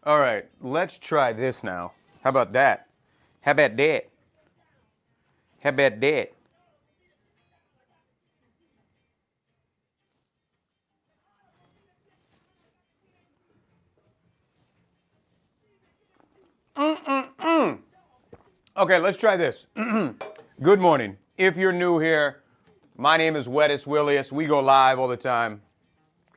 All right, let's try this now. How about that? How about that? How about that? Okay, let's try this. Good morning. If you're new here, my name is Wettis Willius. We go live all the time.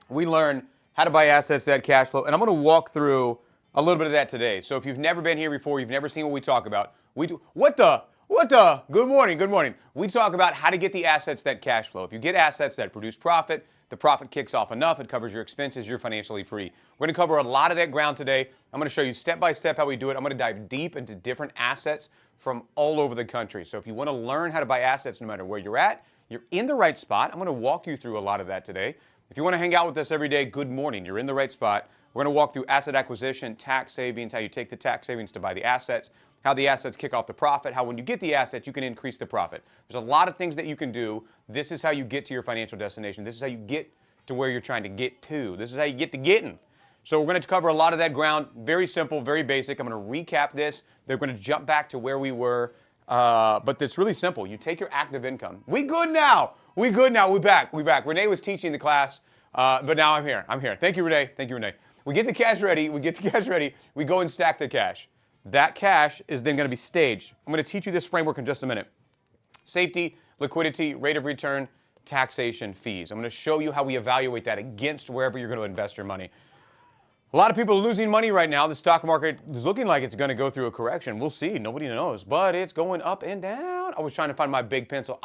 We learn how to buy assets that cash flow, and I'm going to walk through a little bit of that today. So if you've never been here before, you've never seen what we talk about, we do good morning, good morning. We talk about how to get the assets that cash flow. If you get assets that produce profit, the profit kicks off enough, it covers your expenses, you're financially free. We're going to cover a lot of that ground today. I'm going to show you step by step how we do it. I'm going to dive deep into different assets from all over the country. So if you want to learn how to buy assets no matter where you're at, you're in the right spot. I'm going to walk you through a lot of that today. If you want to hang out with us every day, good morning. You're in the right spot. We're going to walk through asset acquisition, tax savings, how you take the tax savings to buy the assets, how the assets kick off the profit, how when you get the assets, you can increase the profit. There's a lot of things that you can do. This is how you get to your financial destination. This is how you get to where you're trying to get to. This is how you get to getting. So we're going to cover a lot of that ground. Very simple, very basic. I'm going to recap this. They're going to jump back to where we were. But it's really simple. You take your active income. We good now. We good now. We back. We back. Renee was teaching the class, but now I'm here. I'm here. Thank you, Renee. Thank you, Renee. We get the cash ready. We get the cash ready. We go and stack the cash. That cash is then going to be staged. I'm going to teach you this framework in just a minute. Safety, liquidity, rate of return, taxation, fees. I'm going to show you how we evaluate that against wherever you're going to invest your money. A lot of people are losing money right now. The stock market is looking like it's going to go through a correction. We'll see. Nobody knows. But it's going up and down. I was trying to find my big pencil.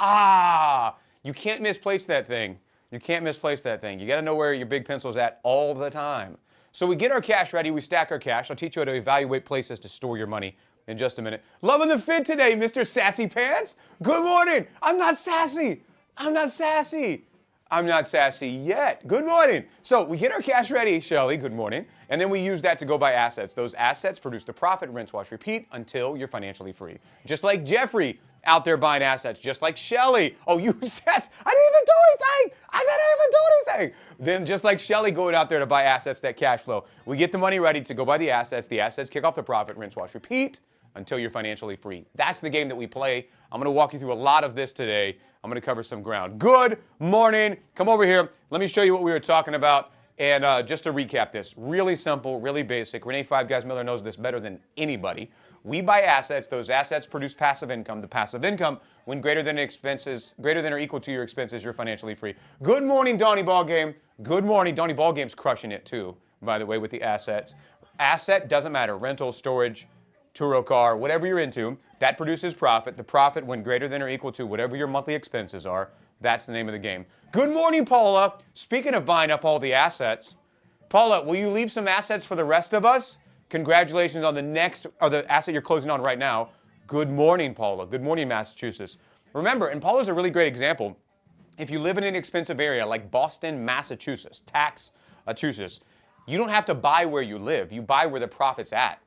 You can't misplace that thing. You can't misplace that thing. You got to know where your big pencil is at all the time. So we get our cash ready. We stack our cash. I'll teach you how to evaluate places to store your money in just a minute. Loving the fit today, Mr. Sassy Pants. Good morning. I'm not sassy. I'm not sassy. I'm not sassy yet. Good morning. So we get our cash ready, Shelly, good morning, and then we use that to go buy assets. Those assets produce the profit, rinse, wash, repeat until you're financially free. Just like Jeffrey out there buying assets, just like Shelly. Oh, you sass, I didn't even do anything. I didn't even do anything. Then just like Shelly going out there to buy assets that cash flow. We get the money ready to go buy the assets kick off the profit, rinse, wash, repeat until you're financially free. That's the game that we play. I'm going to walk you through a lot of this today. I'm going to cover some ground. Good morning. Come over here. Let me show you what we were talking about. And just to recap this, really simple, really basic. Renee Five Guys Miller knows this better than anybody. We buy assets. Those assets produce passive income. The passive income, when greater than or equal to your expenses, you're financially free. Good morning, Donnie Ballgame. Good morning. Donnie Ballgame's crushing it too, by the way, with the assets. Asset doesn't matter. Rental, storage, Turo car, whatever you're into, that produces profit. The profit, when greater than or equal to whatever your monthly expenses are, that's the name of the game. Good morning, Paula. Speaking of buying up all the assets, Paula, will you leave some assets for the rest of us? Congratulations on the asset you're closing on right now. Good morning, Paula. Good morning, Massachusetts. Remember, and Paula's a really great example. If you live in an expensive area like Boston, Massachusetts, Massachusetts, you don't have to buy where you live. You buy where the profit's at.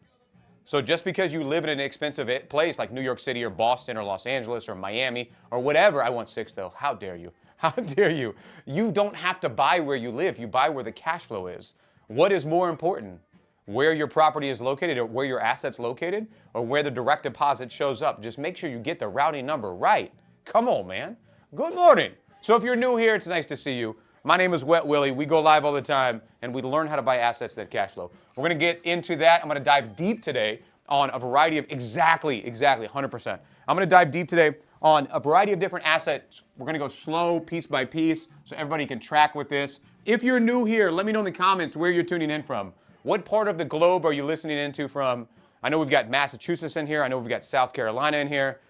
So just because you live in an expensive place like New York City or Boston or Los Angeles or Miami or whatever, I want 6 though, how dare you? How dare you? You don't have to buy where you live, you buy where the cash flow is. What is more important? Where your property is located or where your asset's located or where the direct deposit shows up? Just make sure you get the routing number right. Come on, man. Good morning. So if you're new here, it's nice to see you. My name is Wet Willie. We go live all the time, and we learn how to buy assets that cash flow. We're going to get into that. I'm going to dive deep today on a variety of exactly, 100%. I'm going to dive deep today on a variety of different assets. We're going to go slow, piece by piece, so everybody can track with this. If you're new here, let me know in the comments where you're tuning in from. What part of the globe are you listening into from? I know we've got Massachusetts in here. I know we've got South Carolina in here.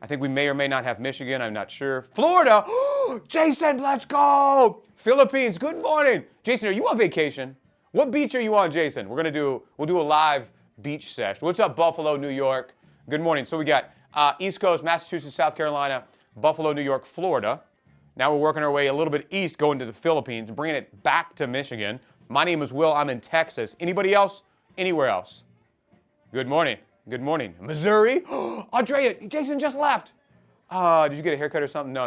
I think we may or may not have Michigan. I'm not sure. Florida. Jason, let's go. Philippines. Good morning. Jason, are you on vacation? What beach are you on, Jason? We'll do a live beach sesh. What's up, Buffalo, New York? Good morning. So we got East Coast, Massachusetts, South Carolina, Buffalo, New York, Florida. Now we're working our way a little bit east, going to the Philippines, bringing it back to Michigan. My name is Will. I'm in Texas. Anybody else? Anywhere else? Good morning. Good morning. Missouri? Andrea, Jason just left. Did you get a haircut or something? No.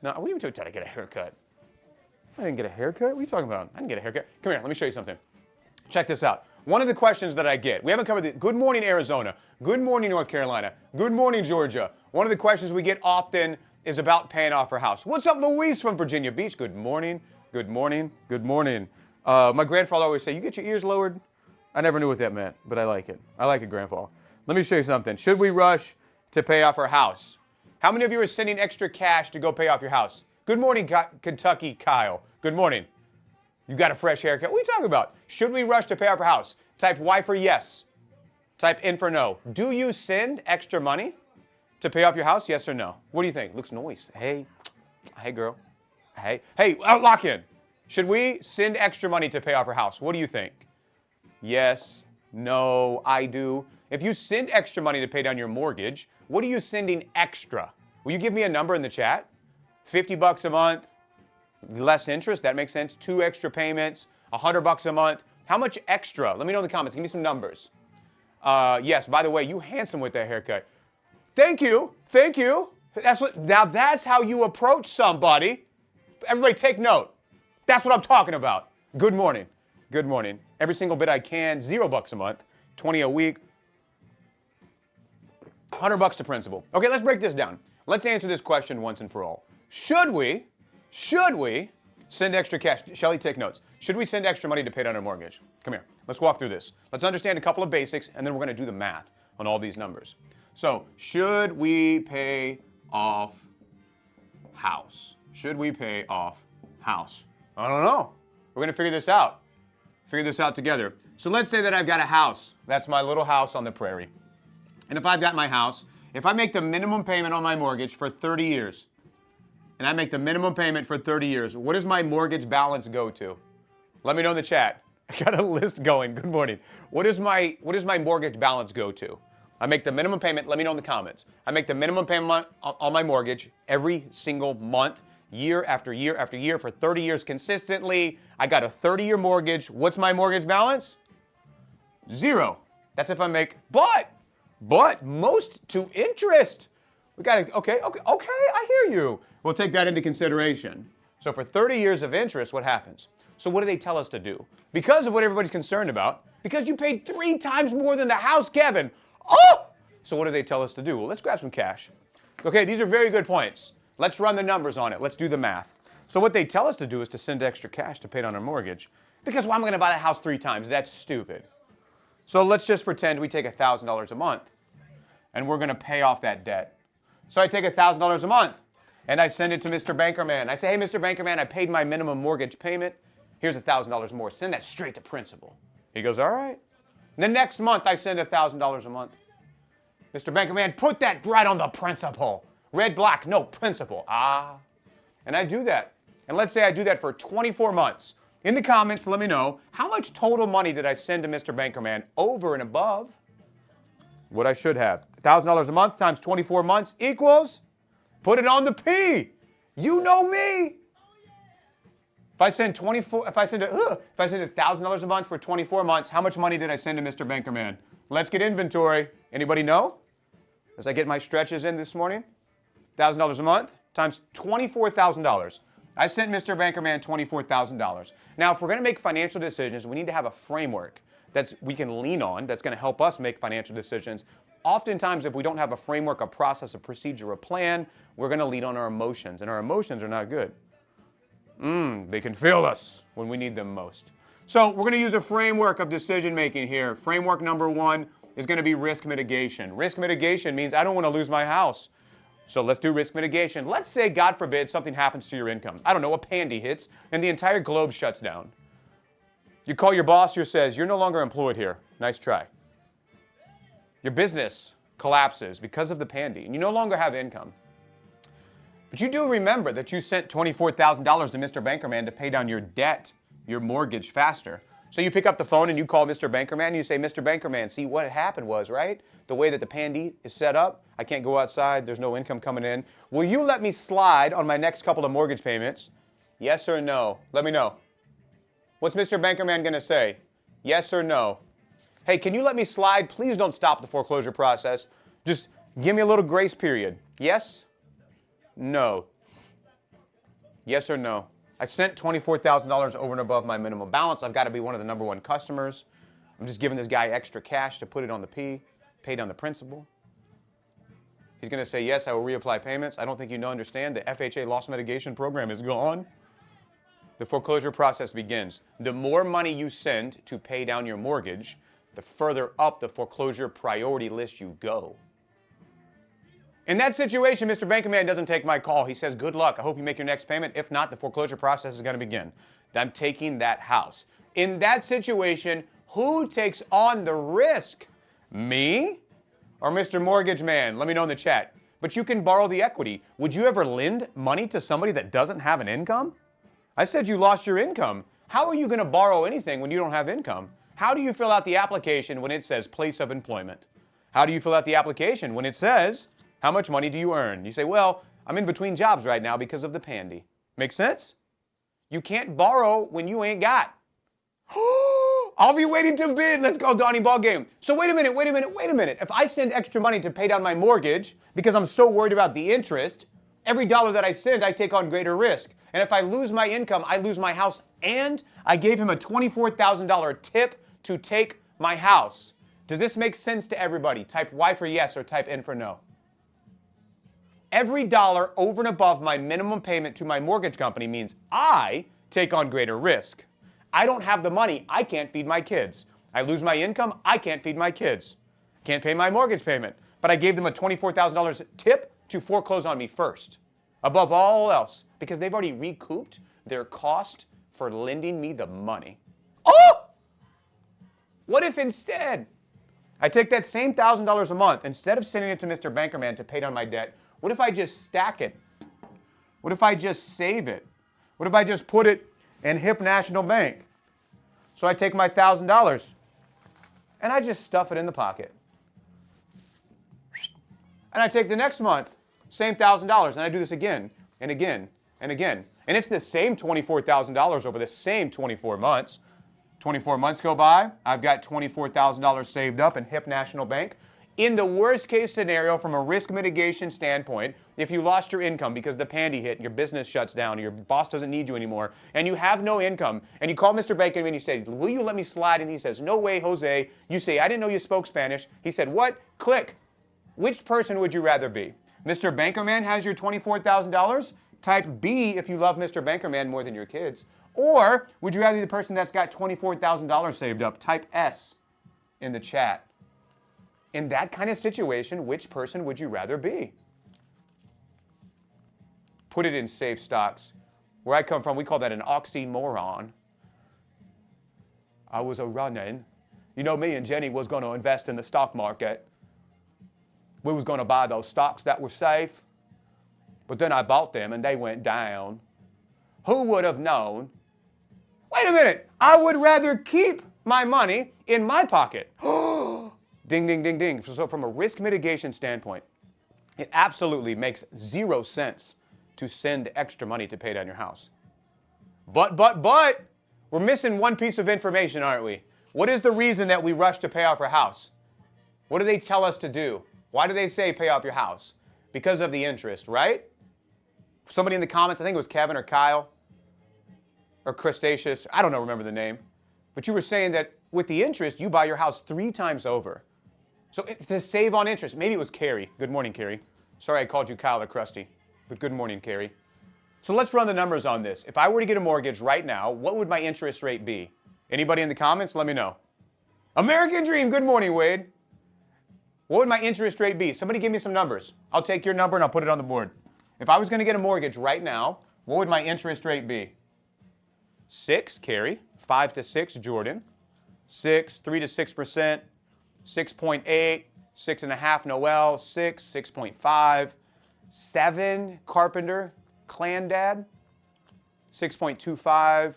No, what are you doing trying to get a haircut? I didn't get a haircut? What are you talking about? I didn't get a haircut. Come here, let me show you something. Check this out. One of the questions that I get, we haven't covered the good morning Arizona, good morning North Carolina, good morning Georgia. One of the questions we get often is about paying off our house. What's up, Louise from Virginia Beach? Good morning, good morning, good morning. My grandfather always say, you get your ears lowered? I never knew what that meant, but I like it. I like it, Grandpa. Let me show you something. Should we rush to pay off our house? How many of you are sending extra cash to go pay off your house? Good morning, Kentucky Kyle. Good morning. You got a fresh haircut. What are you talking about? Should we rush to pay off our house? Type Y for yes. Type N for no. Do you send extra money to pay off your house? Yes or no? What do you think? Looks nice. Hey girl. Hey, lock in. Should we send extra money to pay off our house? What do you think? Yes, no, I do. If you send extra money to pay down your mortgage, what are you sending extra? Will you give me a number in the chat? $50 a month, less interest, that makes sense. 2 extra payments, $100 a month. How much extra? Let me know in the comments. Give me some numbers. Yes, by the way, you handsome with that haircut. Thank you. Thank you. Now that's how you approach somebody. Everybody take note. That's what I'm talking about. Good morning. Good morning. Every single bit I can, $0 a month, 20 a week, $100 to principal. Okay, let's break this down. Let's answer this question once and for all. Should we send extra cash? Shelly, take notes. Should we send extra money to pay down our mortgage? Come here. Let's walk through this. Let's understand a couple of basics, and then we're going to do the math on all these numbers. So, should we pay off house? Should we pay off house? I don't know. We're going to figure this out. Figure this out together. So let's say that I've got a house. That's my little house on the prairie. And if I've got my house, if I make the minimum payment on my mortgage for 30 years, and I make the minimum payment for 30 years, what does my mortgage balance go to? Let me know in the chat. I got a list going. Good morning. What does my mortgage balance go to? I make the minimum payment. Let me know in the comments. I make the minimum payment on my mortgage every single month, year after year after year for 30 years consistently. I got a 30-year mortgage. What's my mortgage balance? 0. That's if I make, but most to interest. We got to, okay, I hear you. We'll take that into consideration. So for 30 years of interest, what happens? So what do they tell us to do? Because of what everybody's concerned about, because you paid 3 times more than the house, Kevin. Oh! So what do they tell us to do? Well, let's grab some cash. Okay, these are very good points. Let's run the numbers on it. Let's do the math. So what they tell us to do is to send extra cash to pay down our mortgage. Because why am I going to buy the house 3 times? That's stupid. So let's just pretend we take $1,000 a month and we're going to pay off that debt. So I take $1,000 a month and I send it to Mr. Bankerman. I say, hey, Mr. Bankerman, I paid my minimum mortgage payment. Here's $1,000 more. Send that straight to principal. He goes, all right. The next month I send $1,000 a month. Mr. Bankerman, put that right on the principal. Red, black, no, principal. And I do that. And let's say I do that for 24 months. In the comments, let me know, how much total money did I send to Mr. Bankerman over and above what I should have? $1,000 a month times 24 months equals, put it on the P. You know me. If I send $1,000 a month for 24 months, how much money did I send to Mr. Bankerman? Let's get inventory. Anybody know? As I get my stretches in this morning, $1,000 a month times $24,000. I sent Mr. Bankerman $24,000. Now, if we're going to make financial decisions, we need to have a framework that we can lean on that's going to help us make financial decisions. Oftentimes, if we don't have a framework, a process, a procedure, a plan, we're going to lean on our emotions, and our emotions are not good. They can fail us when we need them most. So we're going to use a framework of decision making here. Framework number 1 is going to be risk mitigation. Risk mitigation means I don't want to lose my house. So let's do risk mitigation. Let's say, God forbid, something happens to your income. I don't know, a pandy hits and the entire globe shuts down. You call your boss who says, you're no longer employed here. Nice try. Your business collapses because of the pandy and you no longer have income. But you do remember that you sent $24,000 to Mr. Bankerman to pay down your debt, your mortgage faster. So you pick up the phone and you call Mr. Bankerman and you say, Mr. Bankerman, see what happened was, right? The way that the pandy is set up, I can't go outside, there's no income coming in. Will you let me slide on my next couple of mortgage payments? Yes or no? Let me know. What's Mr. Bankerman going to say? Yes or no? Hey, can you let me slide? Please don't stop the foreclosure process. Just give me a little grace period. Yes? No. Yes or no? I sent $24,000 over and above my minimum balance. I've got to be one of the #1 customers. I'm just giving this guy extra cash to put it on the P, pay down the principal. He's going to say, yes, I will reapply payments. I don't think you understand. The FHA loss mitigation program is gone. The foreclosure process begins. The more money you send to pay down your mortgage, the further up the foreclosure priority list you go. In that situation, Mr. Bankerman doesn't take my call. He says, good luck. I hope you make your next payment. If not, the foreclosure process is going to begin. I'm taking that house. In that situation, who takes on the risk? Me or Mr. Mortgage Man? Let me know in the chat. But you can borrow the equity. Would you ever lend money to somebody that doesn't have an income? I said you lost your income. How are you going to borrow anything when you don't have income? How do you fill out the application when it says place of employment? How do you fill out the application when it says how much money do you earn? You say, well, I'm in between jobs right now because of the pandy. Make sense? You can't borrow when you ain't got. I'll be waiting to bid. Let's go, Donnie Ball game. So wait a minute. If I send extra money to pay down my mortgage because I'm so worried about the interest, every dollar that I send, I take on greater risk. And if I lose my income, I lose my house. And I gave him a $24,000 tip to take my house. Does this make sense to everybody? Type Y for yes or type N for no. Every dollar over and above my minimum payment to my mortgage company means I take on greater risk. I don't have the money. I can't feed my kids. I lose my income. I can't feed my kids. Can't pay my mortgage payment. But I gave them a $24,000 tip to foreclose on me first, above all else, because they've already recouped their cost for lending me the money. Oh! What if instead I take that same $1,000 a month, instead of sending it to Mr. Bankerman to pay down my debt, what if I just stack it? What if I just save it? What if I just put it in HIP National Bank? So I take my $1,000 and I just stuff it in the pocket. And I take the next month, same $1,000, and I do this again and again and again. And it's the same $24,000 over the same 24 months. 24 months go by, I've got $24,000 saved up in HIP National Bank. In the worst case scenario, from a risk mitigation standpoint, if you lost your income because the pandy hit and your business shuts down, or your boss doesn't need you anymore, and you have no income, and you call Mr. Bacon and you say, will you let me slide? And he says, no way, Jose. You say, I didn't know you spoke Spanish. He said, what? Click. Which person would you rather be? Mr. Bankerman has your $24,000? Type B if you love Mr. Bankerman more than your kids. Or would you rather be the person that's got $24,000 saved up? Type S in the chat. In that kind of situation, which person would you rather be? Put it in safe stocks. Where I come from, we call that an oxymoron. I was a running. You know, me and Jenny was going to invest in the stock market. We was going to buy those stocks that were safe. But then I bought them and they went down. Who would have known? Wait a minute. I would rather keep my money in my pocket. Ding, ding, ding, ding. So from a risk mitigation standpoint, it absolutely makes zero sense to send extra money to pay down your house. But, we're missing one piece of information, aren't we? What is the reason that we rush to pay off our house? What do they tell us to do? Why do they say pay off your house? Because of the interest, right? Somebody in the comments, I think it was Kevin or Kyle or Crustaceous, I don't know, remember the name. But you were saying that with the interest, you buy your house 3 times over. So to save on interest, maybe it was Carrie. Good morning, Carrie. Sorry I called you Kyle or Krusty, but good morning, Carrie. So let's run the numbers on this. If I were to get a mortgage right now, what would my interest rate be? Anybody in the comments? Let me know. American Dream, good morning, Wade. What would my interest rate be? Somebody give me some numbers. I'll take your number and I'll put it on the board. If I was going to get a mortgage right now, what would my interest rate be? 6, Carrie. 5 to 6, Jordan. 6, 3 to 6%. 6.8, 6.5, Noel. 6, 6.5. 7, Carpenter, Clan Dad. 6.25.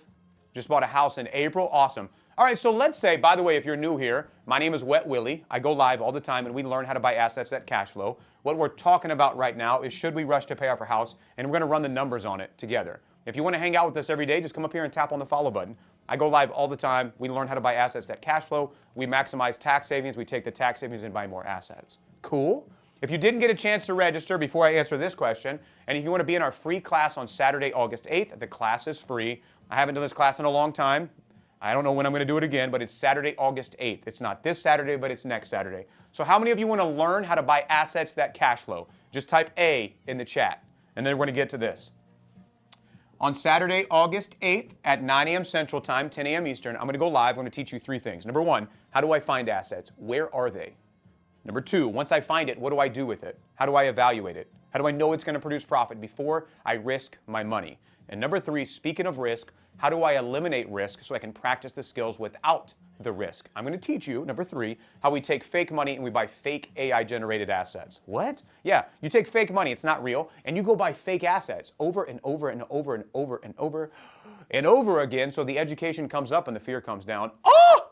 Just bought a house in April. Awesome. All right, so let's say, by the way, if you're new here, my name is Wet Willie. I go live all the time, and we learn how to buy assets at Cashflow. What we're talking about right now is should we rush to pay off our house, and we're going to run the numbers on it together. If you want to hang out with us every day, just come up here and tap on the follow button. I go live all the time. We learn how to buy assets at Cashflow. We maximize tax savings. We take the tax savings and buy more assets. Cool? If you didn't get a chance to register before I answer this question, and if you want to be in our free class on Saturday, August 8th, the class is free. I haven't done this class in a long time. I don't know when I'm going to do it again, but it's Saturday, August 8th. It's not this Saturday, but it's next Saturday. So how many of you want to learn how to buy assets that cash flow? Just type A in the chat, and then we're going to get to this. On Saturday, August 8th at 9 a.m. Central Time, 10 a.m. Eastern, I'm going to go live. I'm going to teach you 3 things. Number 1, how do I find assets? Where are they? Number 2, once I find it, what do I do with it? How do I evaluate it? How do I know it's going to produce profit before I risk my money? And number 3, speaking of risk, how do I eliminate risk so I can practice the skills without the risk? I'm going to teach you, number 3, how we take fake money and we buy fake AI-generated assets. What? Yeah, you take fake money, it's not real, and you go buy fake assets over and over and over and over and over and over again, so the education comes up and the fear comes down. Oh!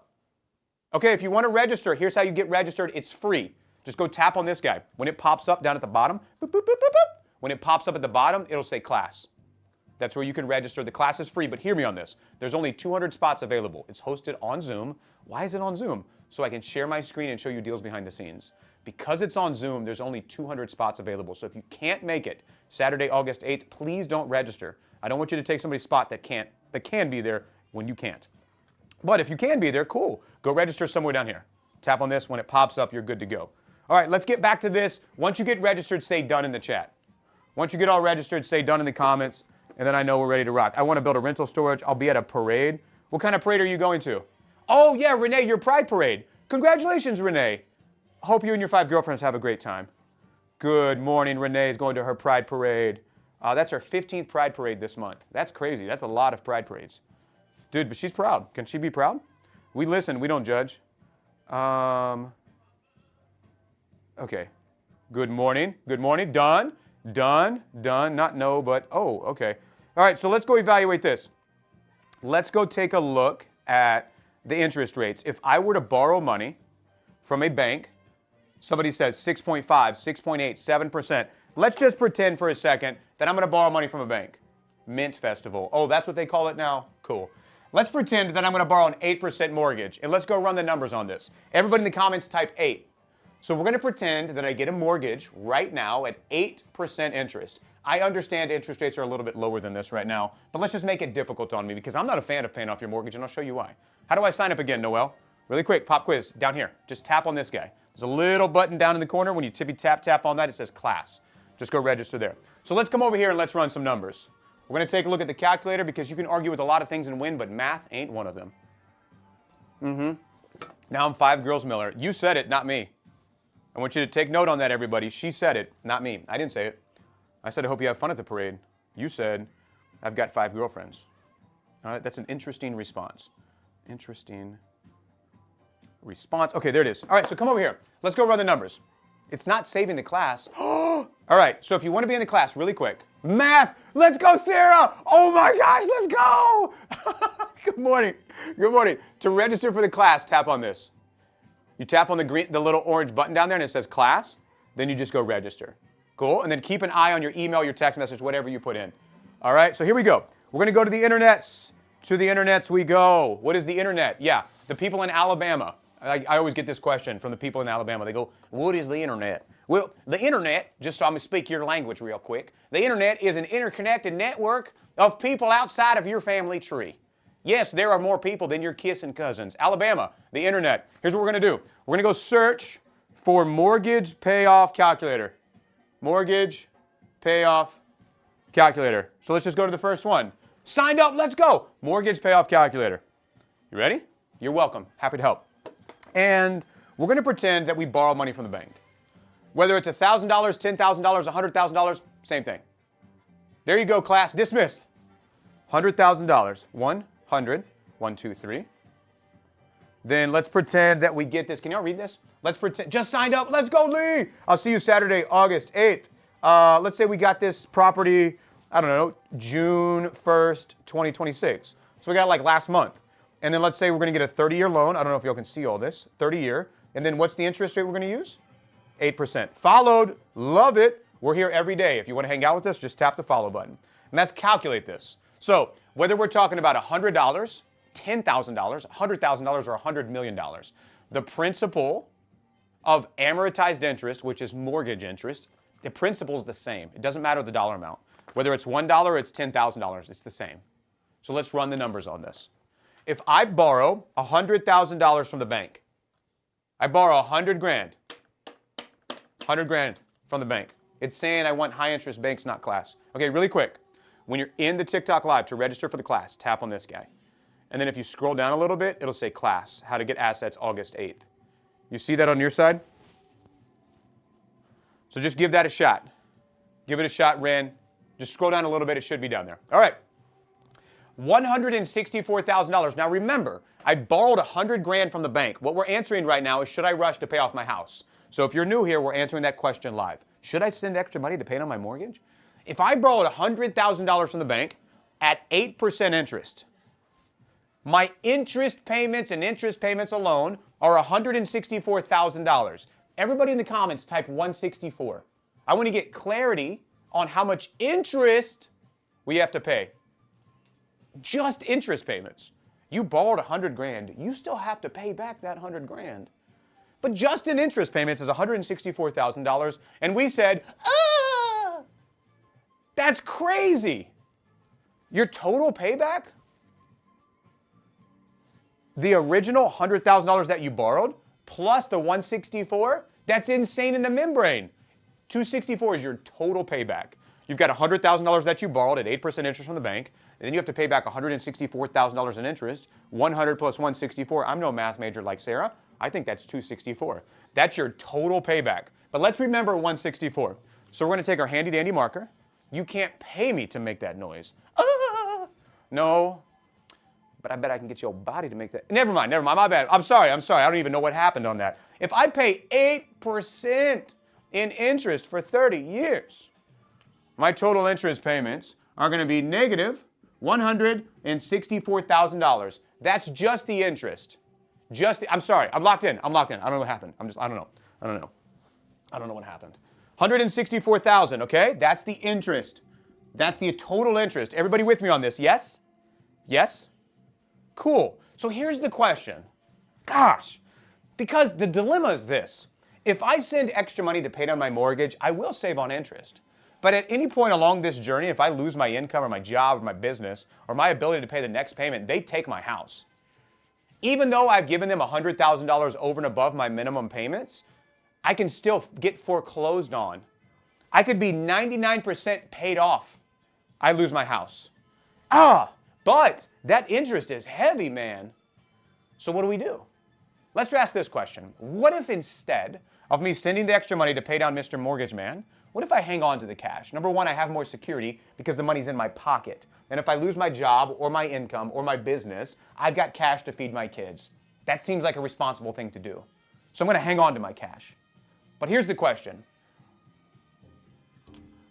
Okay, if you want to register, here's how you get registered. It's free. Just go tap on this guy. When it pops up down at the bottom, boop, boop, boop, boop, boop. When it pops up at the bottom, it'll say class. That's where you can register. The class is free, but hear me on this. There's only 200 spots available. It's hosted on Zoom. Why is it on Zoom? So I can share my screen and show you deals behind the scenes. Because it's on Zoom, there's only 200 spots available. So if you can't make it Saturday, August 8th, please don't register. I don't want you to take somebody's spot that can be there when you can't. But if you can be there, cool. Go register somewhere down here. Tap on this. When it pops up, you're good to go. All right, let's get back to this. Once you get registered, say done in the chat. Once you get all registered, say done in the comments, and then I know we're ready to rock. I want to build a rental storage. I'll be at a parade. What kind of parade are you going to? Oh, yeah, Renee, your Pride Parade. Congratulations, Renee. Hope you and your 5 girlfriends have a great time. Good morning. Renee is going to her Pride Parade. That's her 15th Pride Parade this month. That's crazy. That's a lot of Pride Parades. Dude, but she's proud. Can she be proud? We listen. We don't judge. Okay. Good morning. Good morning. Done. Done. Done. Not no, but oh, okay. All right, so let's go evaluate this. Let's go take a look at the interest rates. If I were to borrow money from a bank, somebody says 6.5, 6.8, 7%. Let's just pretend for a second that I'm going to borrow money from a bank. Mint Festival. Oh, that's what they call it now? Cool. Let's pretend that I'm going to borrow an 8% mortgage, and let's go run the numbers on this. Everybody in the comments type 8. So we're going to pretend that I get a mortgage right now at 8% interest. I understand interest rates are a little bit lower than this right now, but let's just make it difficult on me because I'm not a fan of paying off your mortgage, and I'll show you why. How do I sign up again, Noel? Really quick, pop quiz, down here. Just tap on this guy. There's a little button down in the corner. When you tap on that, it says class. Just go register there. So let's come over here and let's run some numbers. We're going to take a look at the calculator because you can argue with a lot of things and win, but math ain't one of them. Now I'm 5 girls Miller. You said it, not me. I want you to take note on that, everybody. She said it, not me. I didn't say it. I said, I hope you have fun at the parade. You said, I've got 5 girlfriends. All right, that's an interesting response. Interesting response. Okay, there it is. All right, so come over here. Let's go run the numbers. It's not saving the class. All right, so if you want to be in the class really quick, math, let's go, Sarah. Oh my gosh, let's go. Good morning. Good morning. To register for the class, tap on this. You tap on the little orange button down there and it says class. Then you just go register. Cool. And then keep an eye on your email, your text message, whatever you put in. All right. So here we go. We're going to go to the internets. To the internets we go. What is the internet? Yeah. The people in Alabama. I always get this question from the people in Alabama. They go, what is the internet? Well, the internet, just so I'm going to speak your language real quick, the internet is an interconnected network of people outside of your family tree. Yes, there are more people than your kissing cousins. Alabama, the internet. Here's what we're going to do. We're going to go search for mortgage payoff calculator. Mortgage payoff calculator. So let's just go to the first one. Signed up, let's go. Mortgage payoff calculator. You ready? You're welcome. Happy to help. And we're going to pretend that we borrow money from the bank. Whether it's $1,000, $10,000, $100,000, same thing. There you go, class. Dismissed. $100,000. 100. 1, 2, 3. Then let's pretend that we get this. Can y'all read this? Let's pretend. Just signed up. Let's go, Lee. I'll see you Saturday, August 8th. Let's say we got this property, I don't know, June 1st, 2026. So we got like last month. And then let's say we're going to get a 30-year loan. I don't know if y'all can see all this. 30-year. And then what's the interest rate we're going to use? 8%. Followed. Love it. We're here every day. If you want to hang out with us, just tap the follow button. And let's calculate this. So whether we're talking about $100, $10,000, $100,000, or $100 million, the principal of amortized interest, which is mortgage interest, the principal is the same. It doesn't matter the dollar amount. Whether it's $1 or it's $10,000, it's the same. So let's run the numbers on this. if I borrow $100,000 from the bank, I borrow 100 grand, 100 grand from the bank. It's saying I want high interest banks, not class. Okay, really quick. When you're in the TikTok live to register for the class, tap on this guy. And then if you scroll down a little bit, it'll say class, how to get assets August 8th. You see that on your side? So just give that a shot. Give it a shot, Ren. Just scroll down a little bit. It should be down there. All right. $164,000. Now remember, I borrowed 100 grand from the bank. What we're answering right now is, should I rush to pay off my house? So if you're new here, we're answering that question live. Should I send extra money to pay down my mortgage? If I borrowed $100,000 from the bank at 8% interest, my interest payments and interest payments alone are $164,000. Everybody in the comments type 164. I want to get clarity on how much interest we have to pay. Just interest payments. You borrowed 100 grand, you still have to pay back that 100 grand. But just in interest payments is $164,000, and we said, that's crazy. Your total payback? The original $100,000 that you borrowed, plus the 164, that's insane in the membrane. 264 is your total payback. You've got $100,000 that you borrowed at 8% interest from the bank, and then you have to pay back $164,000 in interest. 100 plus 164, I'm no math major like Sarah. I think that's 264. That's your total payback. But let's remember 164. So we're going to take our handy dandy marker. You can't pay me to make that noise. No, but I bet I can get your body to make that. Never mind, my bad. I'm sorry. I don't even know what happened on that. If I pay 8% in interest for 30 years, my total interest payments are going to be negative $164,000. That's just the interest. I'm sorry, I'm locked in. I don't know what happened. I don't know what happened. 164,000, okay? That's the interest. That's the total interest. Everybody with me on this? Yes? Yes? Cool. So here's the question. Gosh, because the dilemma is this. If I send extra money to pay down my mortgage, I will save on interest. But at any point along this journey, if I lose my income or my job or my business or my ability to pay the next payment, they take my house. Even though I've given them $100,000 over and above my minimum payments, I can still get foreclosed on. I could be 99% paid off. I lose my house. But that interest is heavy, man. So what do? Let's ask this question. What if instead of me sending the extra money to pay down Mr. Mortgage Man, what if I hang on to the cash? Number one, I have more security because the money's in my pocket. And if I lose my job or my income or my business, I've got cash to feed my kids. That seems like a responsible thing to do. So I'm going to hang on to my cash. But here's the question.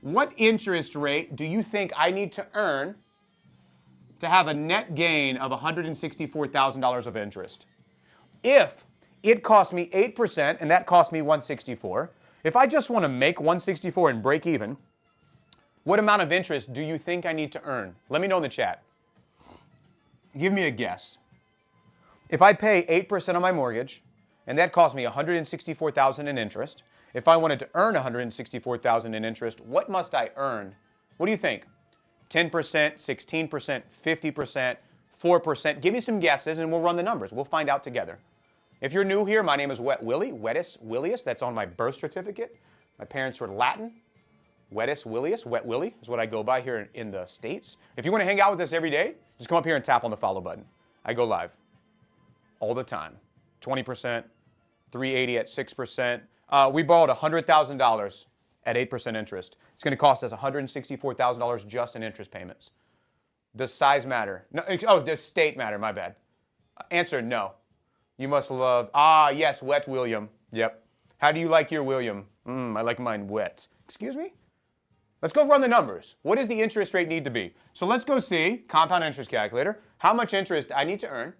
What interest rate do you think I need to earn to have a net gain of $164,000 of interest? If it cost me 8% and that cost me 164, if I just want to make 164 and break even, what amount of interest do you think I need to earn? Let me know in the chat. Give me a guess. If I pay 8% on my mortgage and that cost me $164,000 in interest, if I wanted to earn $164,000 in interest, what must I earn? What do you think? 10%, 16%, 50%, 4%? Give me some guesses and we'll run the numbers. We'll find out together. If you're new here, my name is Wet Willie, Wettis Willius. That's on my birth certificate. My parents were Latin. Wettis Willius, Wet Willie is what I go by here in the States. If you want to hang out with us every day, just come up here and tap on the follow button. I go live all the time. 20%, 380 at 6%. We borrowed $100,000 at 8% interest. It's going to cost us $164,000 just in interest payments. Does size matter? No, does state matter? My bad. Answer, no. You must love, yes, Wet William. Yep. How do you like your William? I like mine wet. Excuse me? Let's go run the numbers. What does the interest rate need to be? So let's go see, compound interest calculator, how much interest I need to earn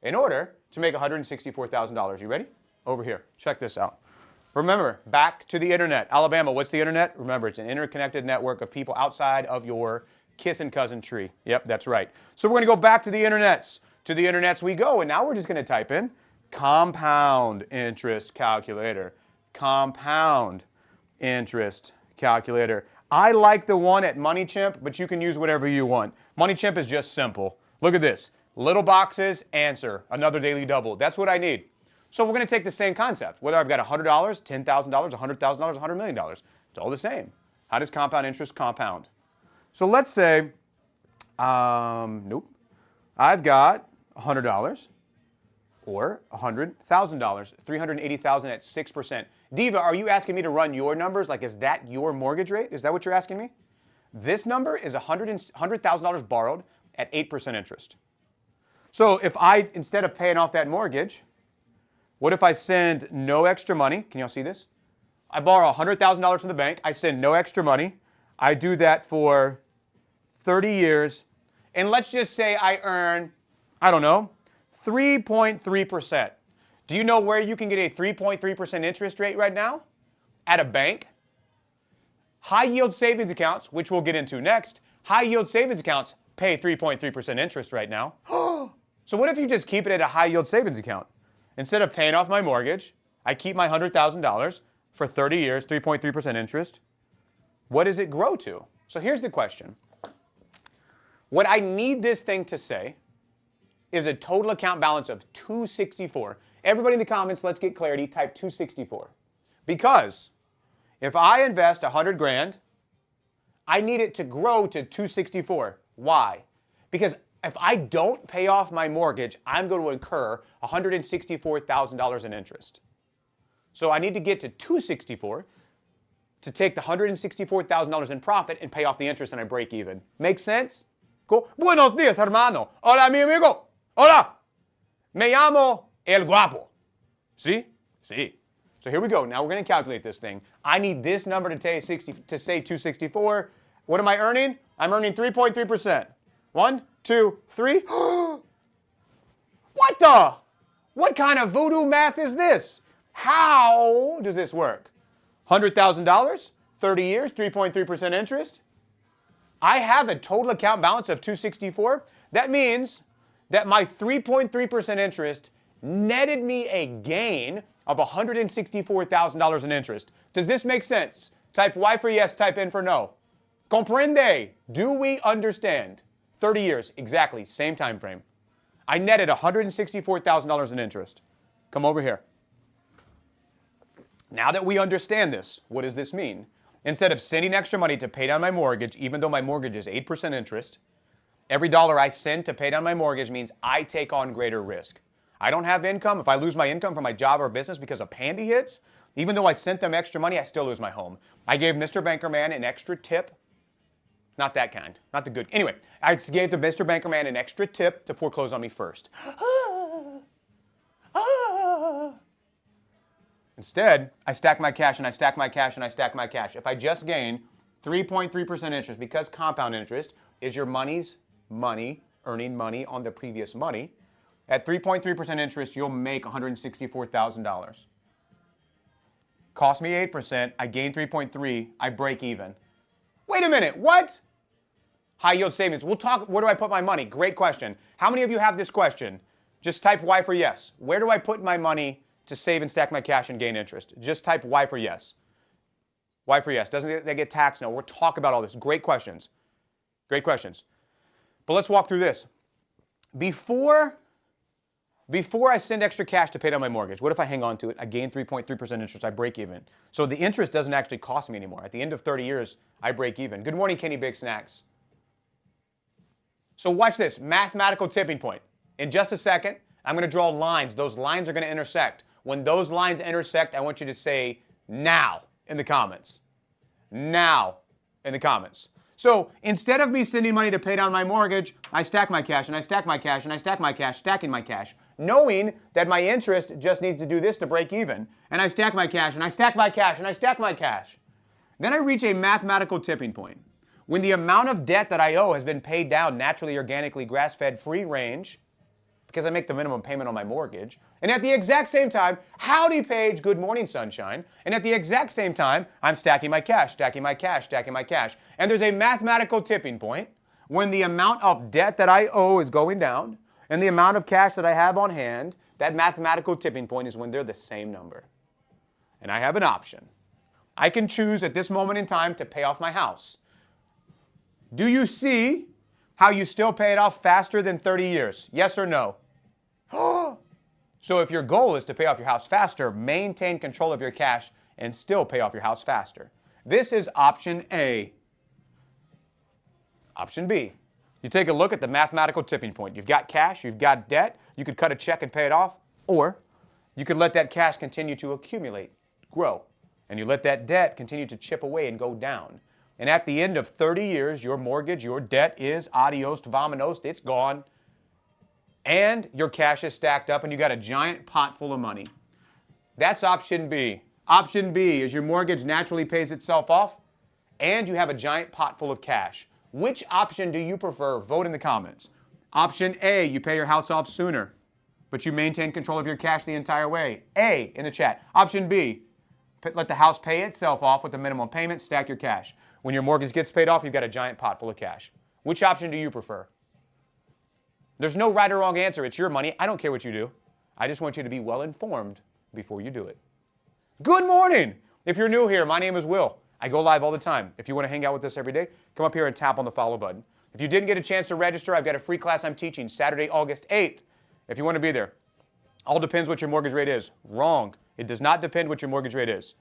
in order to make $164,000. You ready? Over here. Check this out. Remember, back to the internet. Alabama, what's the internet? Remember, it's an interconnected network of people outside of your kissing cousin tree. Yep, that's right. So we're going to go back to the internets. To the internets we go, and now we're just going to type in compound interest calculator. Compound interest calculator. I like the one at MoneyChimp, but you can use whatever you want. MoneyChimp is just simple. Look at this. Little boxes, answer, another daily double. That's what I need. So we're going to take the same concept. Whether I've got $100, $10,000, $100,000, $100 million, it's all the same. How does compound interest compound? So let's say, nope, I've got $100 or $100,000, $380,000 at 6%. Diva, are you asking me to run your numbers? Like, is that your mortgage rate? Is that what you're asking me? This number is $100,000 borrowed at 8% interest. So if I, instead of paying off that mortgage, what if I send no extra money? Can y'all see this? I borrow $100,000 from the bank. I send no extra money. I do that for 30 years. And let's just say I earn, I don't know, 3.3%. Do you know where you can get a 3.3% interest rate right now? At a bank. High yield savings accounts, which we'll get into next, high yield savings accounts pay 3.3% interest right now. So what if you just keep it at a high yield savings account? Instead of paying off my mortgage, I keep my $100,000 for 30 years, 3.3% interest. What does it grow to? So here's the question. What I need this thing to say is a total account balance of 264. Everybody in the comments, let's get clarity, type 264. Because if I invest 100 grand, I need it to grow to 264. Why? Because if I don't pay off my mortgage, I'm going to incur $164,000 in interest. So I need to get to 264 to take the $164,000 in profit and pay off the interest, and I break even. Make sense? Cool. Buenos días, hermano. Hola, mi amigo. Hola. Me llamo El Guapo. See? See. So here we go. Now we're going to calculate this thing. I need this number to say 264. What am I earning? I'm earning 3.3%. 1, 2, 3. What the? What kind of voodoo math is this? How does this work? $100,000, 30 years, 3.3% interest. I have a total account balance of 264. That means that my 3.3% interest netted me a gain of $164,000 in interest. Does this make sense? Type Y for yes, type N for no. Comprende? Do we understand? 30 years, exactly, same time frame. I netted $164,000 in interest. Come over here. Now that we understand this, what does this mean? Instead of sending extra money to pay down my mortgage, even though my mortgage is 8% interest, every dollar I send to pay down my mortgage means I take on greater risk. I don't have income. If I lose my income from my job or business because a pandy hits, even though I sent them extra money, I still lose my home. I gave Mr. Bankerman an extra tip. Not that kind. Not the good. Anyway, I gave the Mr. Bankerman an extra tip to foreclose on me first. Instead, I stack my cash and I stack my cash and I stack my cash. If I just gain 3.3% interest, because compound interest is your money's money, earning money on the previous money, at 3.3% interest, you'll make $164,000. Cost me 8%, I gain 3.3, I break even. Wait a minute, what? High yield savings. We'll talk, where do I put my money? Great question. How many of you have this question? Just type Y for yes. Where do I put my money to save and stack my cash and gain interest? Just type Y for yes. Y for yes. Doesn't they get taxed? No, we'll talk about all this. Great questions. Great questions. But let's walk through this. Before I send extra cash to pay down my mortgage, what if I hang on to it? I gain 3.3% interest, I break even. So the interest doesn't actually cost me anymore. At the end of 30 years, I break even. Good morning, Kenny Big Snacks. So watch this, mathematical tipping point. In just a second, I'm going to draw lines. Those lines are going to intersect. When those lines intersect, I want you to say now in the comments. Now in the comments. So instead of me sending money to pay down my mortgage, I stack my cash and I stack my cash and I stack my cash, stacking my cash, knowing that my interest just needs to do this to break even. And I stack my cash and I stack my cash and I stack my cash. Then I reach a mathematical tipping point. When the amount of debt that I owe has been paid down naturally, organically, grass-fed, free range, because I make the minimum payment on my mortgage. And at the exact same time, howdy Paige, good morning sunshine. And at the exact same time, I'm stacking my cash, stacking my cash, stacking my cash. And there's a mathematical tipping point when the amount of debt that I owe is going down and the amount of cash that I have on hand, that mathematical tipping point is when they're the same number. And I have an option. I can choose at this moment in time to pay off my house. Do you see how you still pay it off faster than 30 years? Yes or no? So if your goal is to pay off your house faster, maintain control of your cash and still pay off your house faster. This is option A. Option B. You take a look at the mathematical tipping point. You've got cash, you've got debt, you could cut a check and pay it off, or you could let that cash continue to accumulate, grow, and you let that debt continue to chip away and go down. And at the end of 30 years, your mortgage, your debt is adios vamonos, it's gone. And your cash is stacked up and you got a giant pot full of money. That's option B. Option B is your mortgage naturally pays itself off and you have a giant pot full of cash. Which option do you prefer? Vote in the comments. Option A, you pay your house off sooner, but you maintain control of your cash the entire way. A in the chat. Option B, let the house pay itself off with the minimum payment, stack your cash. When your mortgage gets paid off, you've got a giant pot full of cash. Which option do you prefer? There's no right or wrong answer. It's your money. I don't care what you do. I just want you to be well informed before you do it. Good morning. If you're new here, my name is Will. I go live all the time. If you want to hang out with us every day, come up here and tap on the follow button. If you didn't get a chance to register, I've got a free class I'm teaching Saturday, August 8th. If you want to be there, all depends what your mortgage rate is. Wrong. It does not depend what your mortgage rate is.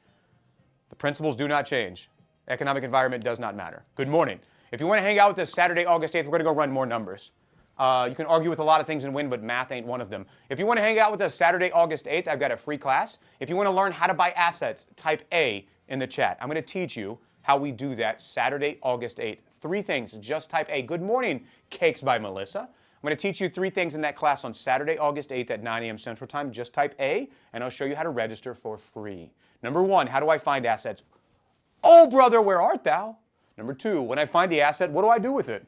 The principles do not change. Economic environment does not matter. Good morning. If you want to hang out with us Saturday, August 8th, we're going to go run more numbers. You can argue with a lot of things and win, but math ain't one of them. If you want to hang out with us Saturday, August 8th, I've got a free class. If you want to learn how to buy assets, type A in the chat. I'm going to teach you how we do that Saturday, August 8th. 3 things, just type A. Good morning, Cakes by Melissa. I'm going to teach you 3 things in that class on Saturday, August 8th at 9 a.m. Central Time. Just type A, and I'll show you how to register for free. Number 1, how do I find assets? Oh, brother, where art thou? Number 2, when I find the asset, what do I do with it?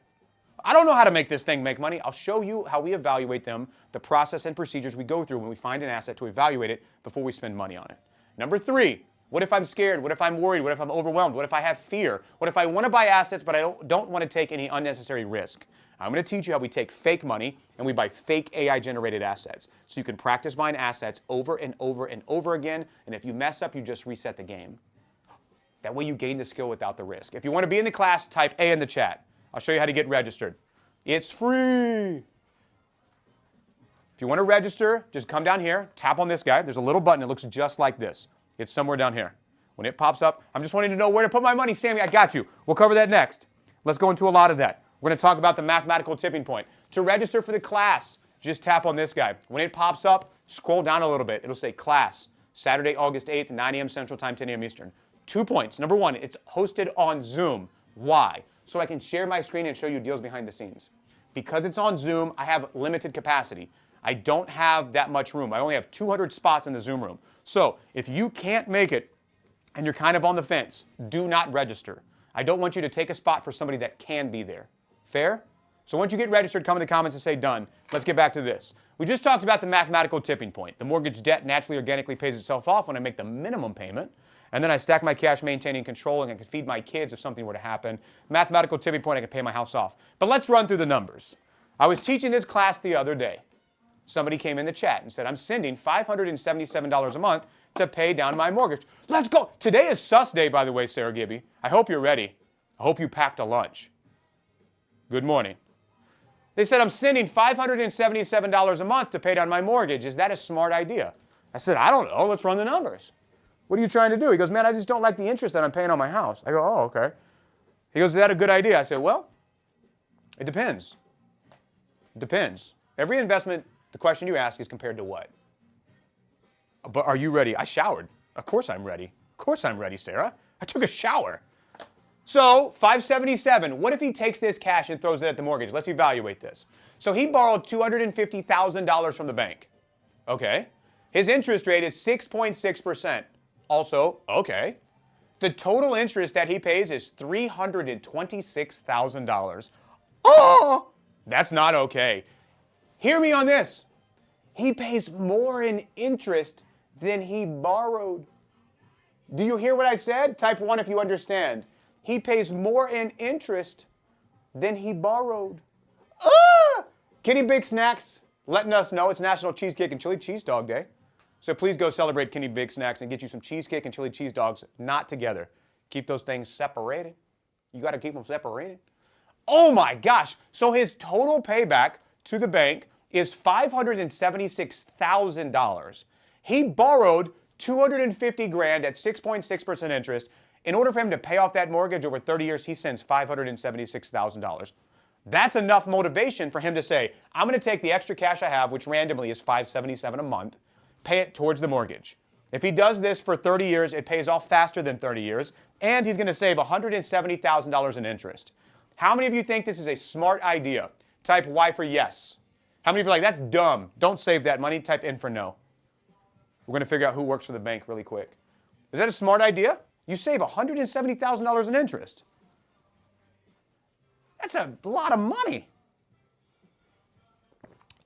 I don't know how to make this thing make money. I'll show you how we evaluate them, the process and procedures we go through when we find an asset to evaluate it before we spend money on it. Number 3, what if I'm scared? What if I'm worried? What if I'm overwhelmed? What if I have fear? What if I want to buy assets but I don't want to take any unnecessary risk? I'm going to teach you how we take fake money and we buy fake AI-generated assets. So you can practice buying assets over and over and over again, and if you mess up, you just reset the game. That way you gain the skill without the risk. If you want to be in the class, type A in the chat. I'll show you how to get registered. It's free. If you want to register, just come down here, tap on this guy. There's a little button that looks just like this. It's somewhere down here. When it pops up, I'm just wanting to know where to put my money. Sammy, I got you. We'll cover that next. Let's go into a lot of that. We're going to talk about the mathematical tipping point. To register for the class, just tap on this guy. When it pops up, scroll down a little bit. It'll say class, Saturday, August 8th, 9 a.m. Central Time, 10 a.m. Eastern. 2 points. Number 1, it's hosted on Zoom. Why? So I can share my screen and show you deals behind the scenes. Because it's on Zoom, I have limited capacity. I don't have that much room. I only have 200 spots in the Zoom room. So if you can't make it and you're kind of on the fence, do not register. I don't want you to take a spot for somebody that can be there. Fair? So once you get registered, come in the comments and say done. Let's get back to this. We just talked about the mathematical tipping point. The mortgage debt naturally, organically pays itself off when I make the minimum payment. And then I stack my cash, maintaining control, and I can feed my kids if something were to happen. Mathematical tipping point, I can pay my house off. But let's run through the numbers. I was teaching this class the other day. Somebody came in the chat and said, I'm sending $577 a month to pay down my mortgage. Let's go. Today is sus day, by the way, Sarah Gibby. I hope you're ready. I hope you packed a lunch. Good morning. They said, I'm sending $577 a month to pay down my mortgage. Is that a smart idea? I said, I don't know. Let's run the numbers. What are you trying to do? He goes, man, I just don't like the interest that I'm paying on my house. I go, oh, okay. He goes, is that a good idea? I said, well, it depends. It depends. Every investment, the question you ask is compared to what? But are you ready? I showered. Of course I'm ready. Of course I'm ready, Sarah. I took a shower. So, $577. What if he takes this cash and throws it at the mortgage? Let's evaluate this. So he borrowed $250,000 from the bank. Okay. His interest rate is 6.6%. Also, okay. The total interest that he pays is $326,000. Oh, that's not okay. Hear me on this. He pays more in interest than he borrowed. Do you hear what I said? Type 1 if you understand. He pays more in interest than he borrowed. Ah! Kenny Big Snacks letting us know it's National Cheesecake and Chili Cheese Dog Day. So please go celebrate Kenny Big Snacks and get you some cheesecake and chili cheese dogs, not together. Keep those things separated. You got to keep them separated. Oh my gosh. So his total payback to the bank is $576,000. He borrowed 250 grand at 6.6% interest. In order for him to pay off that mortgage over 30 years, he sends $576,000. That's enough motivation for him to say, I'm going to take the extra cash I have, which randomly is $577 a month, pay it towards the mortgage. If he does this for 30 years, it pays off faster than 30 years, and he's going to save $170,000 in interest. How many of you think this is a smart idea? Type Y for yes. How many of you are like, that's dumb, don't save that money? Type in for no. We're going to figure out who works for the bank really quick. Is that a smart idea? You save $170,000 in interest. That's a lot of money.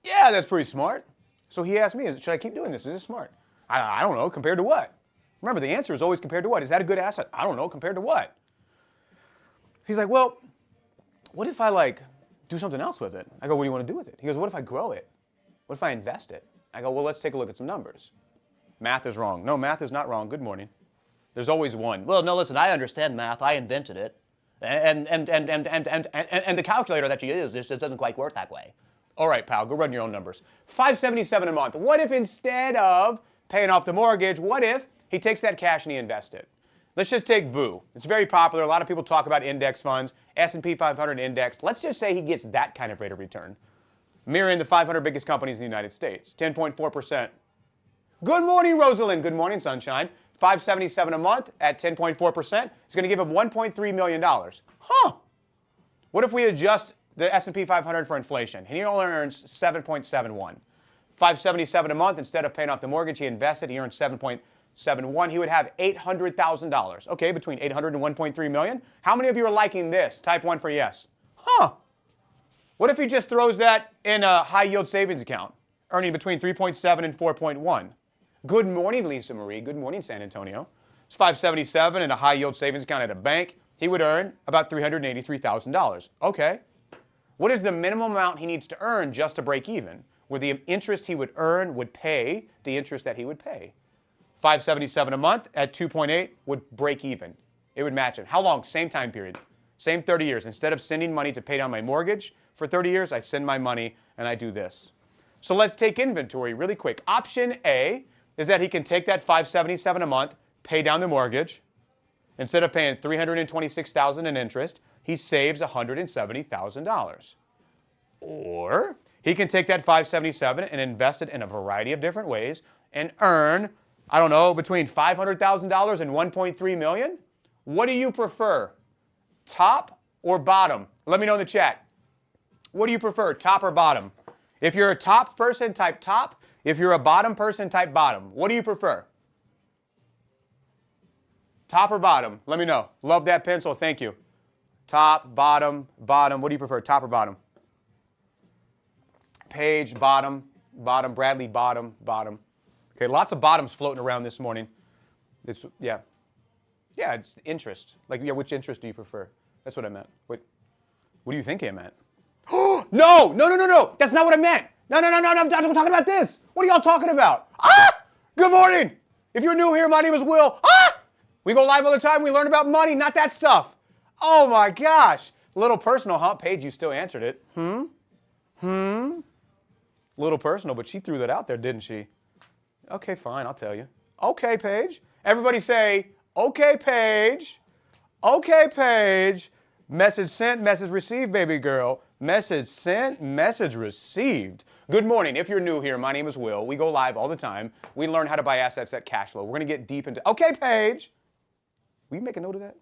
Yeah, that's pretty smart. So he asked me, should I keep doing this? Is this smart? I don't know, compared to what? Remember, the answer is always compared to what? Is that a good asset? I don't know, compared to what? He's like, well, what if I do something else with it? I go, what do you want to do with it? He goes, what if I grow it? What if I invest it? I go, well, let's take a look at some numbers. Math is wrong. No, math is not wrong. Good morning. There's always one. Well, no, listen, I understand math. I invented it. And the calculator that you use just doesn't quite work that way. All right, pal, go run your own numbers. $577 a month. What if instead of paying off the mortgage, what if he takes that cash and he invests it? Let's just take VU. It's very popular. A lot of people talk about index funds, S&P 500 index. Let's just say he gets that kind of rate of return. Mirroring the 500 biggest companies in the United States, 10.4%. Good morning, Rosalind. Good morning, sunshine. $577 a month at 10.4%. It's going to give him $1.3 million. Huh. What if we adjust the S&P 500 for inflation? And he only earns 7.71. $577 a month. Instead of paying off the mortgage, he invested. He earned 7.71. He would have $800,000. Okay, between 800 and 1.3 million. How many of you are liking this? Type 1 for yes. Huh. What if he just throws that in a high-yield savings account, earning between 3.7 and 4.1? Good morning, Lisa Marie. Good morning, San Antonio. It's $577 in a high-yield savings account at a bank. He would earn about $383,000. Okay. What is the minimum amount he needs to earn just to break even, where the interest he would earn would pay the interest that he would pay? $577 a month at 2.8 would break even. It would match it. How long? Same time period. Same 30 years. Instead of sending money to pay down my mortgage for 30 years, I send my money and I do this. So let's take inventory really quick. Option A is that he can take that $577 a month, pay down the mortgage. Instead of paying $326,000 in interest, he saves $170,000. Or he can take that $577 and invest it in a variety of different ways and earn, I don't know, between $500,000 and $1.3 million. What do you prefer? Top or bottom? Let me know in the chat. What do you prefer, top or bottom? If you're a top person, type top. If you're a bottom person, type bottom. What do you prefer? Top or bottom? Let me know. Love that pencil. Thank you. Top, bottom, bottom. What do you prefer, top or bottom? Paige, bottom, bottom. Bradley, bottom, bottom. Okay, lots of bottoms floating around this morning. Yeah, it's interest. Which interest do you prefer? That's what I meant. What do you think I meant? No. That's not what I meant. No. I'm talking about this. What are y'all talking about? Good morning. If you're new here, my name is Will. We go live all the time. We learn about money, not that stuff. Oh my gosh. A little personal, huh? Paige, you still answered it. Little personal, but she threw that out there, didn't she? Okay, fine, I'll tell you. Okay, Paige. Everybody say, okay, Paige. Okay, Paige. Message sent, message received, baby girl. Message sent, message received. Good morning. If you're new here, my name is Will. We go live all the time. We learn how to buy assets at Cashflow. We're going to get deep into... Okay, Paige. Will you make a note of that?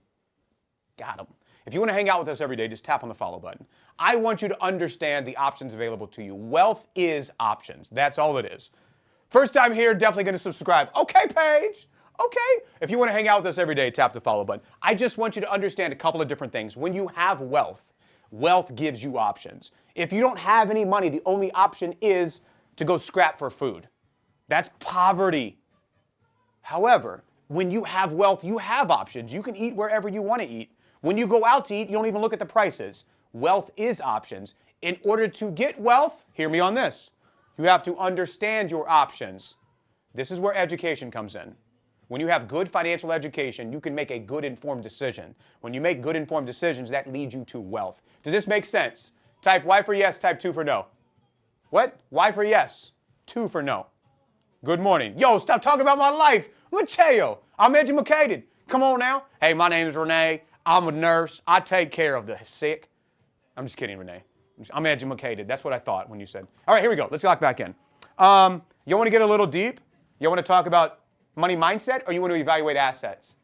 Got him. If you want to hang out with us every day, just tap on the follow button. I want you to understand the options available to you. Wealth is options. That's all it is. First time here, definitely going to subscribe. Okay, Paige. Okay. If you want to hang out with us every day, tap the follow button. I just want you to understand a couple of different things. When you have wealth, wealth gives you options. If you don't have any money, the only option is to go scrap for food. That's poverty. However, when you have wealth, you have options. You can eat wherever you want to eat. When you go out to eat, you don't even look at the prices. Wealth is options. In order to get wealth, hear me on this, you have to understand your options. This is where education comes in. When you have good financial education, you can make a good informed decision. When you make good informed decisions, that leads you to wealth. Does this make sense? Type Y for yes, type 2 for no. What? Y for yes, 2 for no. Good morning. Yo, stop talking about my life. Mateo, I'm educated. Come on now. Hey, my name is Renee. I'm a nurse. I take care of the sick. I'm just kidding, Renee. I'm educated. That's what I thought when you said. All right, here we go. Let's lock back in. You want to get a little deep? You want to talk about money mindset, or you want to evaluate assets?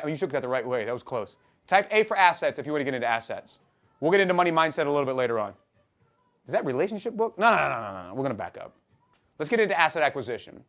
You took that the right way. That was close. Type A for assets if you want to get into assets. We'll get into money mindset a little bit later on. Is that relationship book? No. We're going to back up. Let's get into asset acquisition.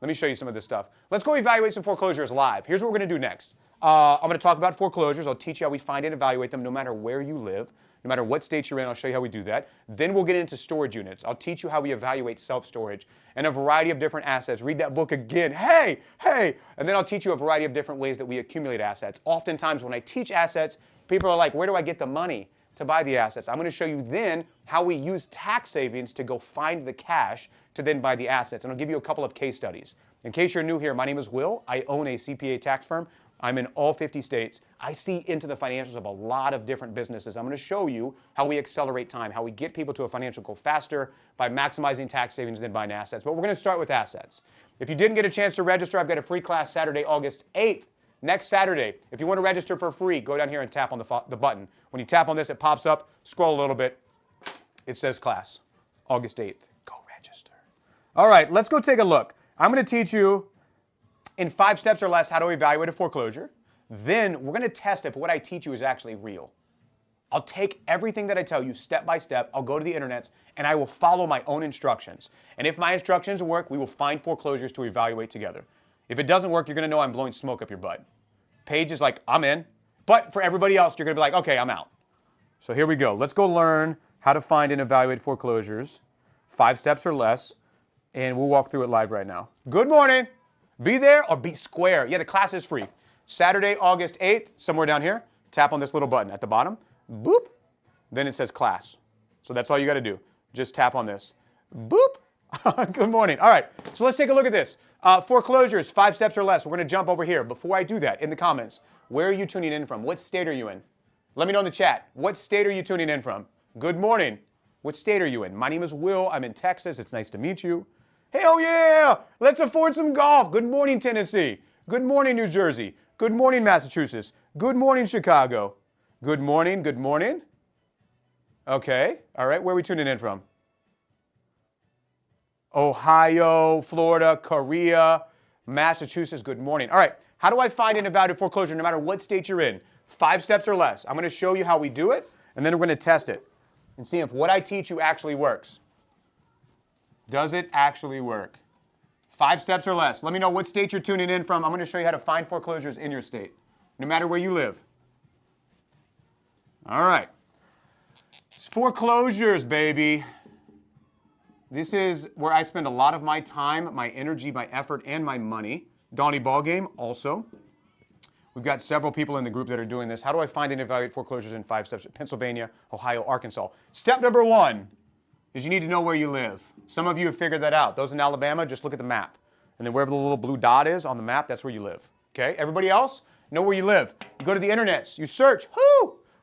Let me show you some of this stuff. Let's go evaluate some foreclosures live. Here's what we're going to do next. I'm going to talk about foreclosures. I'll teach you how we find and evaluate them no matter where you live, no matter what state you're in. I'll show you how we do that. Then we'll get into storage units. I'll teach you how we evaluate self-storage and a variety of different assets. Read that book again. Hey. And then I'll teach you a variety of different ways that we accumulate assets. Oftentimes when I teach assets, people are like, where do I get the money to buy the assets? I'm going to show you then how we use tax savings to go find the cash to then buy the assets. And I'll give you a couple of case studies. In case you're new here, my name is Will. I own a CPA tax firm. I'm in all 50 states. I see into the financials of a lot of different businesses. I'm going to show you how we accelerate time, how we get people to a financial goal faster by maximizing tax savings than buying assets. But we're going to start with assets. If you didn't get a chance to register, I've got a free class Saturday, August 8th. Next Saturday. If you want to register for free, go down here and tap on the button. When you tap on this, it pops up. Scroll a little bit. It says class, August 8th. Go register. All right, let's go take a look. I'm going to teach you in 5 steps or less how to evaluate a foreclosure. Then we're going to test if what I teach you is actually real. I'll take everything that I tell you step by step. I'll go to the internet and I will follow my own instructions. And if my instructions work, we will find foreclosures to evaluate together. If it doesn't work, you're going to know I'm blowing smoke up your butt. Paige is like, I'm in. But for everybody else, you're going to be like, okay, I'm out. So here we go. Let's go learn how to find and evaluate foreclosures. 5 steps or less. And we'll walk through it live right now. Good morning. Be there or be square. Yeah, the class is free. Saturday, August 8th, somewhere down here. Tap on this little button at the bottom. Boop. Then it says class. So that's all you got to do. Just tap on this. Boop. Good morning. All right. So let's take a look at this. Foreclosures, 5 steps or less. We're going to jump over here. Before I do that, in the comments, where are you tuning in from? What state are you in? Let me know in the chat. What state are you tuning in from? Good morning. What state are you in? My name is Will. I'm in Texas. It's nice to meet you. Hell yeah! Let's afford some golf. Good morning, Tennessee. Good morning, New Jersey. Good morning, Massachusetts. Good morning, Chicago. Good morning, good morning. Okay. All right. Where are we tuning in from? Ohio, Florida, Korea, Massachusetts. Good morning. All right. How do I find and evaluate foreclosure no matter what state you're in? 5 steps or less. I'm going to show you how we do it, and then we're going to test it and see if what I teach you actually works. Does it actually work? 5 steps or less. Let me know what state you're tuning in from. I'm going to show you how to find foreclosures in your state, no matter where you live. All right. It's foreclosures, baby. This is where I spend a lot of my time, my energy, my effort, and my money. Donnie Ballgame also. We've got several people in the group that are doing this. How do I find and evaluate foreclosures in 5 steps? Pennsylvania, Ohio, Arkansas. Step number 1 is you need to know where you live. Some of you have figured that out. Those in Alabama, just look at the map. And then wherever the little blue dot is on the map, that's where you live. Okay? Everybody else, know where you live. You go to the internet. You search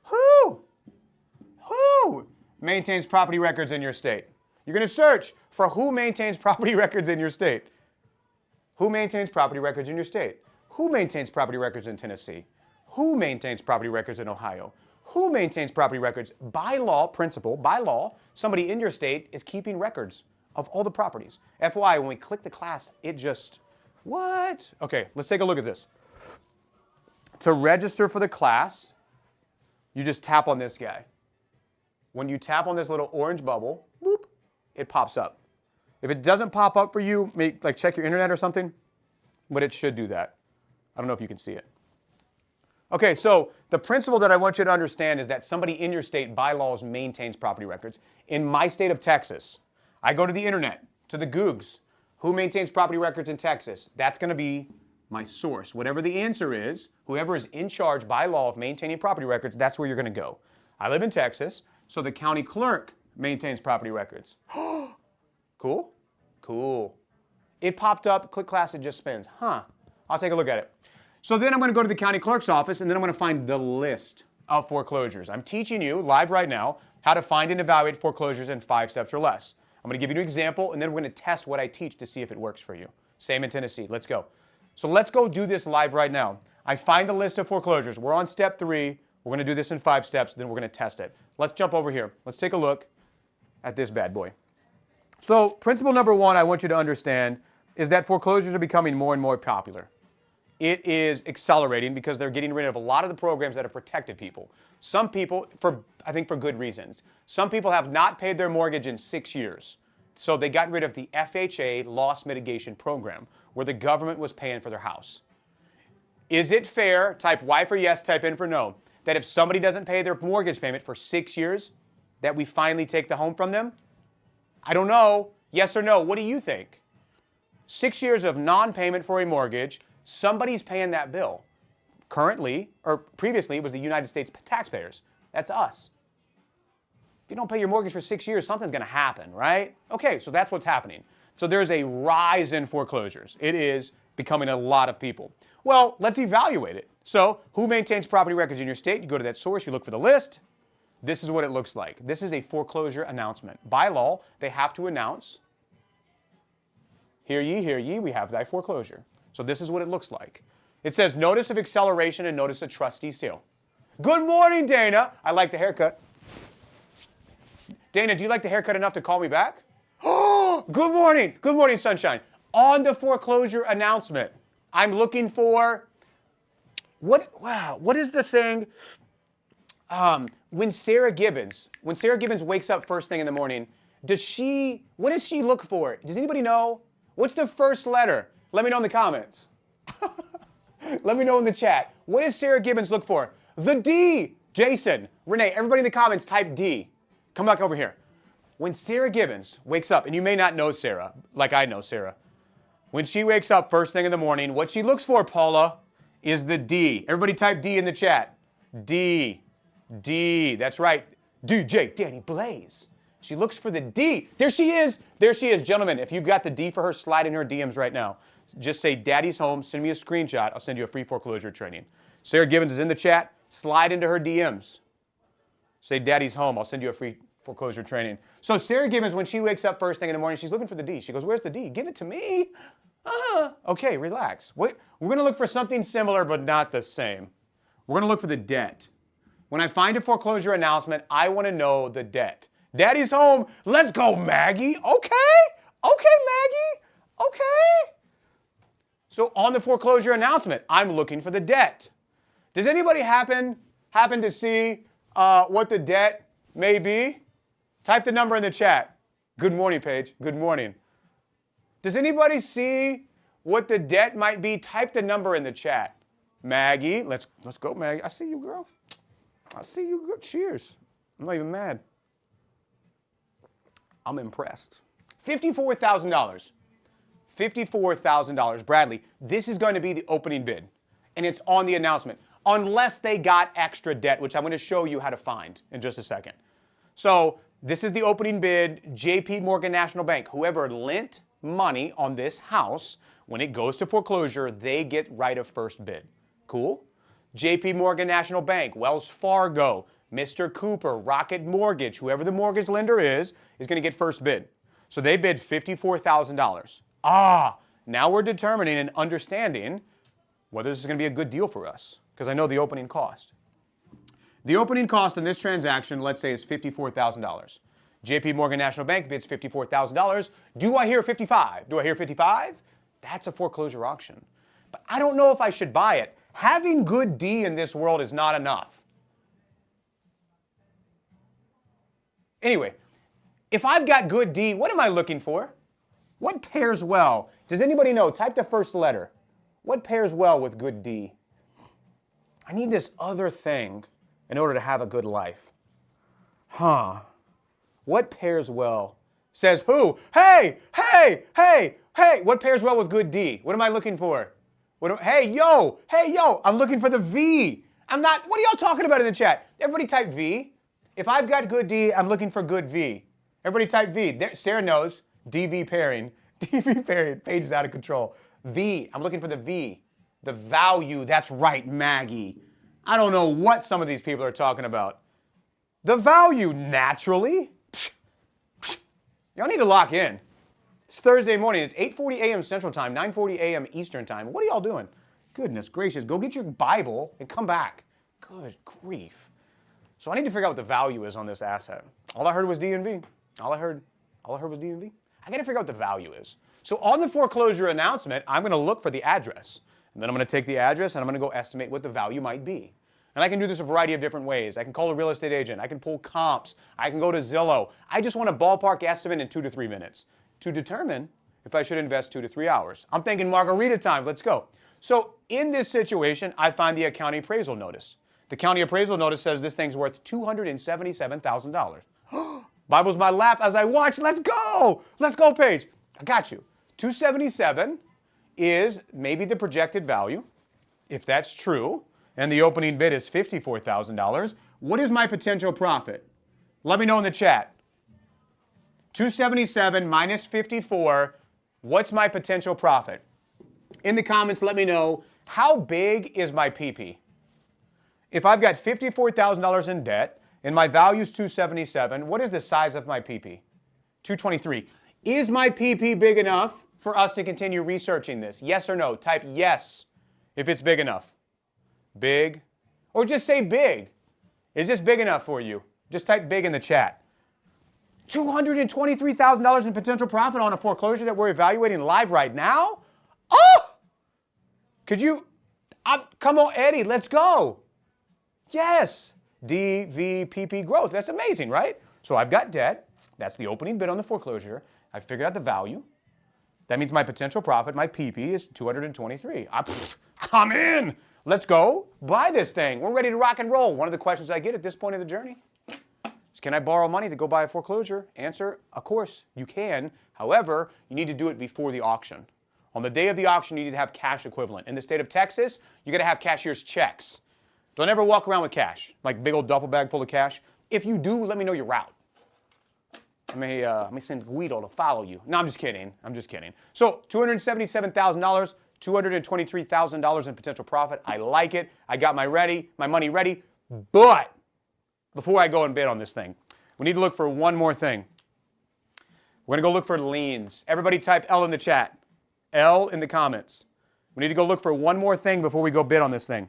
who maintains property records in your state. You're going to search for who maintains property records in your state. Who maintains property records in your state? Who maintains property records in Tennessee? Who maintains property records in Ohio? Who maintains property records? By law, somebody in your state is keeping records of all the properties. FYI, when we click the class, it just, what? Okay, let's take a look at this. To register for the class, you just tap on this guy. When you tap on this little orange bubble, boop, it pops up. If it doesn't pop up for you, like check your internet or something, but it should do that. I don't know if you can see it. Okay, so the principle that I want you to understand is that somebody in your state, by laws, maintains property records. In my state of Texas, I go to the internet, to the Googs. Who maintains property records in Texas? That's going to be my source. Whatever the answer is, whoever is in charge by law of maintaining property records, that's where you're going to go. I live in Texas, so the county clerk maintains property records. Cool? Cool. It popped up, click class, it just spins. Huh. I'll take a look at it. So then I'm going to go to the county clerk's office, and then I'm going to find the list of foreclosures. I'm teaching you live right now how to find and evaluate foreclosures in 5 steps or less. I'm going to give you an example, and then we're going to test what I teach to see if it works for you. Same in Tennessee. Let's go. So let's go do this live right now. I find the list of foreclosures. We're on step 3. We're going to do this in 5 steps, then we're going to test it. Let's jump over here. Let's take a look at this bad boy. So principle number 1 I want you to understand is that foreclosures are becoming more and more popular. It is accelerating because they're getting rid of a lot of the programs that have protected people. Some people, I think for good reasons. Some people have not paid their mortgage in 6 years. So they got rid of the FHA loss mitigation program where the government was paying for their house. Is it fair, type Y for yes, type N for no, that if somebody doesn't pay their mortgage payment for 6 years, that we finally take the home from them? I don't know. Yes or no? What do you think? 6 years of non-payment for a mortgage, somebody's paying that bill. Currently, or previously, it was the United States taxpayers. That's us. If you don't pay your mortgage for 6 years, something's going to happen, right? Okay, so that's what's happening. So there's a rise in foreclosures. It is becoming a lot of people. Well, let's evaluate it. So who maintains property records in your state? You go to that source, you look for the list. This is what it looks like. This is a foreclosure announcement. By law, they have to announce, hear ye, we have thy foreclosure. So this is what it looks like. It says notice of acceleration and notice of trustee sale. Good morning, Dana. I like the haircut. Dana, do you like the haircut enough to call me back? Oh, good morning. Good morning, sunshine. On the foreclosure announcement, I'm looking for, what is the thing? When Sarah Gibbons wakes up first thing in the morning, what does she look for? Does anybody know? What's the first letter? Let me know in the comments. Let me know in the chat. What does Sarah Gibbons look for? The D. Jason, Renee, everybody in the comments type D. Come back over here. When Sarah Gibbons wakes up, and you may not know Sarah, like I know Sarah. When she wakes up first thing in the morning, what she looks for, Paula, is the D. Everybody type D in the chat. D. D. That's right. DJ Danny Blaze. She looks for the D. There she is. There she is. Gentlemen, if you've got the D for her, slide in her DMs right now. Just say, Daddy's home. Send me a screenshot. I'll send you a free foreclosure training. Sarah Gibbons is in the chat. Slide into her DMs. Say, Daddy's home. I'll send you a free foreclosure training. So Sarah Gibbons, when she wakes up first thing in the morning, she's looking for the D. She goes, where's the D? Give it to me. Okay, relax. We're going to look for something similar but not the same. We're going to look for the debt. When I find a foreclosure announcement, I want to know the debt. Daddy's home. Let's go, Maggie. Okay. Okay, Maggie. Okay. So on the foreclosure announcement, I'm looking for the debt. Does anybody happen to see what the debt may be? Type the number in the chat. Good morning, Paige. Good morning. Does anybody see what the debt might be? Type the number in the chat. Maggie, let's go, Maggie. I see you, girl. I see you, girl. Cheers. I'm not even mad. I'm impressed. $54,000. $54,000. Bradley, this is going to be the opening bid, and it's on the announcement, unless they got extra debt, which I'm going to show you how to find in just a second. So this is the opening bid, JP Morgan National Bank. Whoever lent money on this house, when it goes to foreclosure, they get right of first bid. Cool? JP Morgan National Bank, Wells Fargo, Mr. Cooper, Rocket Mortgage, whoever the mortgage lender is going to get first bid. So they bid $54,000. Now we're determining and understanding whether this is going to be a good deal for us, because I know the opening cost. The opening cost in this transaction, let's say, is $54,000. JP Morgan National Bank bids $54,000. Do I hear 55? Do I hear 55? That's a foreclosure auction. But I don't know if I should buy it. Having good D in this world is not enough. Anyway, if I've got good D, what am I looking for? What pairs well? Does anybody know? Type the first letter. What pairs well with good D? I need this other thing in order to have a good life. What pairs well? Says who? Hey! What pairs well with good D? What am I looking for? Hey, yo! I'm looking for the V. What are y'all talking about in the chat? Everybody type V. If I've got good D, I'm looking for good V. Everybody type V. Sarah knows. DV pairing. DV pairing. Page is out of control. V. I'm looking for the V. The value, that's right, Maggie. I don't know what some of these people are talking about. The value, naturally. Y'all need to lock in. It's Thursday morning. It's 8:40 a.m. Central Time, 9:40 a.m. Eastern Time. What are y'all doing? Goodness gracious. Go get your Bible and come back. Good grief. So I need to figure out what the value is on this asset. All I heard was D&V. All I heard was D&V. I got to figure out what the value is. So on the foreclosure announcement, I'm going to look for the address. And then I'm going to take the address and I'm going to go estimate what the value might be. And I can do this a variety of different ways. I can call a real estate agent. I can pull comps. I can go to Zillow. I just want a ballpark estimate in 2 to 3 minutes to determine if I should invest 2 to 3 hours. I'm thinking margarita time. Let's go. So in this situation, I find the county appraisal notice. The county appraisal notice says this thing's worth $277,000. Bible's my lap as I watch. Let's go. Let's go, Paige. I got you. 277 is maybe the projected value. If that's true, and the opening bid is $54,000, what is my potential profit? Let me know in the chat. 277 minus 54, what's my potential profit? In the comments, let me know, how big is my PP? If I've got $54,000 in debt and my value is 277, what is the size of my PP? 223. Is my PP big enough for us to continue researching this? Yes or no? Type yes if it's big enough. Big, or just say big. Is this big enough for you? Just type big in the chat. $223,000 in potential profit on a foreclosure that we're evaluating live right now? Oh! Could you, come on, Eddie, let's go. Yes, DVPP growth. That's amazing, right? So I've got debt. That's the opening bid on the foreclosure. I figured out the value. That means my potential profit, my PP, is 223. I'm in. Let's go buy this thing. We're ready to rock and roll. One of the questions I get at this point in the journey is, can I borrow money to go buy a foreclosure? Answer, of course, you can. However, you need to do it before the auction. On the day of the auction, you need to have cash equivalent. In the state of Texas, you got to have cashier's checks. Don't ever walk around with cash, like big old duffel bag full of cash. If you do, let me know your route. Let me send Guido to follow you. No, I'm just kidding. I'm just kidding. So $277,000, $223,000 in potential profit. I like it. I got my money ready. But before I go and bid on this thing, we need to look for one more thing. We're going to go look for liens. Everybody type L in the chat. L in the comments. We need to go look for one more thing before we go bid on this thing.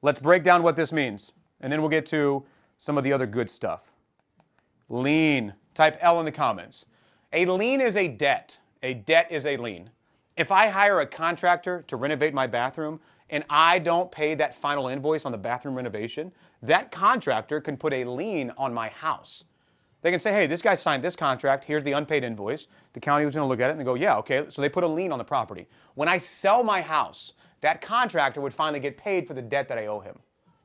Let's break down what this means, and then we'll get to some of the other good stuff. Lien. Type L in the comments. A lien is a debt. A debt is a lien. If I hire a contractor to renovate my bathroom and I don't pay that final invoice on the bathroom renovation, that contractor can put a lien on my house. They can say, hey, this guy signed this contract. Here's the unpaid invoice. The county was going to look at it and they go, yeah, okay. So they put a lien on the property. When I sell my house, that contractor would finally get paid for the debt that I owe him.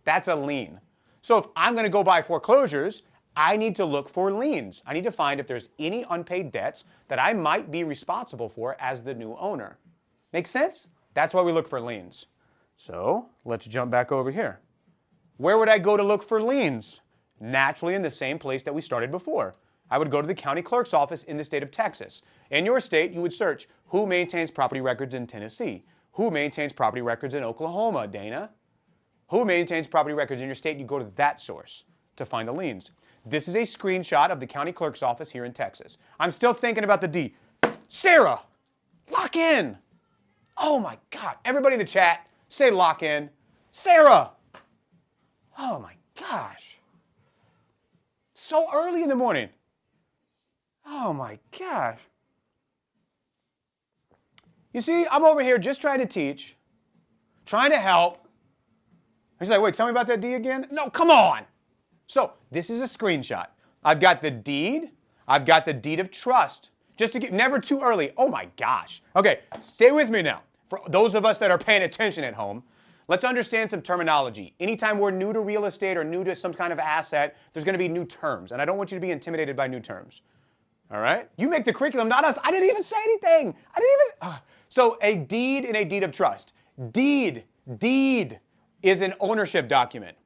That's a lien. So if I'm going to go buy foreclosures, I need to look for liens. I need to find if there's any unpaid debts that I might be responsible for as the new owner. Make sense? That's why we look for liens. So let's jump back over here. Where would I go to look for liens? Naturally in the same place that we started before. I would go to the county clerk's office in the state of Texas. In your state, you would search who maintains property records in Tennessee. Who maintains property records in Oklahoma, Dana? Who maintains property records in your state? You go to that source to find the liens. This is a screenshot of the county clerk's office here in Texas. I'm still thinking about the D. Sarah, lock in. Oh my God. Everybody in the chat, say lock in. Sarah. Oh my gosh. So early in the morning. Oh my gosh. You see, I'm over here just trying to teach, trying to help. He's like, wait, tell me about that D again? No, come on. So this is a screenshot. I've got the deed. I've got the deed of trust. Just to get, never too early. Oh my gosh. Okay, stay with me now. For those of us that are paying attention at home, let's understand some terminology. Anytime we're new to real estate or new to some kind of asset, there's going to be new terms. And I don't want you to be intimidated by new terms. All right? You make the curriculum, not us. I didn't even say anything. I didn't even. So a deed and a deed of trust. Deed is an ownership document.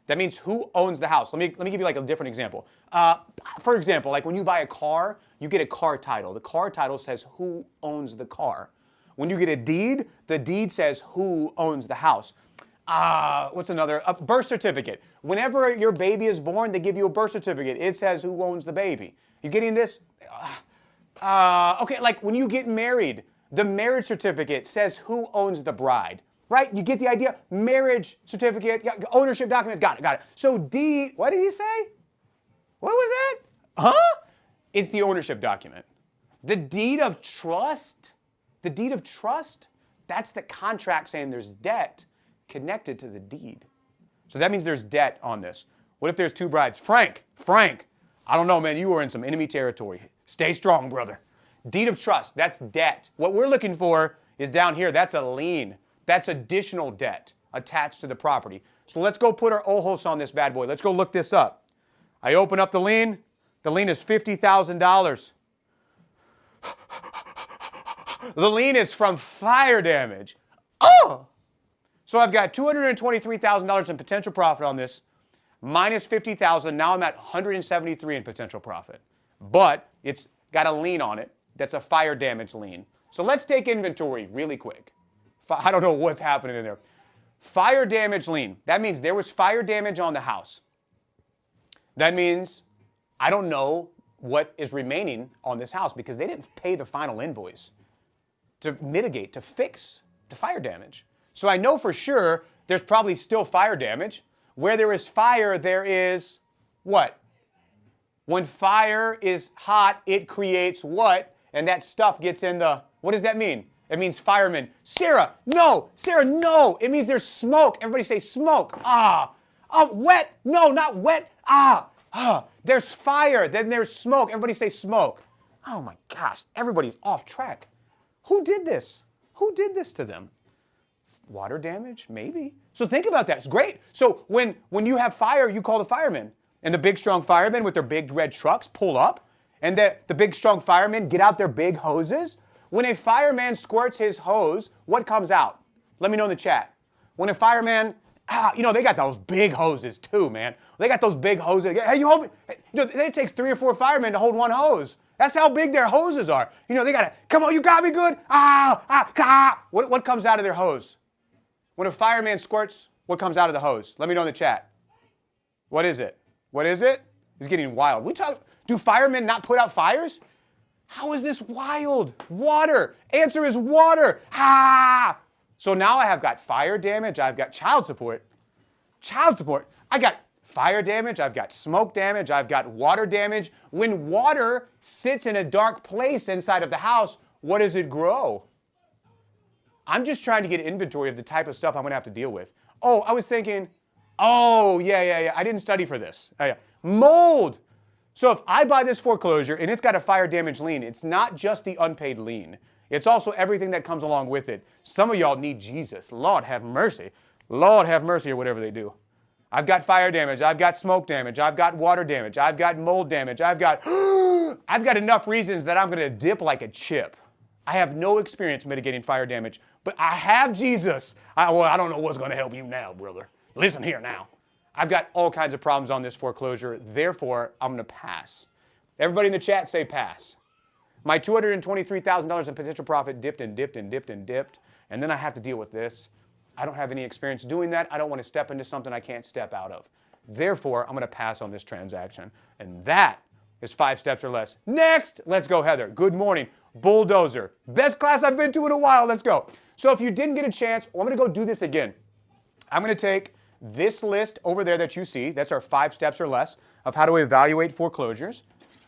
That means who owns the house. Let me give you like a different example. For example, like when you buy a car, you get a car title. The car title says who owns the car. When you get a deed, the deed says who owns the house. What's another? A birth certificate. Whenever your baby is born, they give you a birth certificate. It says who owns the baby. You getting this? Okay, like when you get married, the marriage certificate says who owns the bride. Right? You get the idea? Marriage certificate, ownership documents. Got it. So deed, what did he say? What was that? Huh? It's the ownership document. The deed of trust, that's the contract saying there's debt connected to the deed. So that means there's debt on this. What if there's two brides? Frank, I don't know, man, you are in some enemy territory. Stay strong, brother. Deed of trust, that's debt. What we're looking for is down here, that's a lien. That's additional debt attached to the property. So let's go put our ojos on this bad boy. Let's go look this up. I open up the lien. The lien is $50,000. The lien is from fire damage. Oh! So I've got $223,000 in potential profit on this, minus $50,000. Now I'm at $173,000 in potential profit. But it's got a lien on it. That's a fire damage lien. So let's take inventory really quick. I don't know what's happening in there. Fire damage lien. That means there was fire damage on the house. That means I don't know what is remaining on this house because they didn't pay the final invoice to mitigate, to fix the fire damage. So I know for sure there's probably still fire damage. Where there is fire, there is what? When fire is hot, it creates what? And that stuff gets in the, what does that mean? It means firemen. Sarah, no. It means there's smoke. Everybody say smoke. Wet. No, not wet. There's fire. Then there's smoke. Everybody say smoke. Oh my gosh, everybody's off track. Who did this? Who did this to them? Water damage? Maybe. So think about that. It's great. So when you have fire, you call the firemen. And the big, strong firemen with their big red trucks pull up. And the big, strong firemen get out their big hoses. When a fireman squirts his hose, what comes out? Let me know in the chat. When a fireman, they got those big hoses too, man. They got those big hoses. Hey, you hold me. It takes 3 or 4 firemen to hold one hose. That's how big their hoses are. They got to, come on, you got me good. What comes out of their hose? When a fireman squirts, what comes out of the hose? Let me know in the chat. What is it? It's getting wild. Do firemen not put out fires? How is this wild? Water. Answer is water. So now I have got fire damage. I've got child support. I got fire damage. I've got smoke damage. I've got water damage. When water sits in a dark place inside of the house, what does it grow? I'm just trying to get inventory of the type of stuff I'm going to have to deal with. Oh, I was thinking, yeah. I didn't study for this. Mold. So if I buy this foreclosure and it's got a fire damage lien, it's not just the unpaid lien. It's also everything that comes along with it. Some of y'all need Jesus. Lord have mercy. Or whatever they do. I've got fire damage. I've got smoke damage. I've got water damage. I've got mold damage. I've got enough reasons that I'm going to dip like a chip. I have no experience mitigating fire damage, but I have Jesus. I don't know what's going to help you now, brother. Listen here now. I've got all kinds of problems on this foreclosure. Therefore, I'm going to pass. Everybody in the chat say pass. My $223,000 in potential profit dipped. And then I have to deal with this. I don't have any experience doing that. I don't want to step into something I can't step out of. Therefore, I'm going to pass on this transaction. And that is 5 steps or less. Next, let's go, Heather. Good morning. Bulldozer. Best class I've been to in a while. Let's go. So if you didn't get a chance, I'm going to go do this again. I'm going to take this list over there that you see. That's our 5 steps or less of how to evaluate foreclosures.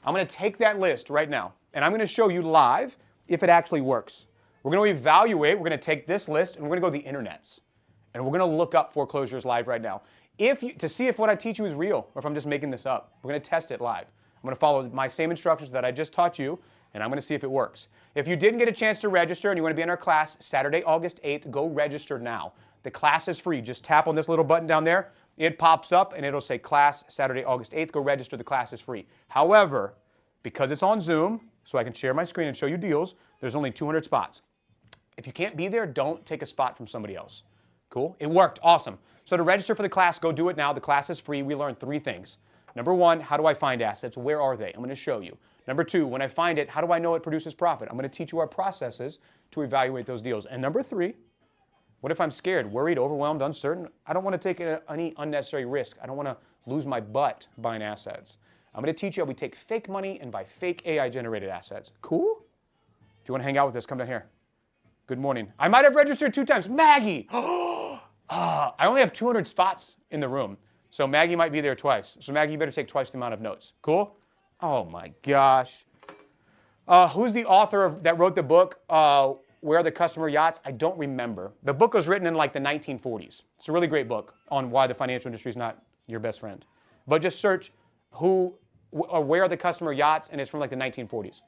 I'm going to take that list right now, and I'm going to show you live if it actually works. We're going to evaluate. We're going to take this list, and we're going to go to the internets, and we're going to look up foreclosures live right now to see if what I teach you is real or if I'm just making this up. We're going to test it live. I'm going to follow my same instructions that I just taught you, and I'm going to see if it works. If you didn't get a chance to register and you want to be in our class Saturday, August 8th, go register now. The class is free. Just tap on this little button down there. It pops up and it'll say class Saturday, August 8th. Go register. The class is free. However, because it's on Zoom, so I can share my screen and show you deals, there's only 200 spots. If you can't be there, don't take a spot from somebody else. Cool? It worked. Awesome. So to register for the class, go do it now. The class is free. We learn 3 things. Number 1, how do I find assets? Where are they? I'm going to show you. Number 2, when I find it, how do I know it produces profit? I'm going to teach you our processes to evaluate those deals. And number 3, what if I'm scared, worried, overwhelmed, uncertain? I don't want to take any unnecessary risk. I don't want to lose my butt buying assets. I'm going to teach you how we take fake money and buy fake AI-generated assets. Cool? If you want to hang out with us, come down here. Good morning. I might have registered 2 times. Maggie! I only have 200 spots in the room, so Maggie might be there twice. So Maggie, you better take twice the amount of notes. Cool? Oh my gosh. Who's the author that wrote the book, Where Are the Customer Yachts? I don't remember. The book was written in like the 1940s. It's a really great book on why the financial industry is not your best friend. But just search Where Are the Customer Yachts, and it's from like the 1940s.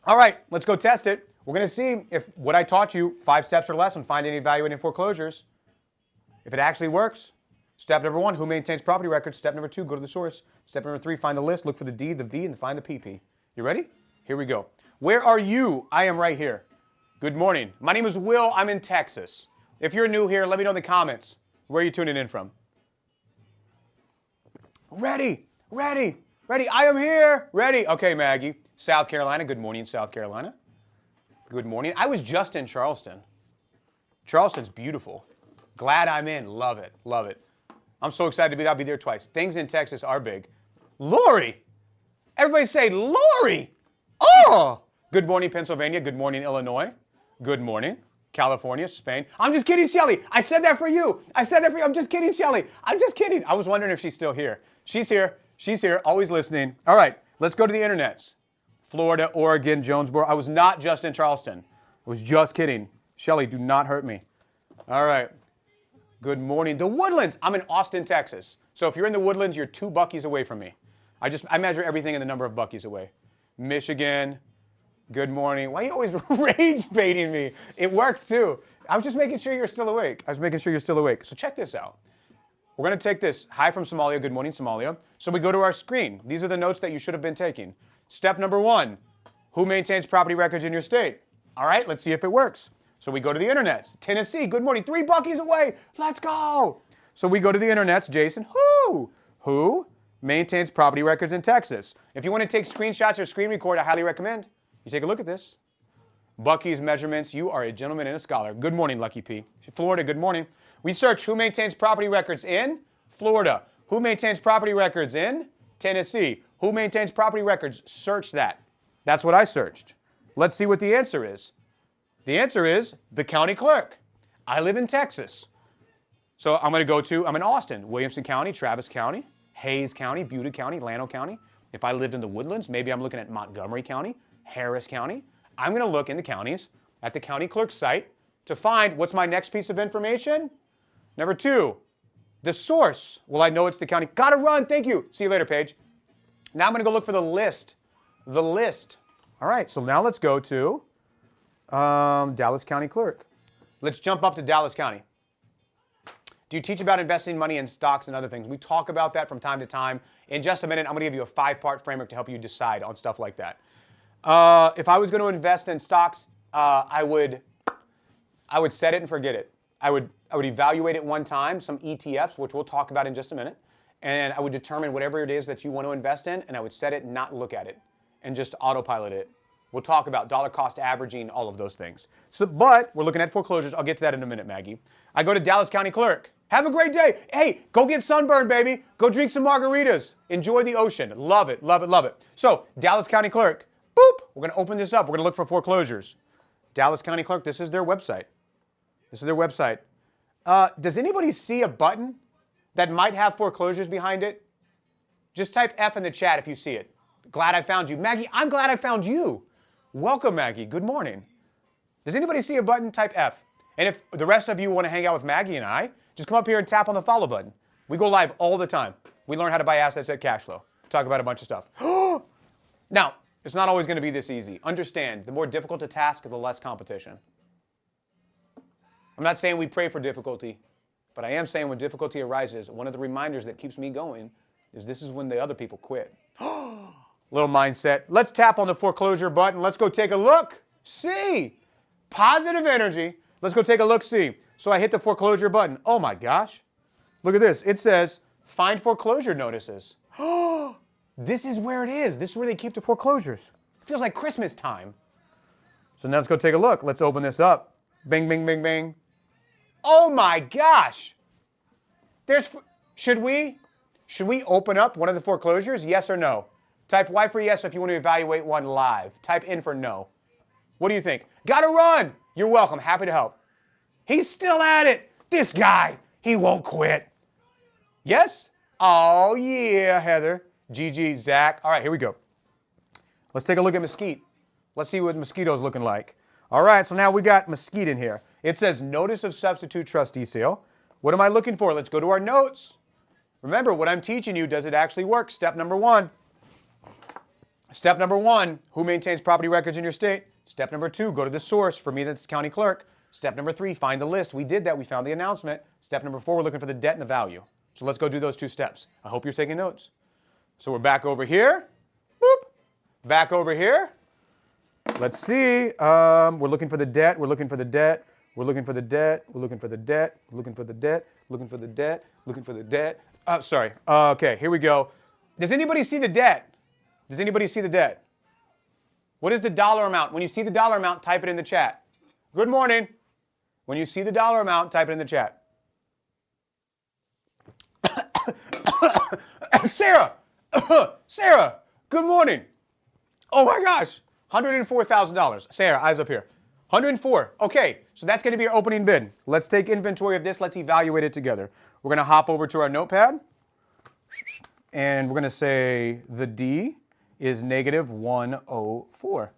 All right, let's go test it. We're going to see if what I taught you, 5 steps or less on finding and evaluating foreclosures, if it actually works. Step number 1, who maintains property records? Step number 2, go to the source. Step number 3, find the list, look for the D, the V, and find the PP. You ready? Here we go. Where are you? I am right here. Good morning. My name is Will. I'm in Texas. If you're new here, let me know in the comments. Where are you tuning in from? Ready, ready, ready. I am here. Ready. Okay, Maggie. South Carolina. Good morning, South Carolina. Good morning. I was just in Charleston. Charleston's beautiful. Glad I'm in. Love it. Love it. I'm so excited to be there. I'll be there twice. Things in Texas are big. Lori. Everybody say Lori. Oh. Good morning, Pennsylvania. Good morning, Illinois. Good morning, California, Spain. I'm just kidding, Shelly. I said that for you. I said that for you. I'm just kidding, Shelly. I'm just kidding. I was wondering if she's still here. She's here. She's here. Always listening. All right. Let's go to the internets. Florida, Oregon, Jonesboro. I was not just in Charleston. I was just kidding. Shelly, do not hurt me. All right. Good morning. The Woodlands. I'm in Austin, Texas. So if you're in the Woodlands, you're 2 Buc-ee's away from me. I measure everything in the number of Buc-ee's away. Michigan. Good morning. Why are you always rage baiting me? It worked too. I was just making sure you're still awake. So check this out. We're going to take this. Hi from Somalia. Good morning, Somalia. So we go to our screen. These are the notes that you should have been taking. Step number 1, who maintains property records in your state? All right, let's see if it works. So we go to the internets. Tennessee, good morning, 3 Buc-ee's away. Let's go. So we go to the internets. Jason, who maintains property records in Texas? If you want to take screenshots or screen record, I highly recommend you take a look at this. Buc-ee's measurements. You are a gentleman and a scholar. Good morning, Lucky P. Florida, good morning. We search who maintains property records in Florida. Who maintains property records in Tennessee? Who maintains property records? Search that. That's what I searched. Let's see what the answer is. The answer is the county clerk. I live in Texas. So I'm in Austin, Williamson County, Travis County, Hayes County, Buda County, Llano County. If I lived in the Woodlands, maybe I'm looking at Montgomery County, Harris County. I'm going to look in the counties at the county clerk's site to find what's my next piece of information. Number 2, the source. Well, I know it's the county. Gotta run. Thank you. See you later, Paige. Now I'm going to go look for the list. The list. All right, so now let's go to Dallas County Clerk. Let's jump up to Dallas County. Do you teach about investing money in stocks and other things? We talk about that from time to time. In just a minute, I'm going to give you a 5-part framework to help you decide on stuff like that. If I was going to invest in stocks, I would set it and forget it. I would evaluate it one time, some ETFs, which we'll talk about in just a minute. And I would determine whatever it is that you want to invest in, and I would set it and not look at it, and just autopilot it. We'll talk about dollar cost averaging, all of those things. But we're looking at foreclosures. I'll get to that in a minute, Maggie. I go to Dallas County Clerk. Have a great day. Hey, go get sunburned, baby. Go drink some margaritas. Enjoy the ocean. Love it, love it, love it. So, Dallas County Clerk. Boop. We're going to open this up. We're going to look for foreclosures. Dallas County Clerk, this is their website. Does anybody see a button that might have foreclosures behind it? Just type F in the chat if you see it. Glad I found you. Maggie, I'm glad I found you. Welcome, Maggie. Good morning. Does anybody see a button? Type F. And if the rest of you want to hang out with Maggie and I, just come up here and tap on the follow button. We go live all the time. We learn how to buy assets at Cashflow. Talk about a bunch of stuff. Now, it's not always going to be this easy. Understand, the more difficult a task, the less competition. I'm not saying we pray for difficulty, but I am saying when difficulty arises, one of the reminders that keeps me going is this is when the other people quit. Little mindset. Let's tap on the foreclosure button. Let's go take a look. See. Positive energy. Let's go take a look. See. So I hit the foreclosure button. Oh my gosh. Look at this. It says find foreclosure notices. This is where it is. This is where they keep the foreclosures. It feels like Christmas time. So now let's go take a look. Let's open this up. Bing, bing, bing, bing. Oh my gosh. Should we open up one of the foreclosures? Yes or no? Type Y for yes if you want to evaluate one live. Type in for no. What do you think? Gotta run. You're welcome. Happy to help. He's still at it. This guy, he won't quit. Yes? Oh yeah, Heather. GG, Zach. All right, here we go. Let's take a look at Mesquite. Let's see what Mosquito's looking like. All right, so now we got Mesquite in here. It says notice of substitute trustee sale. What am I looking for? Let's go to our notes. Remember, what I'm teaching you, does it actually work? Step number one. Step number one, who maintains property records in your state? Step number two, go to the source. For me, that's county clerk. Step number three, find the list. We did that. We found the announcement. Step number four, we're looking for the debt and the value. So let's go do those two steps. I hope you're taking notes. So we're back over here. Boop. Back over here. Let's see. We're looking for the debt. We're looking for the debt. We're looking for the debt. We're looking for the debt. We're looking for the debt. Looking for the debt. Looking for the debt. Sorry. Okay, here we go. Does anybody see the debt? Does anybody see the debt? What is the dollar amount? When you see the dollar amount, type it in the chat. Good morning. When you see the dollar amount, type it in the chat. Sarah! Sarah! Good morning. Oh my gosh. $104,000. Sarah, eyes up here. 104. Okay, so that's going to be your opening bid. Let's take inventory of this. Let's evaluate it together. We're going to hop over to our notepad. And we're going to say the D is negative 104.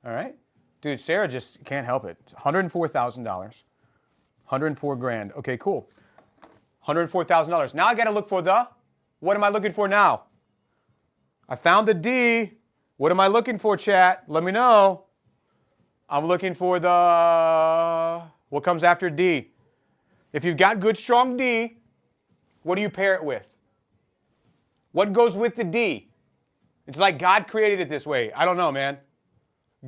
All right? Dude, Sarah just can't help it. $104,000. 104 grand. Okay, cool. $104,000. Now I got to look for the, what am I looking for now? I found the D. What am I looking for, chat? Let me know. I'm looking for the, what comes after D? If you've got good, strong D, what do you pair it with? What goes with the D? It's like God created it this way. I don't know, man.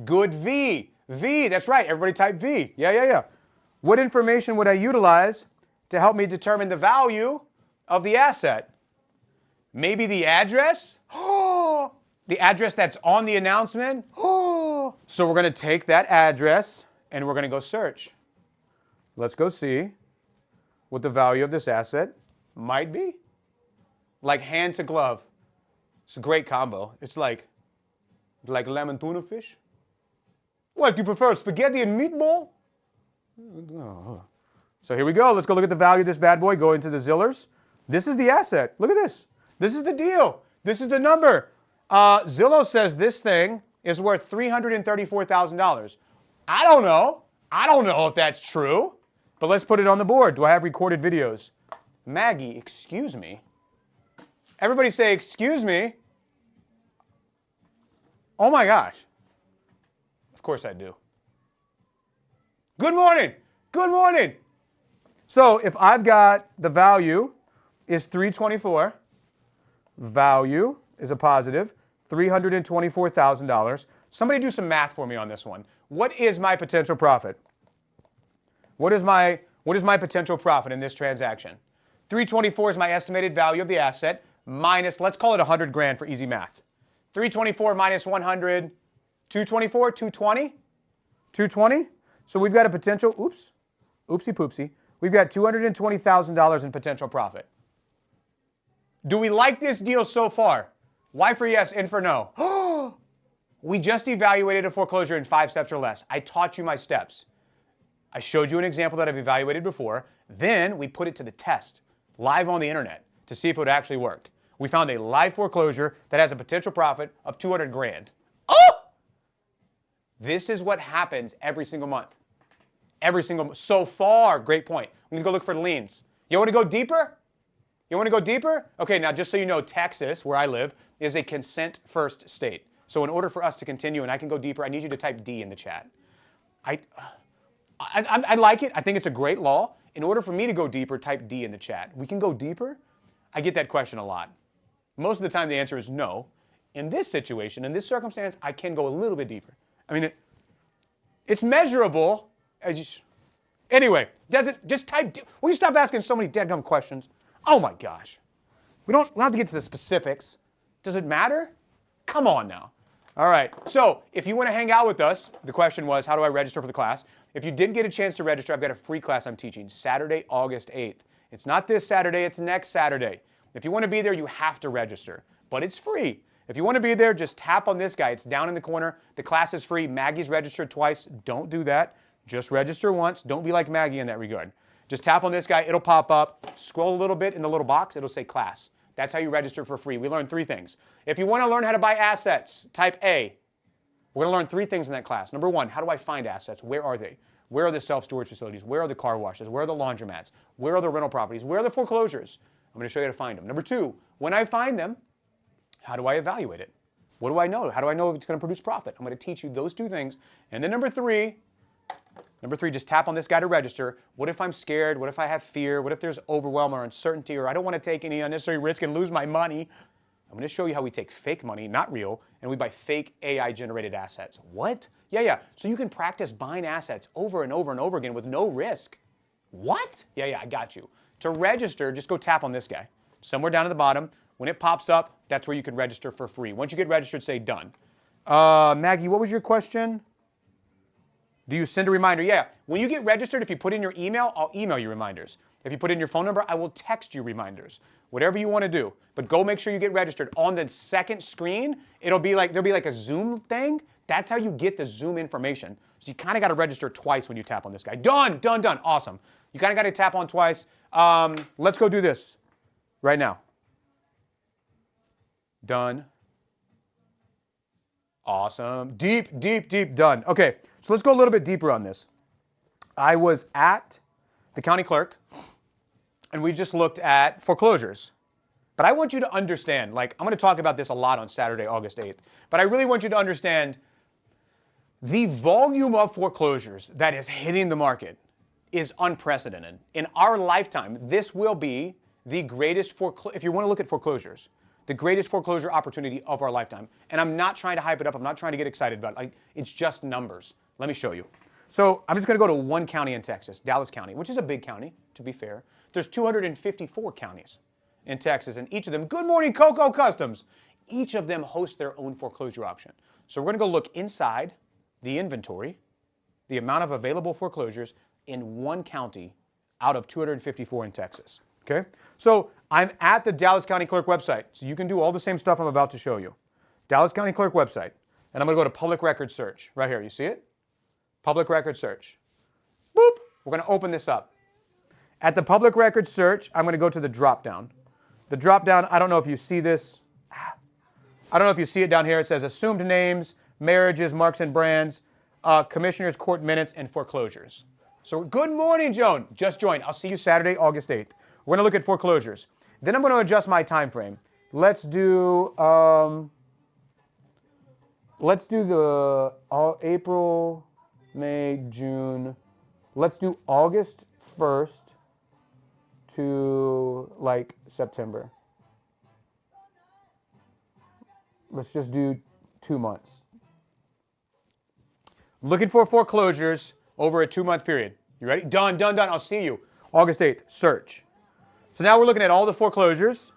Good V. V, that's right. Everybody type V. Yeah. What information would I utilize to help me determine the value of the asset? Maybe the address? The address that's on the announcement? So we're going to take that address and we're going to go search. Let's go see what the value of this asset might be. Like hand to glove. It's a great combo. It's like lemon tuna fish. What, do you prefer spaghetti and meatball? So here we go. Let's go look at the value of this bad boy. Go into the Zillers. This is the asset. Look at this. This is the deal. This is the number. Zillow says this thing is worth $334,000. I don't know. I don't know if that's true. But let's put it on the board. Do I have recorded videos? Maggie, excuse me. Everybody say, excuse me. Oh my gosh. Of course I do. Good morning. Good morning. So if I've got the value is 324, value is a positive, $324,000. Somebody do some math for me on this one. What is my potential profit? What is my potential profit in this transaction? 324 is my estimated value of the asset minus, let's call it 100 grand for easy math. 324 minus 100, 224, 220? 220? So we've got a potential, oopsie poopsie. We've got $220,000 in potential profit. Do we like this deal so far? Y for yes, N for no. We just evaluated a foreclosure in 5 steps or less. I taught you my steps. I showed you an example that I've evaluated before. Then we put it to the test, live on the internet, to see if it would actually work. We found a live foreclosure that has a potential profit of 200 grand. Oh! This is what happens every single month. So far, great point. I'm gonna go look for the liens. You wanna go deeper? You wanna go deeper? Okay, now just so you know, Texas, where I live, is a consent first state. So in order for us to continue and I can go deeper, I need you to type D in the chat. I like it. I think it's a great law. In order for me to go deeper, type D in the chat. We can go deeper? I get that question a lot. Most of the time the answer is no. In this situation, in this circumstance, I can go a little bit deeper. I mean, it's measurable. Anyway, just type D. Will you stop asking so many deadgum questions? Oh my gosh. We don't have to get to the specifics. Does it matter? Come on now. All right. So if you want to hang out with us, the question was, how do I register for the class? If you didn't get a chance to register, I've got a free class I'm teaching Saturday, August 8th. It's not this Saturday, it's next Saturday. If you want to be there, you have to register, but it's free. If you want to be there, just tap on this guy. It's down in the corner. The class is free. Maggie's registered twice. Don't do that. Just register once. Don't be like Maggie in that regard. Just tap on this guy. It'll pop up. Scroll a little bit in the little box. It'll say class. That's how you register for free. We learn 3 things. If you want to learn how to buy assets, type A. We're going to learn 3 things in that class. Number 1, how do I find assets? Where are they? Where are the self-storage facilities? Where are the car washes? Where are the laundromats? Where are the rental properties? Where are the foreclosures? I'm going to show you how to find them. Number 2, when I find them, how do I evaluate it? What do I know? How do I know if it's going to produce profit? I'm going to teach you those 2 things. And then number 3, just tap on this guy to register. What if I'm scared? What if I have fear? What if there's overwhelm or uncertainty, or I don't want to take any unnecessary risk and lose my money? I'm going to show you how we take fake money, not real, and we buy fake AI-generated assets. What? Yeah. So you can practice buying assets over and over and over again with no risk. What? Yeah, I got you. To register, just go tap on this guy. Somewhere down at the bottom. When it pops up, that's where you can register for free. Once you get registered, say done. Maggie, what was your question? Do you send a reminder? Yeah. When you get registered, if you put in your email, I'll email you reminders. If you put in your phone number, I will text you reminders. Whatever you want to do. But go make sure you get registered. On the second screen, there'll be like a Zoom thing. That's how you get the Zoom information. So you kind of got to register twice when you tap on this guy. Done. Awesome. You kind of got to tap on twice. Let's go do this right now. Done. Awesome. Deep, done. Okay, so let's go a little bit deeper on this. I was at the county clerk, and we just looked at foreclosures. But I want you to understand, I'm going to talk about this a lot on Saturday, August 8th, but I really want you to understand the volume of foreclosures that is hitting the market is unprecedented. In our lifetime, this will be the greatest if you want to look at foreclosures, the greatest foreclosure opportunity of our lifetime. And I'm not trying to hype it up. I'm not trying to get excited about it. It's just numbers. Let me show you. So I'm just going to go to one county in Texas, Dallas County, which is a big county, to be fair. There's 254 counties in Texas, and each of them, good morning, Coco Customs, each of them host their own foreclosure auction. So we're going to go look inside the inventory, the amount of available foreclosures in one county out of 254 in Texas. Okay? So I'm at the Dallas County Clerk website. So you can do all the same stuff I'm about to show you. Dallas County Clerk website. And I'm going to go to Public Record Search. Right here. You see it? Public Record Search. Boop. We're going to open this up. At the Public Record Search, I'm going to go to the drop-down. The drop-down, I don't know if you see this. I don't know if you see it down here. It says assumed names, marriages, marks and brands, commissioners, court minutes, and foreclosures. So good morning, Joan. Just joined. I'll see you Saturday, August 8th. We're going to look at foreclosures. Then I'm going to adjust my time frame. Let's do the April, May, June. Let's do August 1st to September. Let's just do 2 months. Looking for foreclosures over a 2-month period. You ready? Done. I'll see you. August 8th, search. So now we're looking at all the foreclosures.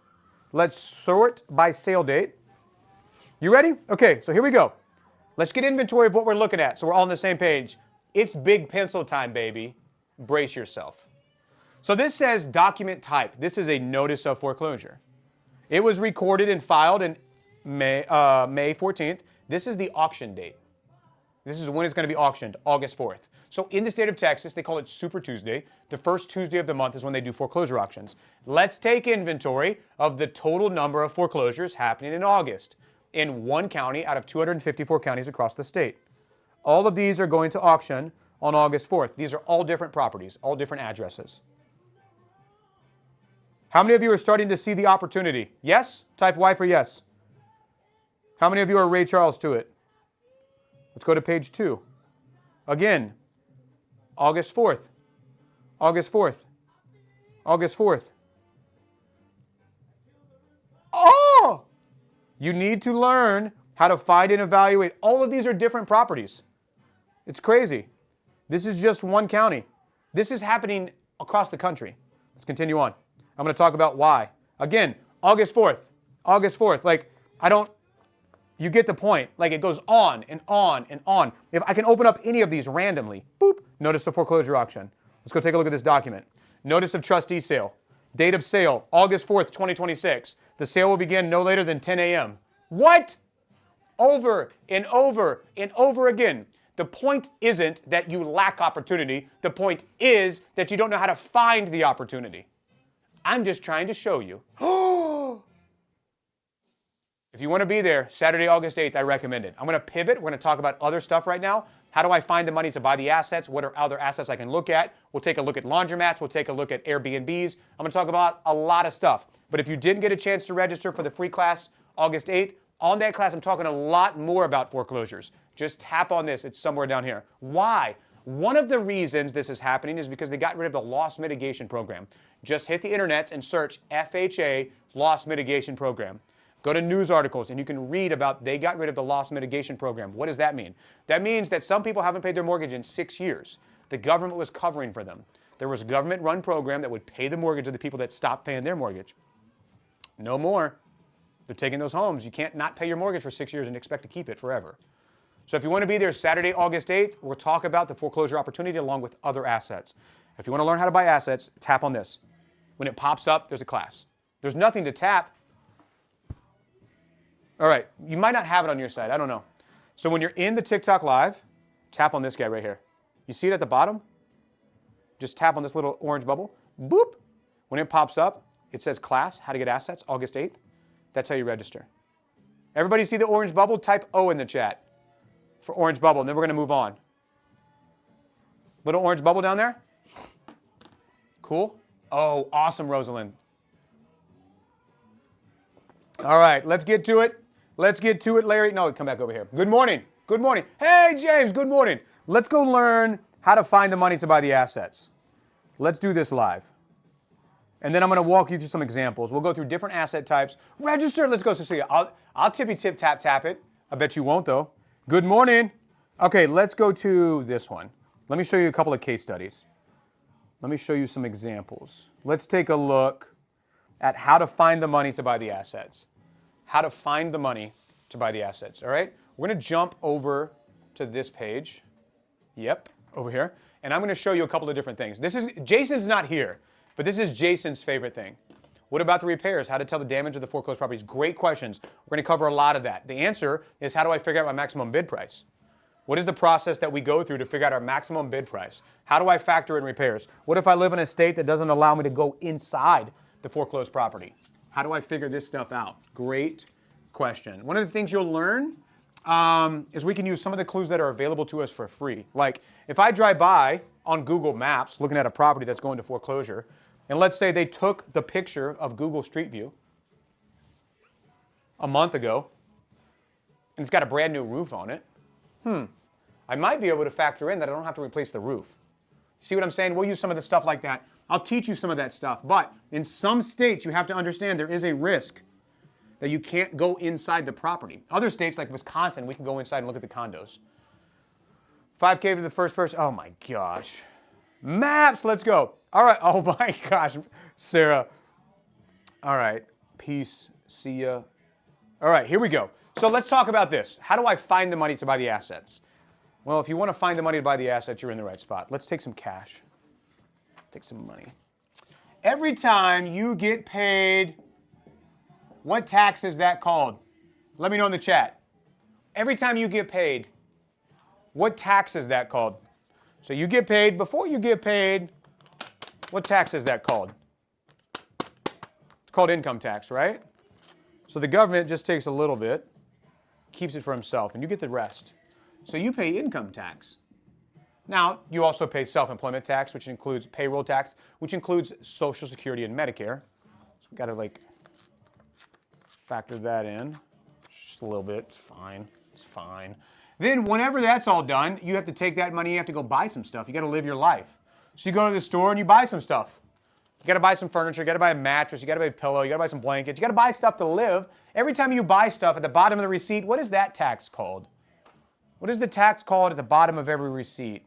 Let's sort by sale date. You ready? Okay, so here we go. Let's get inventory of what we're looking at so we're all on the same page. It's big pencil time, baby. Brace yourself. So this says document type. This is a notice of foreclosure. It was recorded and filed in May 14th. This is the auction date. This is when it's going to be auctioned, August 4th. So in the state of Texas, they call it Super Tuesday. The first Tuesday of the month is when they do foreclosure auctions. Let's take inventory of the total number of foreclosures happening in August in one county out of 254 counties across the state. All of these are going to auction on August 4th. These are all different properties, all different addresses. How many of you are starting to see the opportunity? Yes? Type Y for yes. How many of you are Ray Charles to it? Let's go to page 2. Again, August 4th. August 4th. August 4th. Oh! You need to learn how to find and evaluate. All of these are different properties. It's crazy. This is just one county. This is happening across the country. Let's continue on. I'm going to talk about why. Again, August 4th. August 4th. You get the point. Like it goes on and on and on. If I can open up any of these randomly, boop, notice of foreclosure auction. Let's go take a look at this document. Notice of trustee sale. Date of sale, August 4th, 2026. The sale will begin no later than 10 a.m. What? Over and over and over again. The point isn't that you lack opportunity. The point is that you don't know how to find the opportunity. I'm just trying to show you. If you want to be there, Saturday, August 8th, I recommend it. I'm going to pivot. We're going to talk about other stuff right now. How do I find the money to buy the assets? What are other assets I can look at? We'll take a look at laundromats. We'll take a look at Airbnbs. I'm going to talk about a lot of stuff. But if you didn't get a chance to register for the free class August 8th, on that class, I'm talking a lot more about foreclosures. Just tap on this. It's somewhere down here. Why? One of the reasons this is happening is because they got rid of the loss mitigation program. Just hit the internet and search FHA loss mitigation program. Go to news articles and you can read about they got rid of the loss mitigation program. What does that mean? That means that some people haven't paid their mortgage in 6 years. The government was covering for them. There was a government-run program that would pay the mortgage of the people that stopped paying their mortgage. No more. They're taking those homes. You can't not pay your mortgage for 6 years and expect to keep it forever. So if you want to be there Saturday, August 8th, we'll talk about the foreclosure opportunity along with other assets. If you want to learn how to buy assets, tap on this. When it pops up, there's a class. There's nothing to tap. All right, you might not have it on your side. I don't know. So when you're in the TikTok Live, tap on this guy right here. You see it at the bottom? Just tap on this little orange bubble. Boop. When it pops up, it says class, how to get assets, August 8th. That's how you register. Everybody see the orange bubble? Type O in the chat for orange bubble, and then we're going to move on. Little orange bubble down there? Cool. Oh, awesome, Rosalind. All right, let's get to it. Let's get to it, Larry. No, come back over here. Good morning. Good morning. Hey, James, good morning. Let's go learn how to find the money to buy the assets. Let's do this live. And then I'm going to walk you through some examples. We'll go through different asset types. Register. Let's go, Cecilia. I'll tippy tip tap tap it. I bet you won't, though. Good morning. Okay, let's go to this one. Let me show you a couple of case studies. Let me show you some examples. Let's take a look at how to find the money to buy the assets. How to find the money to buy the assets, all right? We're going to jump over to this page. Yep, over here. And I'm going to show you a couple of different things. Jason's not here, but this is Jason's favorite thing. What about the repairs? How to tell the damage of the foreclosed properties? Great questions. We're going to cover a lot of that. The answer is, how do I figure out my maximum bid price? What is the process that we go through to figure out our maximum bid price? How do I factor in repairs? What if I live in a state that doesn't allow me to go inside the foreclosed property? How do I figure this stuff out? Great question. One of the things you'll learn is we can use some of the clues that are available to us for free. Like if I drive by on Google Maps looking at a property that's going to foreclosure, and let's say they took the picture of Google Street View a month ago, and it's got a brand new roof on it, I might be able to factor in that I don't have to replace the roof. See what I'm saying? We'll use some of the stuff like that. I'll teach you some of that stuff. But in some states, you have to understand there is a risk that you can't go inside the property. Other states like Wisconsin, we can go inside and look at the condos. 5K for the first person. Oh my gosh. Maps, let's go. All right. Oh my gosh, Sarah. All right. Peace. See ya. All right, here we go. So let's talk about this. How do I find the money to buy the assets? Well, if you want to find the money to buy the assets, you're in the right spot. Let's take some cash. Take some money. Every time you get paid, what tax is that called? Let me know in the chat. Every time you get paid, what tax is that called? So you get paid, before you get paid, what tax is that called? It's called income tax, right? So the government just takes a little bit, keeps it for himself, and you get the rest. So you pay income tax. Now, you also pay self-employment tax, which includes payroll tax, which includes Social Security and Medicare. So we've got to factor that in. Just a little bit. It's fine. It's fine. Then whenever that's all done, you have to take that money, you have to go buy some stuff. You got to live your life. So you go to the store and you buy some stuff. You got to buy some furniture, you got to buy a mattress, you got to buy a pillow, you got to buy some blankets, you got to buy stuff to live. Every time you buy stuff, at the bottom of the receipt, what is that tax called? What is the tax called at the bottom of every receipt?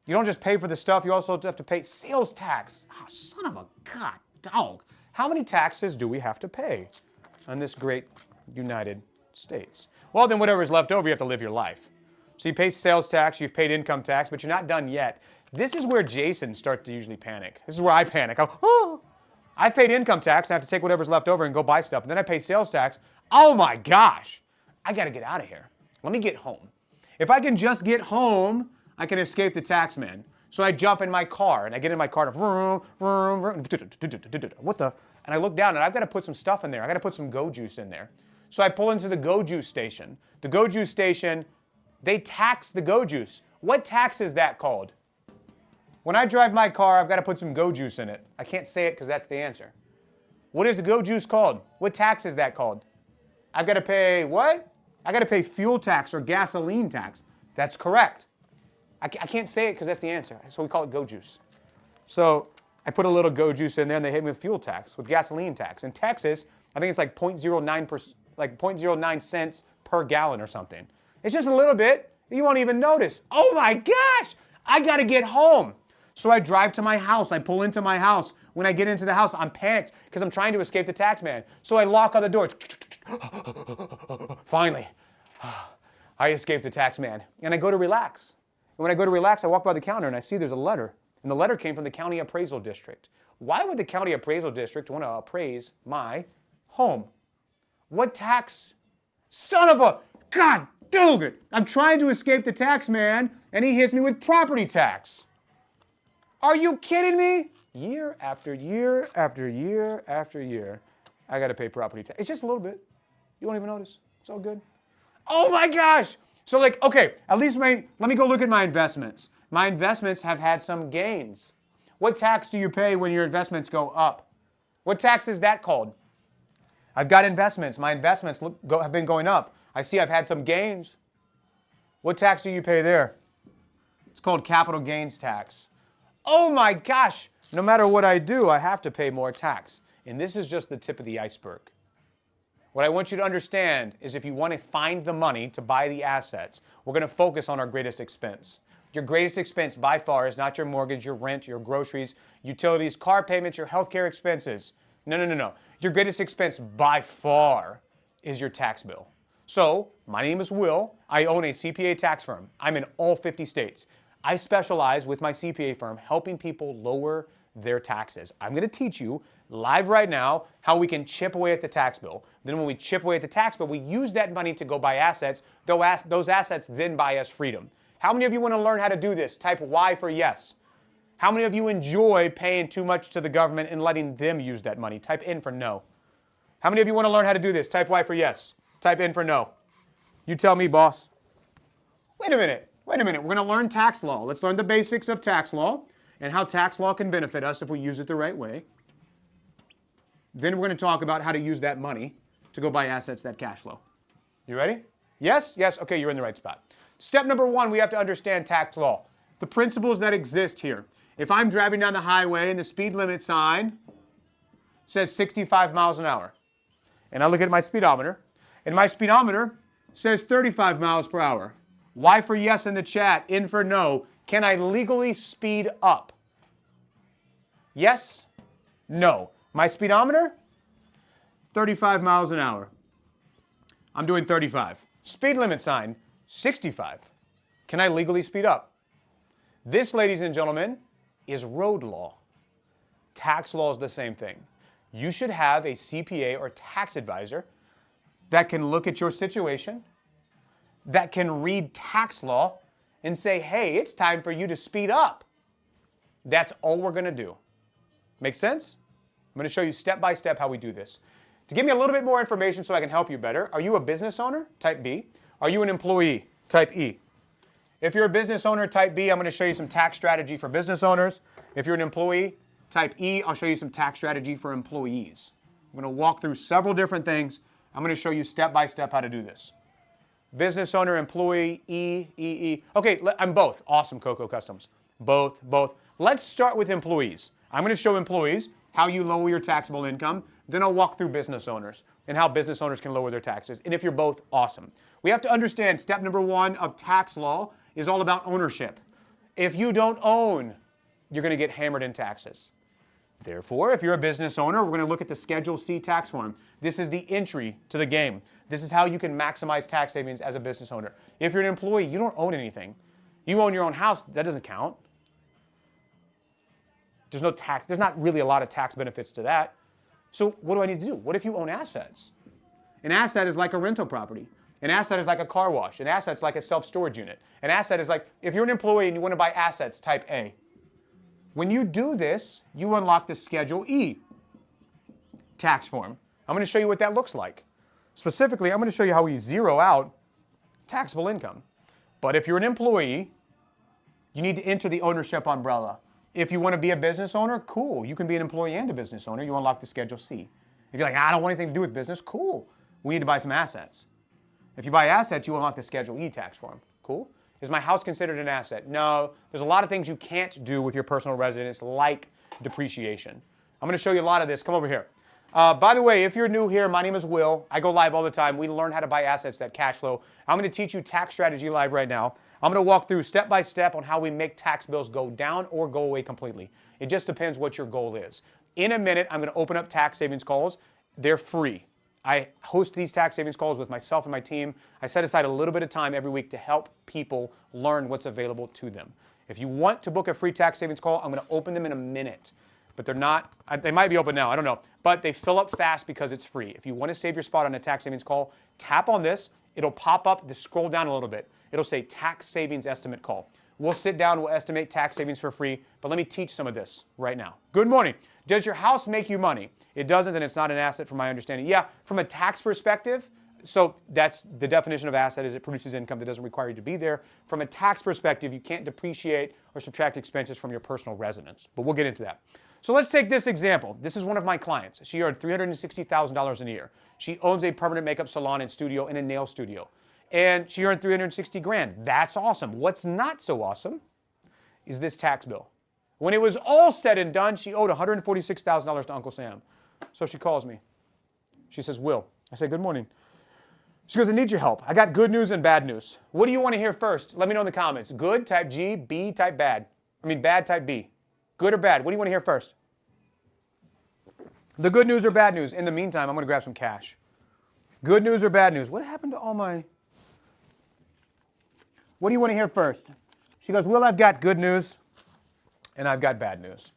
You don't just pay for the stuff, you also have to pay sales tax. Oh, son of a god dog. How many taxes do we have to pay on this great United States. Well, then whatever is left over, you have to live your life. So you pay sales tax, you've paid income tax, but you're not done yet. This is where Jason starts to usually panic. This is where I panic. I've paid income tax, and I have to take whatever's left over and go buy stuff. And then I pay sales tax. Oh my gosh, I got to get out of here. Let me get home. If I can just get home, I can escape the tax man. So I jump in my car, and I get in my car, and what the? And I look down, and I've got to put some stuff in there. I've got to put some Go Juice in there. So I pull into the Go Juice station. The Go Juice station, they tax the Go Juice. What tax is that called? When I drive my car, I've got to put some Go Juice in it. I can't say it because that's the answer. What is the Go Juice called? What tax is that called? I've got to pay what? I got to pay fuel tax or gasoline tax. That's correct. I can't say it because that's the answer. So we call it Go Juice. So I put a little Go Juice in there, and they hit me with fuel tax, with gasoline tax. In Texas, I think it's like 0.09 cents per gallon or something. It's just a little bit. You won't even notice. Oh my gosh, I got to get home. So I drive to my house. I pull into my house. When I get into the house, I'm panicked because I'm trying to escape the tax man. So I lock on the door. Finally, I escaped the tax man. And I go to relax. And when I go to relax, I walk by the counter and I see there's a letter. And the letter came from the county appraisal district. Why would the county appraisal district want to appraise my home? What tax? Son of a, God dog it. I'm trying to escape the tax man and he hits me with property tax. Are you kidding me? Year after year after year after year, I got to pay property tax. It's just a little bit. You won't even notice. It's all good. Oh my gosh. So like, okay, at least let me go look at my investments. My investments have had some gains. What tax do you pay when your investments go up? What tax is that called? I've got investments. My investments have been going up. I see I've had some gains. What tax do you pay there? It's called capital gains tax. Oh my gosh, no matter what I do, I have to pay more tax. And this is just the tip of the iceberg. What I want you to understand is if you want to find the money to buy the assets, we're going to focus on our greatest expense. Your greatest expense by far is not your mortgage, your rent, your groceries, utilities, car payments, your healthcare expenses. No. Your greatest expense by far is your tax bill. So, my name is Will. I own a CPA tax firm. I'm in all 50 states. I specialize with my CPA firm helping people lower their taxes. I'm going to teach you live right now how we can chip away at the tax bill. Then when we chip away at the tax bill, we use that money to go buy assets. Those assets then buy us freedom. How many of you want to learn how to do this? Type Y for yes. How many of you enjoy paying too much to the government and letting them use that money? Type N for no. How many of you want to learn how to do this? Type Y for yes. Type N for no. You tell me, boss. Wait a minute. We're going to learn tax law. Let's learn the basics of tax law and how tax law can benefit us if we use it the right way. Then we're going to talk about how to use that money to go buy assets that cash flow. You ready? Yes? Yes? Okay, you're in the right spot. Step number one, we have to understand tax law. The principles that exist here. If I'm driving down the highway and the speed limit sign says 65 miles an hour, and I look at my speedometer, and my speedometer says 35 miles per hour. Y for yes in the chat, N for no. Can I legally speed up? Yes? No. My speedometer? 35 miles an hour. I'm doing 35. Speed limit sign, 65. Can I legally speed up? This, ladies and gentlemen, is road law. Tax law is the same thing. You should have a CPA or tax advisor that can look at your situation, that can read tax law and say, hey, it's time for you to speed up. That's all we're going to do. Make sense? I'm going to show you step by step how we do this. To give me a little bit more information so I can help you better, are you a business owner? Type B. Are you an employee? Type E. If you're a business owner, type B. I'm going to show you some tax strategy for business owners. If you're an employee, type E. I'll show you some tax strategy for employees. I'm going to walk through several different things. I'm going to show you step by step how to do this. Business owner, employee, E. Okay, I'm both. Awesome, Coco Customs. Both. Let's start with employees. I'm going to show employees how you lower your taxable income. Then I'll walk through business owners and how business owners can lower their taxes. And if you're both, awesome. We have to understand step number one of tax law is all about ownership. If you don't own, you're going to get hammered in taxes. Therefore, if you're a business owner, we're going to look at the Schedule C tax form. This is the entry to the game. This is how you can maximize tax savings as a business owner. If you're an employee, you don't own anything. You own your own house, that doesn't count. There's no tax. There's not really a lot of tax benefits to that. So what do I need to do? What if you own assets? An asset is like a rental property. An asset is like a car wash. An asset is like a self-storage unit. An asset is like, if you're an employee and you want to buy assets, type A. When you do this, you unlock the Schedule E tax form. I'm going to show you what that looks like. Specifically, I'm going to show you how we zero out taxable income. But if you're an employee, you need to enter the ownership umbrella. If you want to be a business owner, cool. You can be an employee and a business owner. You unlock the Schedule C. If you're like, I don't want anything to do with business, cool. We need to buy some assets. If you buy assets, you unlock the Schedule E tax form. Cool. Is my house considered an asset? No. There's a lot of things you can't do with your personal residence, like depreciation. I'm going to show you a lot of this. Come over here. By the way, if you're new here, my name is Will. I go live all the time. We learn how to buy assets that cash flow. I'm going to teach you tax strategy live right now. I'm going to walk through step by step on how we make tax bills go down or go away completely. It just depends what your goal is. In a minute, I'm going to open up tax savings calls. They're free. I host these tax savings calls with myself and my team. I set aside a little bit of time every week to help people learn what's available to them. If you want to book a free tax savings call, I'm going to open them in a minute. But they're not, they might be open now, I don't know. But they fill up fast because it's free. If you want to save your spot on a tax savings call, tap on this. It'll pop up, just scroll down a little bit. It'll say tax savings estimate call. We'll sit down, we'll estimate tax savings for free, but let me teach some of this right now. Good morning. Does your house make you money? It doesn't, then it's not an asset from my understanding. Yeah, from a tax perspective, so that's the definition of asset is it produces income that doesn't require you to be there. From a tax perspective, you can't depreciate or subtract expenses from your personal residence, but we'll get into that. So let's take this example. This is one of my clients. She earned $360,000 a year. She owns a permanent makeup salon and studio and a nail studio. And she earned $360 grand. That's awesome. What's not so awesome is this tax bill. When it was all said and done, she owed $146,000 to Uncle Sam. So she calls me. She says, Will. I say, good morning. She goes, I need your help. I got good news and bad news. What do you want to hear first? Let me know in the comments. Good, type G. B, type bad. Bad, type B. Good or bad? What do you want to hear first? The good news or bad news? In the meantime, I'm going to grab some cash. Good news or bad news? What happened to all my... What do you want to hear first? She goes, Will, I've got good news and I've got bad news.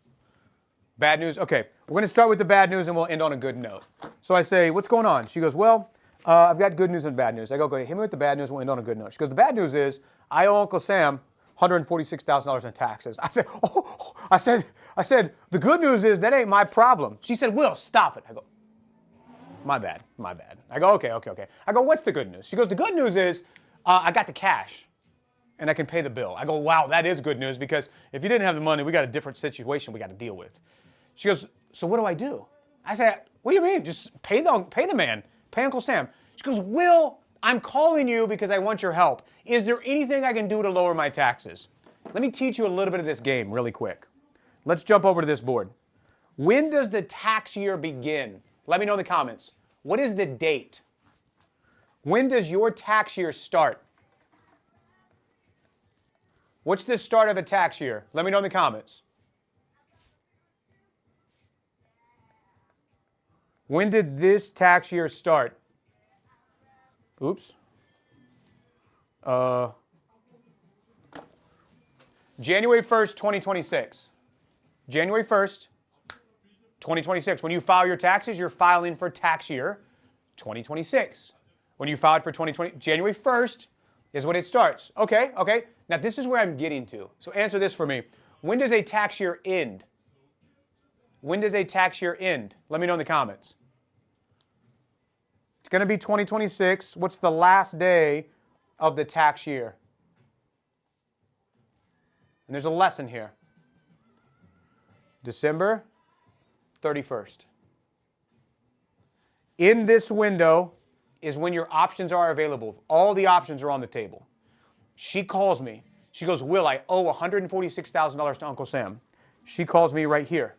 Bad news? Okay, we're going to start with the bad news and we'll end on a good note. So I say, what's going on? She goes, well, I've got good news and bad news. I go, hit me with the bad news, we'll end on a good note. She goes, the bad news is I owe Uncle Sam $146,000 in taxes. I said, I said, the good news is that ain't my problem. She said, Will, stop it. I go, my bad. I go, okay. I go, what's the good news? She goes, the good news is I got the cash and I can pay the bill. I go, wow, that is good news because if you didn't have the money, we got a different situation we got to deal with. She goes, so what do I do? I said, what do you mean? Just pay the man, pay Uncle Sam. She goes, Will, I'm calling you because I want your help. Is there anything I can do to lower my taxes? Let me teach you a little bit of this game really quick. Let's jump over to this board. When does the tax year begin? Let me know in the comments. What is the date? When does your tax year start? What's the start of a tax year? Let me know in the comments. When did this tax year start? Oops. January 1st, 2026. January 1st, 2026. When you file your taxes, you're filing for tax year 2026. When you filed for 2020, January 1st is when it starts. Okay. Now this is where I'm getting to. So answer this for me. When does a tax year end? When does a tax year end? Let me know in the comments. It's going to be 2026. What's the last day of the tax year? And there's a lesson here. December 31st. In this window is when your options are available. All the options are on the table. She calls me. She goes, Will, I owe $146,000 to Uncle Sam. She calls me right here.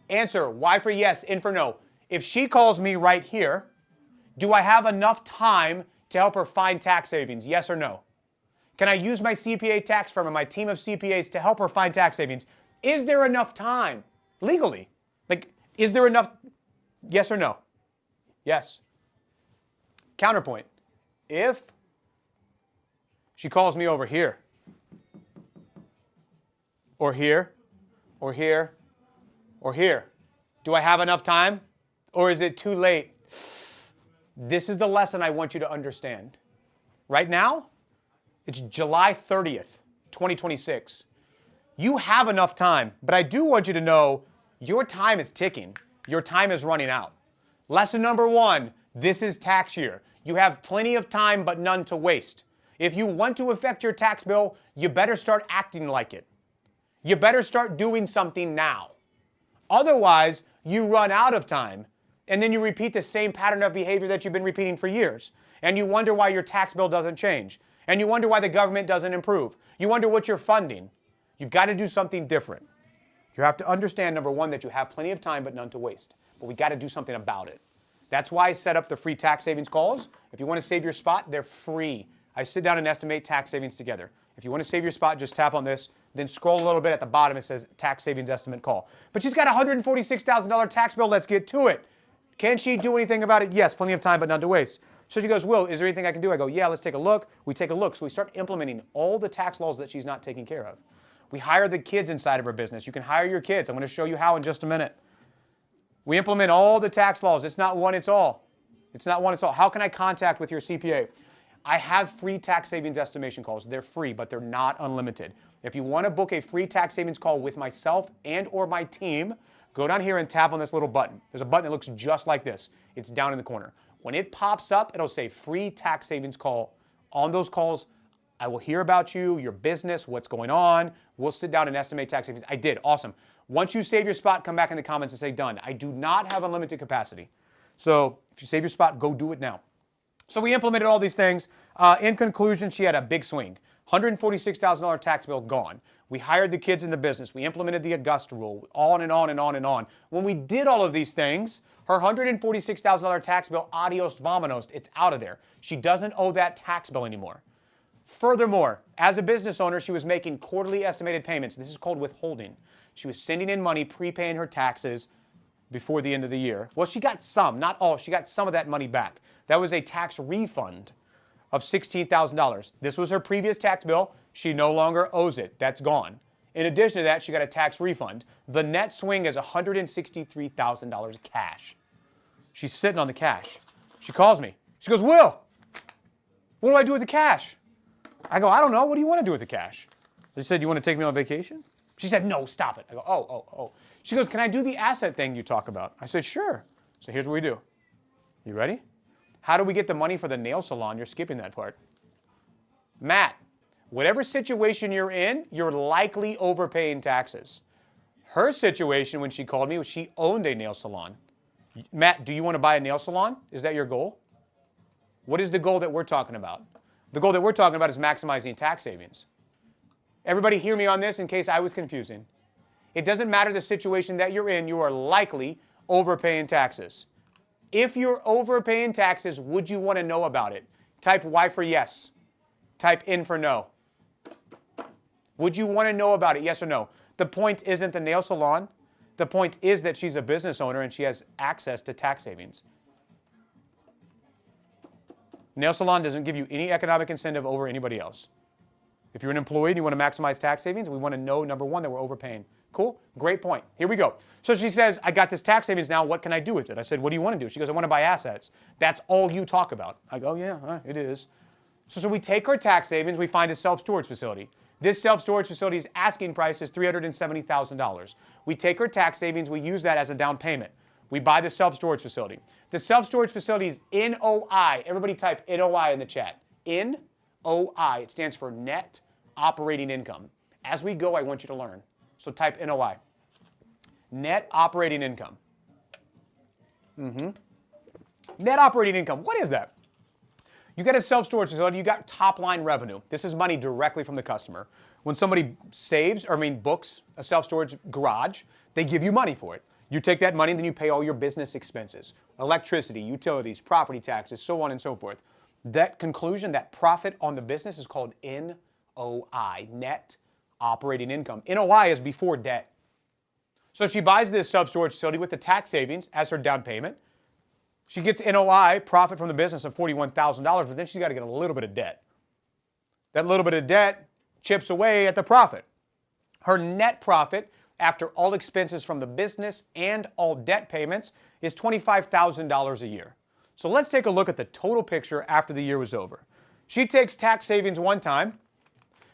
Answer, Y for yes, N for no. If she calls me right here, do I have enough time to help her find tax savings? Yes or no? Can I use my CPA tax firm and my team of CPAs to help her find tax savings? Is there enough time, legally, Is there enough? Yes or no? Yes. Counterpoint. If she calls me over here, or here, or here, or here, do I have enough time? Or is it too late? This is the lesson I want you to understand. Right now, it's July 30th, 2026. You have enough time, but I do want you to know your time is ticking. Your time is running out. Lesson number one, this is tax year. You have plenty of time, but none to waste. If you want to affect your tax bill, you better start acting like it. You better start doing something now. Otherwise, you run out of time, and then you repeat the same pattern of behavior that you've been repeating for years. And you wonder why your tax bill doesn't change. And you wonder why the government doesn't improve. You wonder what you're funding. You've got to do something different. You have to understand, number one, that you have plenty of time but none to waste. But we got to do something about it. That's why I set up the free tax savings calls. If you want to save your spot, they're free. I sit down and estimate tax savings together. If you want to save your spot, just tap on this, then scroll a little bit at the bottom. It says tax savings estimate call. But she's got a $146,000 tax bill. Let's get to it. Can she do anything about it? Yes, plenty of time, but none to waste. So she goes, Will, is there anything I can do? I go, yeah, let's take a look. We take a look. So we start implementing all the tax laws that she's not taking care of. We hire the kids inside of her business. You can hire your kids. I'm going to show you how in just a minute. We implement all the tax laws. It's not one, it's all. It's not one, it's all. How can I contact with your CPA? I have free tax savings estimation calls. They're free, but they're not unlimited. If you want to book a free tax savings call with myself and or my team, go down here and tap on this little button. There's a button that looks just like this. It's down in the corner. When it pops up, it'll say free tax savings call. On those calls, I will hear about you, your business, what's going on. We'll sit down and estimate tax savings. I did. Awesome. Once you save your spot, come back in the comments and say done. I do not have unlimited capacity. So if you save your spot, go do it now. So we implemented all these things. In conclusion, she had a big swing. $146,000 tax bill gone. We hired the kids in the business. We implemented the Augusta rule, on and on and on and on. When we did all of these things, her $146,000 tax bill, adios vamonos, it's out of there. She doesn't owe that tax bill anymore. Furthermore, as a business owner, she was making quarterly estimated payments. This is called withholding. She was sending in money, prepaying her taxes before the end of the year. Well, she got some, not all. She got some of that money back. That was a tax refund of $16,000. This was her previous tax bill. She no longer owes it. That's gone. In addition to that, she got a tax refund. The net swing is $163,000 cash. She's sitting on the cash. She calls me. She goes, Will, what do I do with the cash? I go, I don't know. What do you want to do with the cash? She said, you want to take me on vacation? She said, no, stop it. I go, oh. She goes, can I do the asset thing you talk about? I said, sure. So here's what we do. You ready? How do we get the money for the nail salon? You're skipping that part. Matt, whatever situation you're in, you're likely overpaying taxes. Her situation when she called me was she owned a nail salon. Matt, do you want to buy a nail salon? Is that your goal? What is the goal that we're talking about? The goal that we're talking about is maximizing tax savings. Everybody hear me on this in case I was confusing. It doesn't matter the situation that you're in, you are likely overpaying taxes. If you're overpaying taxes, would you want to know about it? Type Y for yes. Type N for no. Would you want to know about it, yes or no? The point isn't the nail salon. The point is that she's a business owner and she has access to tax savings. Nail salon doesn't give you any economic incentive over anybody else. If you're an employee and you want to maximize tax savings, we want to know, number one, that we're overpaying. Cool? Great point. Here we go. So she says, I got this tax savings now. What can I do with it? I said, what do you want to do? She goes, I want to buy assets. That's all you talk about. I go, yeah, it is. So we take her tax savings. We find a self-storage facility. This self-storage facility's asking price is $370,000. We take her tax savings. We use that as a down payment. We buy the self-storage facility. The self-storage facility is NOI. Everybody type NOI in the chat. NOI. It stands for net operating income. As we go, I want you to learn. So type NOI. Net operating income. Net operating income. What is that? You got a self-storage facility, you got top-line revenue. This is money directly from the customer. When somebody books a self-storage garage, they give you money for it. You take that money and then you pay all your business expenses. Electricity, utilities, property taxes, so on and so forth. That conclusion, that profit on the business is called NOI, net operating income. NOI is before debt. So she buys this self-storage facility with the tax savings as her down payment. She gets NOI, profit from the business of $41,000, but then she's got to get a little bit of debt. That little bit of debt chips away at the profit. Her net profit after all expenses from the business and all debt payments is $25,000 a year. So let's take a look at the total picture after the year was over. She takes tax savings one time.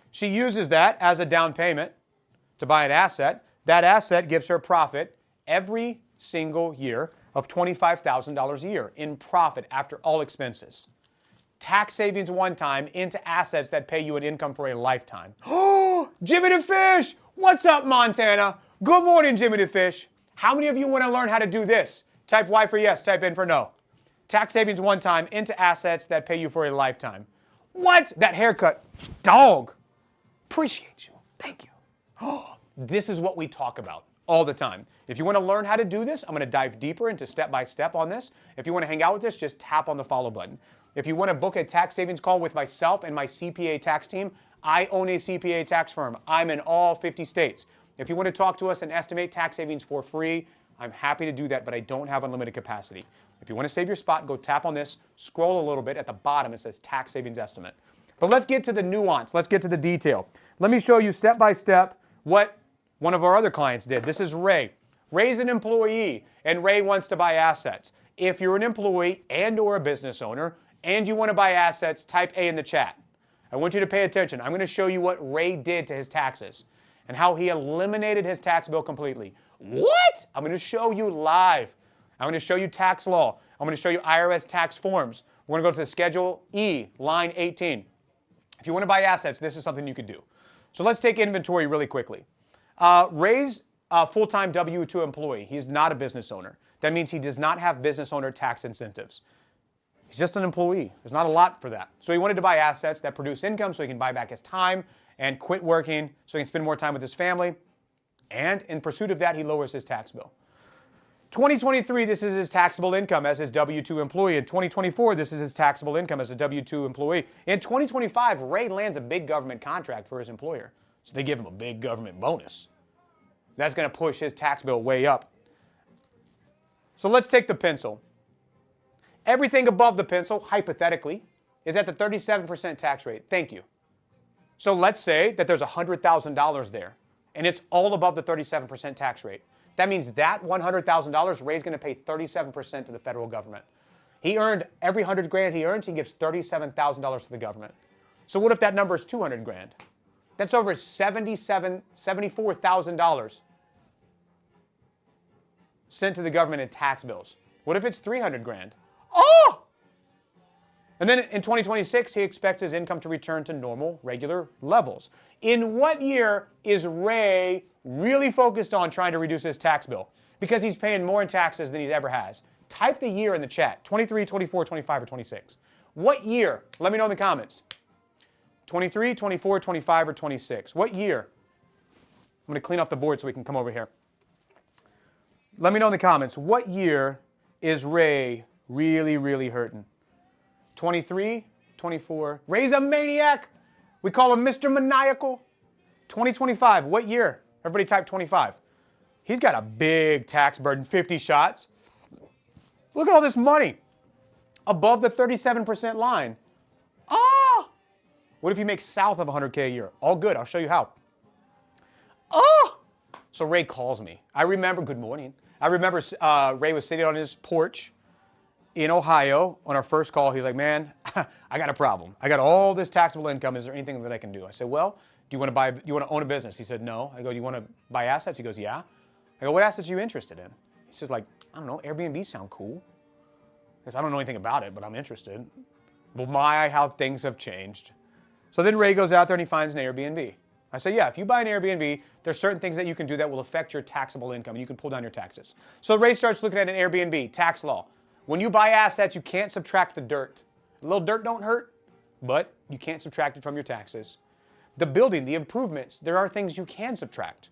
She uses that as a down payment to buy an asset. That asset gives her profit every single year of $25,000 a year in profit after all expenses. Tax savings one time into assets that pay you an income for a lifetime. Oh, Jimmy the Fish! What's up, Montana? Good morning, Jimmy the Fish. How many of you want to learn how to do this? Type Y for yes, type N for no. Tax savings one time into assets that pay you for a lifetime. What? That haircut. Dog. Appreciate you. Thank you. Oh, this is what we talk about all the time. If you want to learn how to do this, I'm going to dive deeper into step-by-step on this. If you want to hang out with us, just tap on the follow button. If you want to book a tax savings call with myself and my CPA tax team, I own a CPA tax firm. I'm in all 50 states. If you want to talk to us and estimate tax savings for free, I'm happy to do that, but I don't have unlimited capacity. If you want to save your spot, go tap on this, scroll a little bit. At the bottom, it says tax savings estimate. But let's get to the nuance. Let's get to the detail. Let me show you step by step what one of our other clients did. This is Ray. Ray's an employee, and Ray wants to buy assets. If you're an employee and or a business owner, and you want to buy assets, type A in the chat. I want you to pay attention. I'm going to show you what Ray did to his taxes and how he eliminated his tax bill completely. What? I'm going to show you live. I'm going to show you tax law. I'm going to show you IRS tax forms. We're going to go to the Schedule E, line 18. If you want to buy assets, this is something you could do. So let's take inventory really quickly. Ray's a full-time W-2 employee. He's not a business owner. That means he does not have business owner tax incentives. He's just an employee. There's not a lot for that. So he wanted to buy assets that produce income so he can buy back his time and quit working so he can spend more time with his family. And in pursuit of that, he lowers his tax bill. 2023, this is his taxable income as his W-2 employee. In 2024, this is his taxable income as a W-2 employee. In 2025, Ray lands a big government contract for his employer. So they give him a big government bonus. That's going to push his tax bill way up. So let's take the pencil. Everything above the pencil, hypothetically, is at the 37% tax rate. Thank you. So let's say that there's $100,000 there, and it's all above the 37% tax rate. That means that $100,000, Ray's going to pay 37% to the federal government. He earned, every 100 grand he earns, he gives $37,000 to the government. So what if that number is 200 grand? That's over $74,000 sent to the government in tax bills. What if it's 300 grand? Oh! And then in 2026, he expects his income to return to normal, regular levels. In what year is Ray really focused on trying to reduce his tax bill? Because he's paying more in taxes than he ever has. Type the year in the chat, 23, 24, 25, or 26. What year? Let me know in the comments. 23, 24, 25, or 26. What year? I'm going to clean off the board so we can come over here. Let me know in the comments, what year is Ray really, really hurting? 23, 24. Ray's a maniac. We call him Mr. Maniacal. 2025. What year? Everybody type 25. He's got a big tax burden, 50 shots. Look at all this money above the 37% line. Ah! What if he makes south of 100K a year? All good. I'll show you how. Oh! So Ray calls me. I remember, good morning. I remember Ray was sitting on his porch in Ohio on our first call. He's like, man, I got a problem. I got all this taxable income. Is there anything that I can do? I said, well, do you want to own a business? He said, no. I go, do you want to buy assets? He goes, yeah. I go, what assets are you interested in? He says, like, I don't know, Airbnb sound cool. I said, I don't know anything about it, but I'm interested. Well, how things have changed. So then Ray goes out there and he finds an Airbnb. I say, yeah, if you buy an Airbnb, there's certain things that you can do that will affect your taxable income and you can pull down your taxes. So Ray starts looking at an Airbnb, tax law. When you buy assets, you can't subtract the dirt. A little dirt don't hurt, but you can't subtract it from your taxes. The building, the improvements, there are things you can subtract.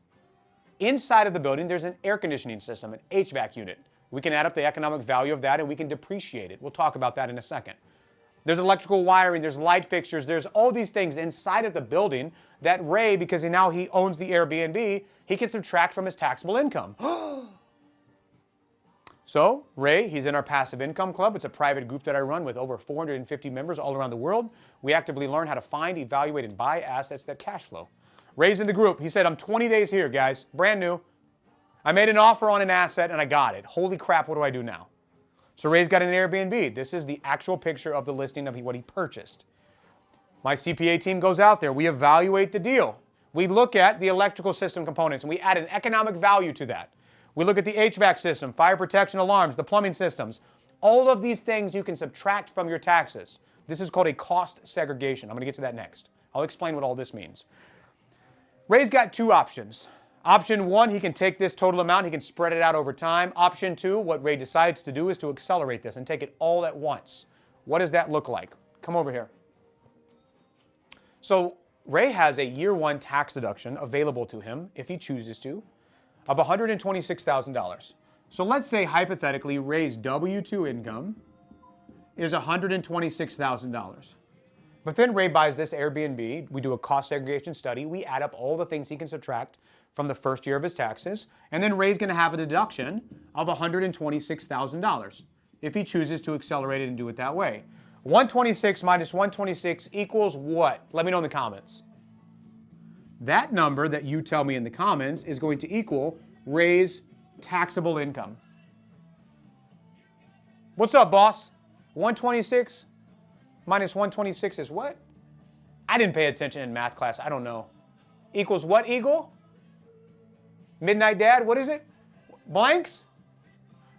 Inside of the building, there's an air conditioning system, an HVAC unit. We can add up the economic value of that and we can depreciate it. We'll talk about that in a second. There's electrical wiring, there's light fixtures, there's all these things inside of the building that Ray, because now he owns the Airbnb, he can subtract from his taxable income. So, Ray, he's in our passive income club. It's a private group that I run with over 450 members all around the world. We actively learn how to find, evaluate, and buy assets that cash flow. Ray's in the group. He said, I'm 20 days here, guys. Brand new. I made an offer on an asset and I got it. Holy crap, what do I do now? So Ray's got an Airbnb. This is the actual picture of the listing of what he purchased. My CPA team goes out there. We evaluate the deal. We look at the electrical system components and we add an economic value to that. We look at the HVAC system, fire protection alarms, the plumbing systems. All of these things you can subtract from your taxes. This is called a cost segregation. I'm going to get to that next. I'll explain what all this means. Ray's got two options. Option one, he can take this total amount, he can spread it out over time. Option two, what Ray decides to do is to accelerate this and take it all at once. What does that look like? Come over here. So Ray has a year one tax deduction available to him, if he chooses to, of $126,000. So let's say hypothetically Ray's W-2 income is $126,000. But then Ray buys this Airbnb, we do a cost segregation study, we add up all the things he can subtract from the first year of his taxes, and then Ray's going to have a deduction of $126,000 if he chooses to accelerate it and do it that way. 126 minus 126 equals what? Let me know in the comments. That number that you tell me in the comments is going to equal Ray's taxable income. What's up, boss? 126 minus 126 is what? I didn't pay attention in math class. I don't know. Equals what, Eagle? Midnight Dad, what is it? Blanks?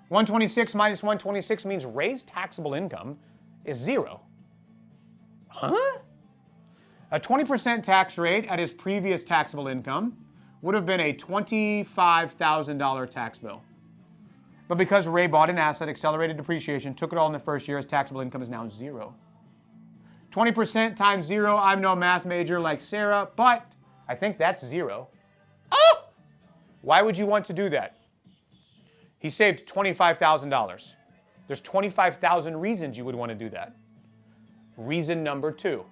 126 minus 126 means Ray's taxable income is 0. Huh? A 20% tax rate at his previous taxable income would have been a $25,000 tax bill. But because Ray bought an asset, accelerated depreciation, took it all in the first year, his taxable income is now 0. 20% times 0, I'm no math major like Sarah, but I think that's 0. Oh! Why would you want to do that? He saved $25,000. There's 25,000 reasons you would want to do that. Reason number 2.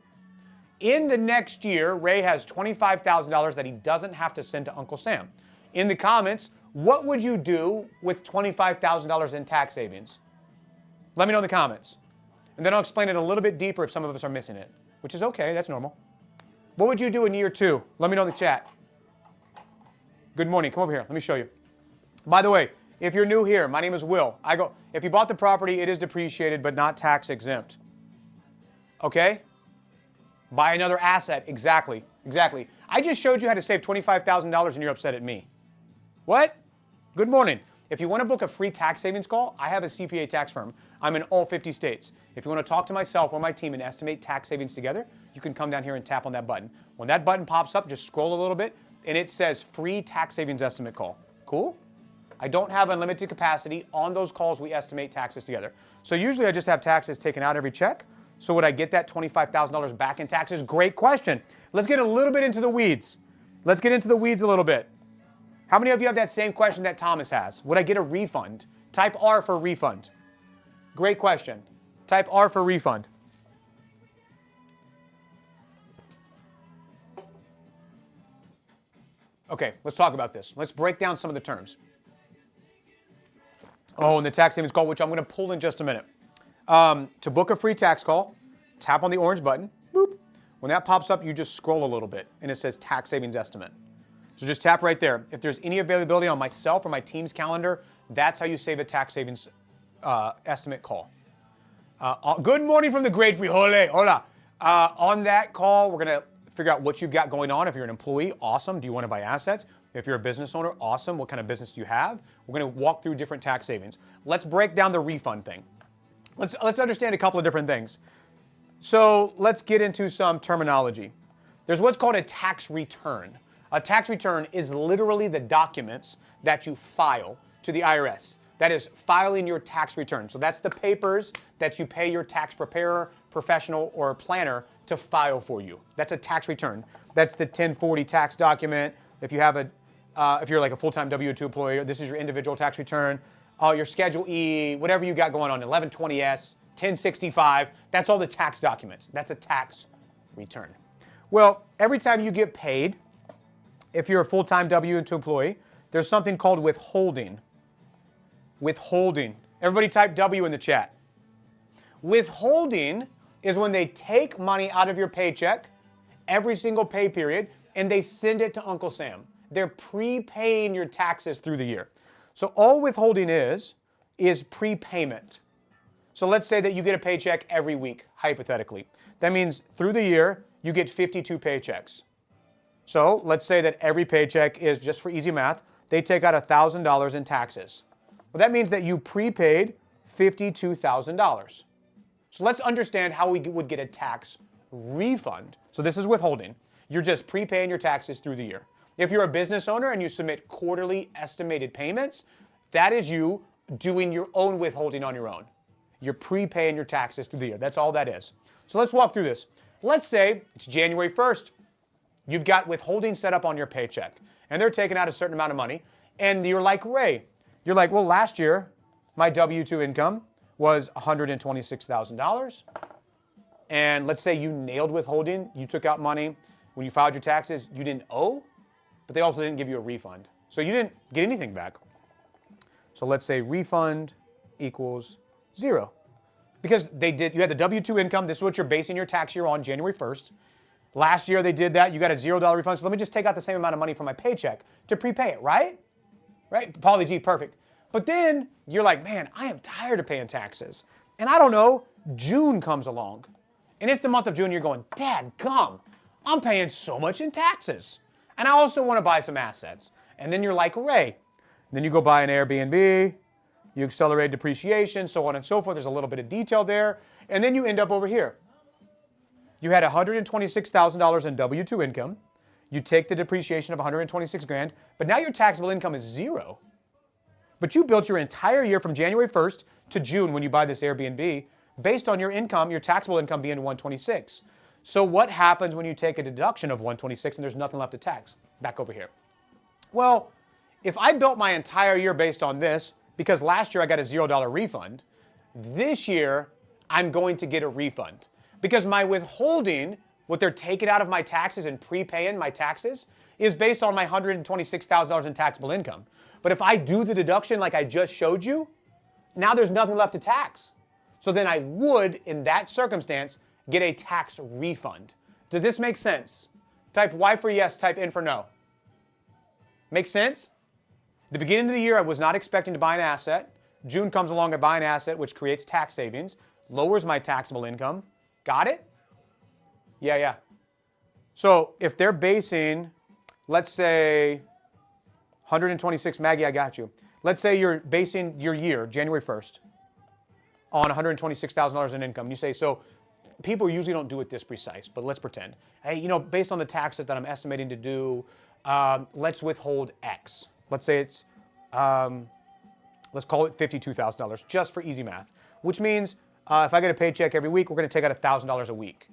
In the next year, Ray has $25,000 that he doesn't have to send to Uncle Sam. In the comments, what would you do with $25,000 in tax savings? Let me know in the comments. And then I'll explain it a little bit deeper if some of us are missing it, which is okay, that's normal. What would you do in year 2? Let me know in the chat. Good morning, come over here, let me show you. By the way, if you're new here, my name is Will. If you bought the property, it is depreciated but not tax exempt. Okay? Buy another asset, exactly. I just showed you how to save $25,000 and you're upset at me. What? Good morning. If you want to book a free tax savings call, I have a CPA tax firm. I'm in all 50 states. If you want to talk to myself or my team and estimate tax savings together, you can come down here and tap on that button. When that button pops up, just scroll a little bit and it says free tax savings estimate call. Cool? I don't have unlimited capacity. On those calls, we estimate taxes together. So usually I just have taxes taken out every check. So would I get that $25,000 back in taxes? Great question. Let's get a little bit into the weeds. Let's get into the weeds a little bit. How many of you have that same question that Thomas has? Would I get a refund? Type R for refund. Great question. Type R for refund. Okay, let's talk about this. Let's break down some of the terms. Oh, and the tax savings call, which I'm going to pull in just a minute. To book a free tax call, tap on the orange button. Boop. When that pops up, you just scroll a little bit, and it says tax savings estimate. So just tap right there. If there's any availability on myself or my team's calendar, that's how you save a tax savings estimate call. Good morning from the great Frijole. Hola. On that call, we're going to figure out what you've got going on. If you're an employee, awesome. Do you want to buy assets? If you're a business owner, awesome. What kind of business do you have? We're going to walk through different tax savings. Let's break down the refund thing. Let's understand a couple of different things. So let's get into some terminology. There's what's called a tax return. A tax return is literally the documents that you file to the IRS. That is filing your tax return. So that's the papers that you pay your tax preparer, professional, or planner to file for you. That's a tax return. That's the 1040 tax document. If you have if you're like a full-time W-2 employee, this is your individual tax return. Your Schedule E, whatever you got going on, 1120S, 1065. That's all the tax documents. That's a tax return. Well, every time you get paid, if you're a full-time W-2 employee, there's something called withholding. Withholding. Everybody type W in the chat. Withholding is when they take money out of your paycheck every single pay period and they send it to Uncle Sam. They're prepaying your taxes through the year. So all withholding is prepayment. So let's say that you get a paycheck every week, hypothetically. That means through the year, you get 52 paychecks. So let's say that every paycheck is, just for easy math, they take out $1,000 in taxes. Well, that means that you prepaid $52,000. So let's understand how we would get a tax refund. So this is withholding. You're just prepaying your taxes through the year. If you're a business owner and you submit quarterly estimated payments, that is you doing your own withholding on your own. You're prepaying your taxes through the year. That's all that is. So let's walk through this. Let's say it's January 1st. You've got withholding set up on your paycheck, and they're taking out a certain amount of money, and you're like, Ray, you're like, well, last year, my W-2 income was $126,000, and let's say you nailed withholding, you took out money, when you filed your taxes, you didn't owe, but they also didn't give you a refund. So you didn't get anything back. So let's say refund equals 0. Because you had the W-2 income, this is what you're basing your tax year on, January 1st. Last year they did that, you got a $0 refund, so let me just take out the same amount of money from my paycheck to prepay it, right? Right? Pauly G, perfect. But then you're like, man, I am tired of paying taxes. And I don't know, June comes along. And it's the month of June, you're going, Dad, gum, I'm paying so much in taxes. And I also want to buy some assets. And then you're like, Ray. Then you go buy an Airbnb, you accelerate depreciation, so on and so forth. There's a little bit of detail there. And then you end up over here. You had $126,000 in W-2 income. You take the depreciation of 126 grand, but now your taxable income is 0. But you built your entire year from January 1st to June when you buy this Airbnb based on your income, your taxable income being 126. So what happens when you take a deduction of 126 and there's nothing left to tax? Back over here. Well, if I built my entire year based on this, because last year I got a $0 refund, this year I'm going to get a refund. Because my withholding, what they're taking out of my taxes and prepaying my taxes, is based on my $126,000 in taxable income. But if I do the deduction like I just showed you, now there's nothing left to tax. So then I would, in that circumstance, get a tax refund. Does this make sense? Type Y for yes, type N for no. Make sense? The beginning of the year, I was not expecting to buy an asset. June comes along, I buy an asset, which creates tax savings, lowers my taxable income. Got it? Yeah. So if they're basing, let's say, 126, Maggie, I got you. Let's say you're basing your year, January 1st, on $126,000 in income. You say, so people usually don't do it this precise, but let's pretend. Hey, based on the taxes that I'm estimating to do, let's withhold X. Let's say it's, let's call it $52,000, just for easy math, which means if I get a paycheck every week, we're going to take out $1,000 a week.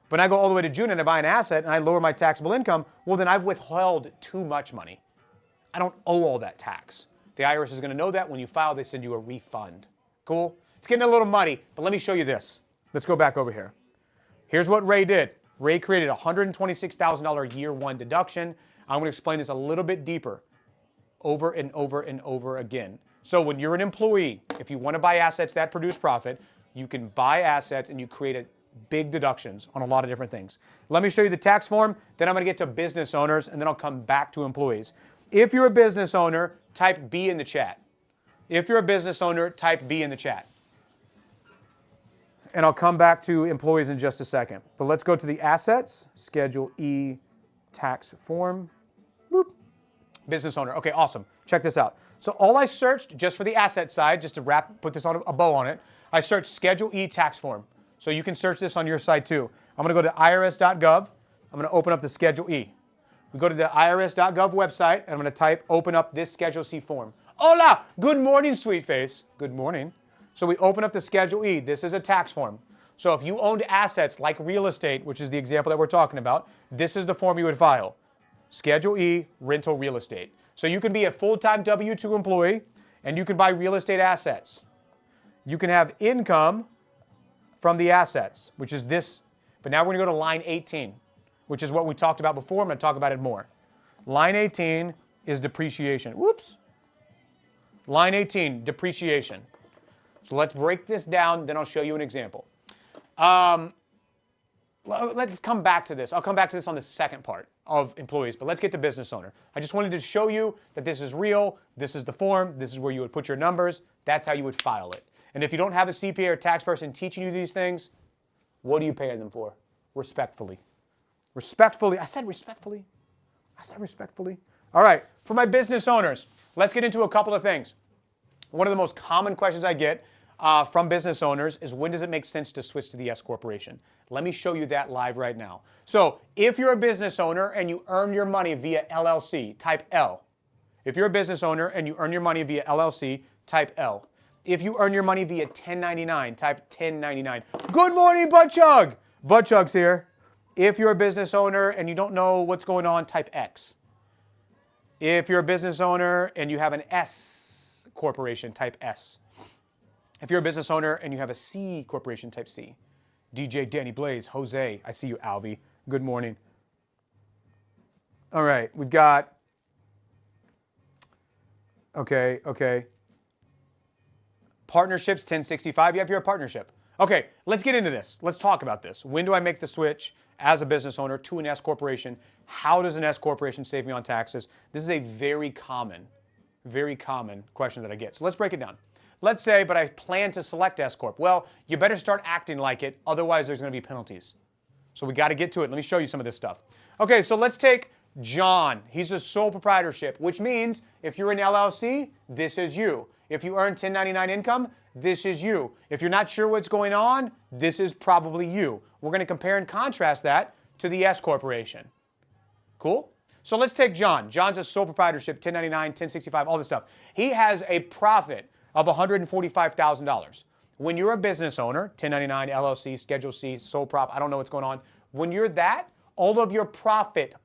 But I go all the way to June and I buy an asset and I lower my taxable income, well, then I've withheld too much money. I don't owe all that tax. The IRS is going to know that. When you file, they send you a refund. Cool? It's getting a little muddy, but let me show you this. Let's go back over here. Here's what Ray did. Ray created a $126,000 year one deduction. I'm going to explain this a little bit deeper over and over and over again. So when you're an employee, if you want to buy assets that produce profit, you can buy assets and you create big deductions on a lot of different things. Let me show you the tax form, then I'm going to get to business owners, and then I'll come back to employees. If you're a business owner, type B in the chat. If you're a business owner, type B in the chat. And I'll come back to employees in just a second. But let's go to the assets, Schedule E tax form. Boop. Business owner. Okay, awesome. Check this out. So all I searched, just for the asset side, just to put this on a bow on it, I searched Schedule E tax form. So you can search this on your site too. I'm going to go to irs.gov. I'm going to open up the Schedule E. We go to the irs.gov website, and I'm going to open up this Schedule C form. Hola! Good morning, sweet face. Good morning. So we open up the Schedule E. This is a tax form. So if you owned assets like real estate, which is the example that we're talking about, this is the form you would file. Schedule E, rental real estate. So you can be a full-time W-2 employee, and you can buy real estate assets. You can have income from the assets, which is this. But now we're going to go to line 18, which is what we talked about before. I'm going to talk about it more. Line 18 is depreciation. Whoops. Line 18, depreciation. So let's break this down, then I'll show you an example. Let's come back to this. I'll come back to this on the second part of employees, but let's get to business owner. I just wanted to show you that this is real. This is the form. This is where you would put your numbers. That's how you would file it. And if you don't have a CPA or tax person teaching you these things, what are you paying them for? Respectfully. Respectfully. I said respectfully. I said respectfully. All right. For my business owners, let's get into a couple of things. One of the most common questions I get from business owners is, when does it make sense to switch to the S corporation? Let me show you that live right now. So if you're a business owner and you earn your money via LLC, type L. If you're a business owner and you earn your money via LLC, type L. If you earn your money via 1099, type 1099. Good morning, Butt Chug. Butt Chug's here. If you're a business owner and you don't know what's going on, type X. If you're a business owner and you have an S corporation, type S. If you're a business owner and you have a C corporation, type C. DJ, Danny, Blaze, Jose, I see you, Alvy. Good morning. All right, we've got, okay. Partnerships, 1065, yeah, if you're a partnership. Okay, let's get into this. Let's talk about this. When do I make the switch as a business owner to an S corporation? How does an S corporation save me on taxes? This is a very common question that I get. So let's break it down. Let's say, but I plan to select S corp. Well, you better start acting like it, otherwise there's going to be penalties. So we got to get to it. Let me show you some of this stuff. Okay, so let's take John. He's a sole proprietorship, which means if you're an LLC, this is you. If you earn 1099 income, this is you. If you're not sure what's going on, this is probably you. We're going to compare and contrast that to the S corporation. Cool? So let's take John. John's a sole proprietorship, 1099, 1065, all this stuff. He has a profit of $145,000. When you're a business owner, 1099, LLC, Schedule C, sole prop, I don't know what's going on. When you're that, all of your profit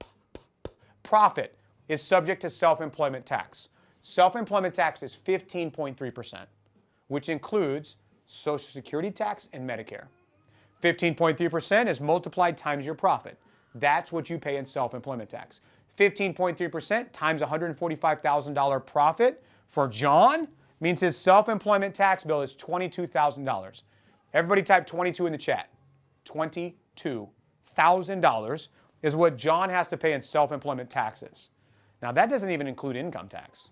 is subject to self-employment tax. Self-employment tax is 15.3%, which includes Social Security tax and Medicare. 15.3% is multiplied times your profit. That's what you pay in self-employment tax. 15.3% times $145,000 profit for John means his self-employment tax bill is $22,000. Everybody type 22 in the chat. $22,000 is what John has to pay in self-employment taxes. Now that doesn't even include income tax.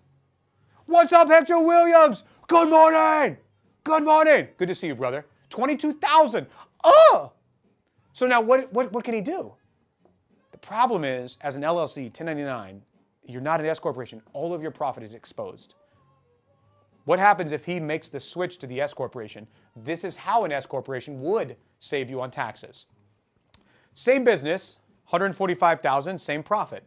What's up, Hector Williams? Good morning. Good morning. Good to see you, brother. $22,000. Oh! So now what can he do? The problem is, as an LLC, 1099, you're not an S corporation. All of your profit is exposed. What happens if he makes the switch to the S corporation? This is how an S corporation would save you on taxes. Same business, $145,000, same profit.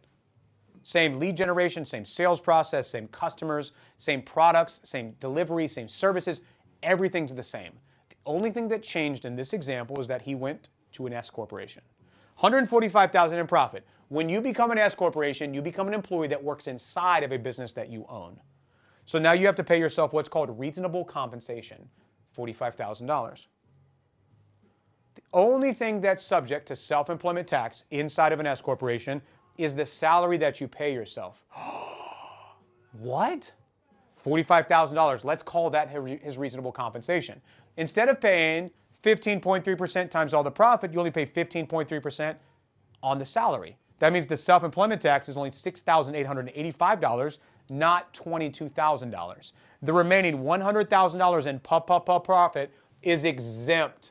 Same lead generation, same sales process, same customers, same products, same delivery, same services. Everything's the same. The only thing that changed in this example is that he went to an S corporation. $145,000 in profit. When you become an S corporation, you become an employee that works inside of a business that you own. So now you have to pay yourself what's called reasonable compensation, $45,000. The only thing that's subject to self-employment tax inside of an S corporation is the salary that you pay yourself. What? $45,000. Let's call that his reasonable compensation. Instead of paying 15.3% times all the profit, you only pay 15.3% on the salary. That means the self-employment tax is only $6,885, not $22,000. The remaining $100,000 in profit is exempt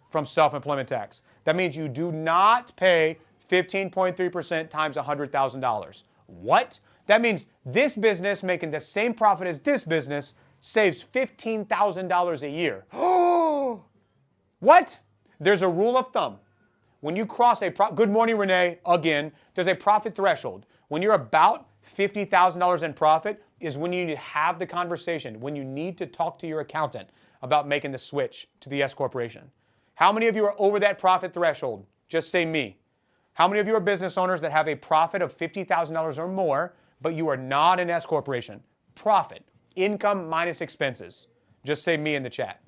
from self-employment tax. That means you do not pay 15.3% times $100,000. What? That means this business making the same profit as this business saves $15,000 a year. What? There's a rule of thumb. When you cross good morning, Renee, again, there's a profit threshold. When you're about $50,000 in profit is when you need to have the conversation, when you need to talk to your accountant about making the switch to the S corporation. How many of you are over that profit threshold? Just say me. How many of you are business owners that have a profit of $50,000 or more, but you are not an S corporation? Profit, income minus expenses. Just say me in the chat.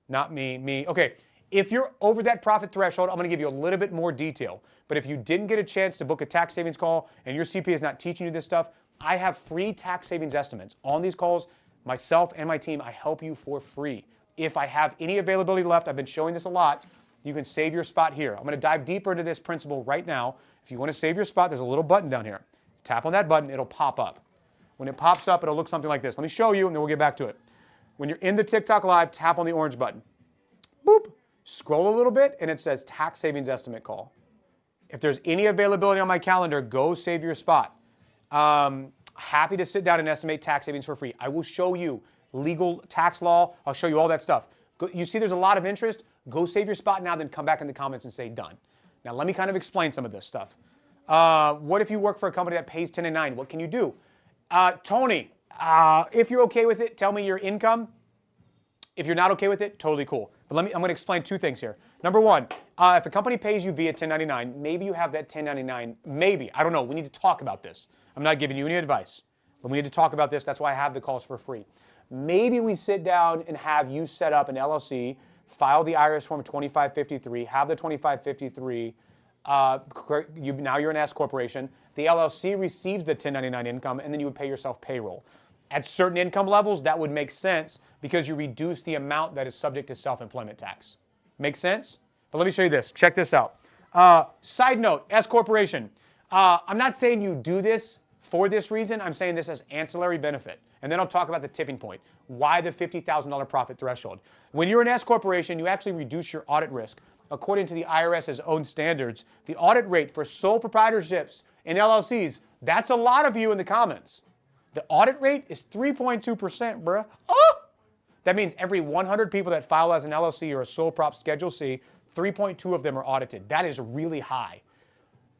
Not me, me. Okay, if you're over that profit threshold, I'm going to give you a little bit more detail. But if you didn't get a chance to book a tax savings call and your CPA is not teaching you this stuff, I have free tax savings estimates. On these calls, myself and my team, I help you for free. If I have any availability left, I've been showing this a lot, you can save your spot here. I'm going to dive deeper into this principle right now. If you want to save your spot, there's a little button down here. Tap on that button, it'll pop up. When it pops up, it'll look something like this. Let me show you, and then we'll get back to it. When you're in the TikTok Live, tap on the orange button. Boop. Scroll a little bit, and it says tax savings estimate call. If there's any availability on my calendar, go save your spot. Happy to sit down and estimate tax savings for free. I will show you legal tax law. I'll show you all that stuff. You see there's a lot of interest? Go save your spot now, then come back in the comments and say done. Now let me kind of explain some of this stuff. What if you work for a company that pays 1099? What can you do? Tony, if you're okay with it, tell me your income. If you're not okay with it, totally cool. But I'm going to explain two things here. Number one, if a company pays you via 1099, maybe you have that 1099, maybe. I don't know. We need to talk about this. I'm not giving you any advice, but we need to talk about this. That's why I have the calls for free. Maybe we sit down and have you set up an LLC, file the IRS form 2553, have the 2553, now you're an S corporation. The LLC receives the 1099 income, and then you would pay yourself payroll. At certain income levels, that would make sense because you reduce the amount that is subject to self-employment tax. Make sense? But let me show you this. Check this out. Side note, S corporation. I'm not saying you do this for this reason. I'm saying this as ancillary benefit. And then I'll talk about the tipping point. Why the $50,000 profit threshold? When you're an S corporation, you actually reduce your audit risk. According to the IRS's own standards, the audit rate for sole proprietorships and LLCs, that's a lot of you in the comments. The audit rate is 3.2%, bruh. Oh! That means every 100 people that file as an LLC or a sole prop Schedule C, 3.2 of them are audited. That is really high.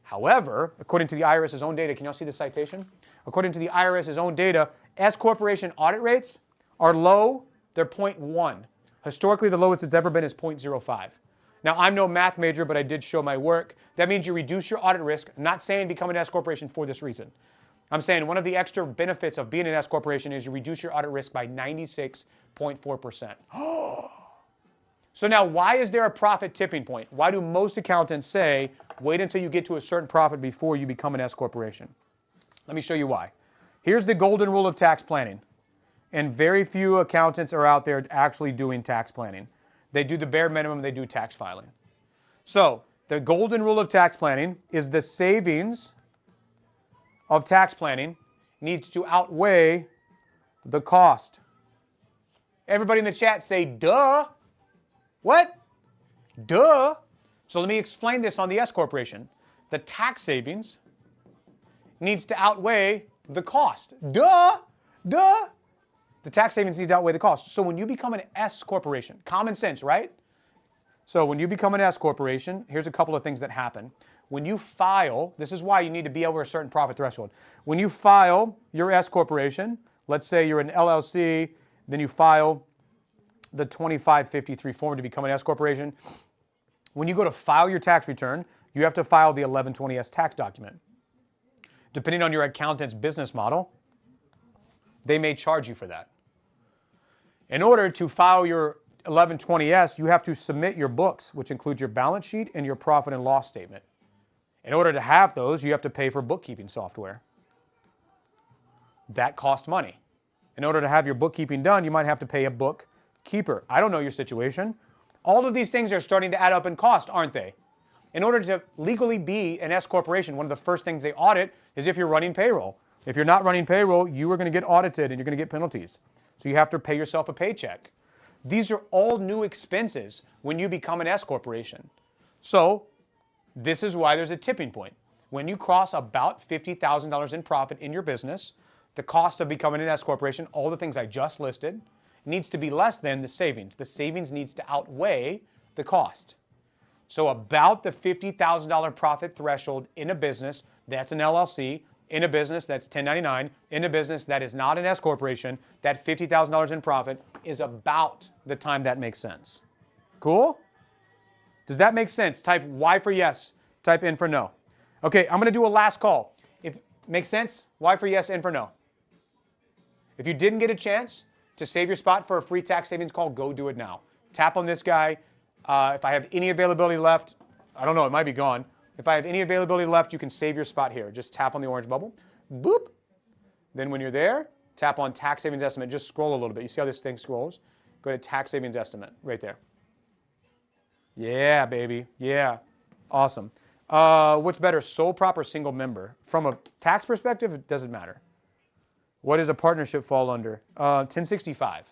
However, according to the IRS's own data, can y'all see the citation? According to the IRS's own data, S corporation audit rates are low. They're 0.1. Historically, the lowest it's ever been is 0.05. Now, I'm no math major, but I did show my work. That means you reduce your audit risk. I'm not saying become an S corporation for this reason. I'm saying one of the extra benefits of being an S corporation is you reduce your audit risk by 96.4%. So now, why is there a profit tipping point? Why do most accountants say, wait until you get to a certain profit before you become an S corporation? Let me show you why. Here's the golden rule of tax planning. And very few accountants are out there actually doing tax planning. They do the bare minimum, they do tax filing. So the golden rule of tax planning is the savings of tax planning needs to outweigh the cost. Everybody in the chat say, duh. What? Duh. So let me explain this on the S corporation. The tax savings needs to outweigh the cost. Duh. Duh. The tax savings need to outweigh the cost. So when you become an S corporation, common sense, right? So when you become an S corporation, here's a couple of things that happen. When you file, this is why you need to be over a certain profit threshold. When you file your S corporation, let's say you're an LLC, then you file the 2553 form to become an S corporation. When you go to file your tax return, you have to file the 1120S tax document. Depending on your accountant's business model, they may charge you for that. In order to file your 1120S, you have to submit your books, which include your balance sheet and your profit and loss statement. In order to have those, you have to pay for bookkeeping software. That costs money. In order to have your bookkeeping done, you might have to pay a bookkeeper. I don't know your situation. All of these things are starting to add up in cost, aren't they? In order to legally be an S corporation, one of the first things they audit is if you're running payroll. If you're not running payroll, you are going to get audited and you're going to get penalties. So you have to pay yourself a paycheck. These are all new expenses when you become an S corporation. So this is why there's a tipping point. When you cross about $50,000 in profit in your business, the cost of becoming an S corporation, all the things I just listed, needs to be less than the savings. The savings needs to outweigh the cost. So about the $50,000 profit threshold in a business, that's an LLC, in a business that's 1099, in a business that is not an S corporation, that $50,000 in profit is about the time that makes sense. Cool? Does that make sense? Type Y for yes, type N for no. Okay, I'm going to do a last call. If makes sense, Y for yes, N for no. If you didn't get a chance to save your spot for a free tax savings call, go do it now. Tap on this guy. If I have any availability left, I don't know, it might be gone. If I have any availability left, you can save your spot here. Just tap on the orange bubble. Boop. Then when you're there, tap on tax savings estimate. Just scroll a little bit. You see how this thing scrolls? Go to tax savings estimate right there. Yeah, baby. Yeah. Awesome. What's better, sole prop or single member? From a tax perspective, it doesn't matter. What does a partnership fall under? 1065.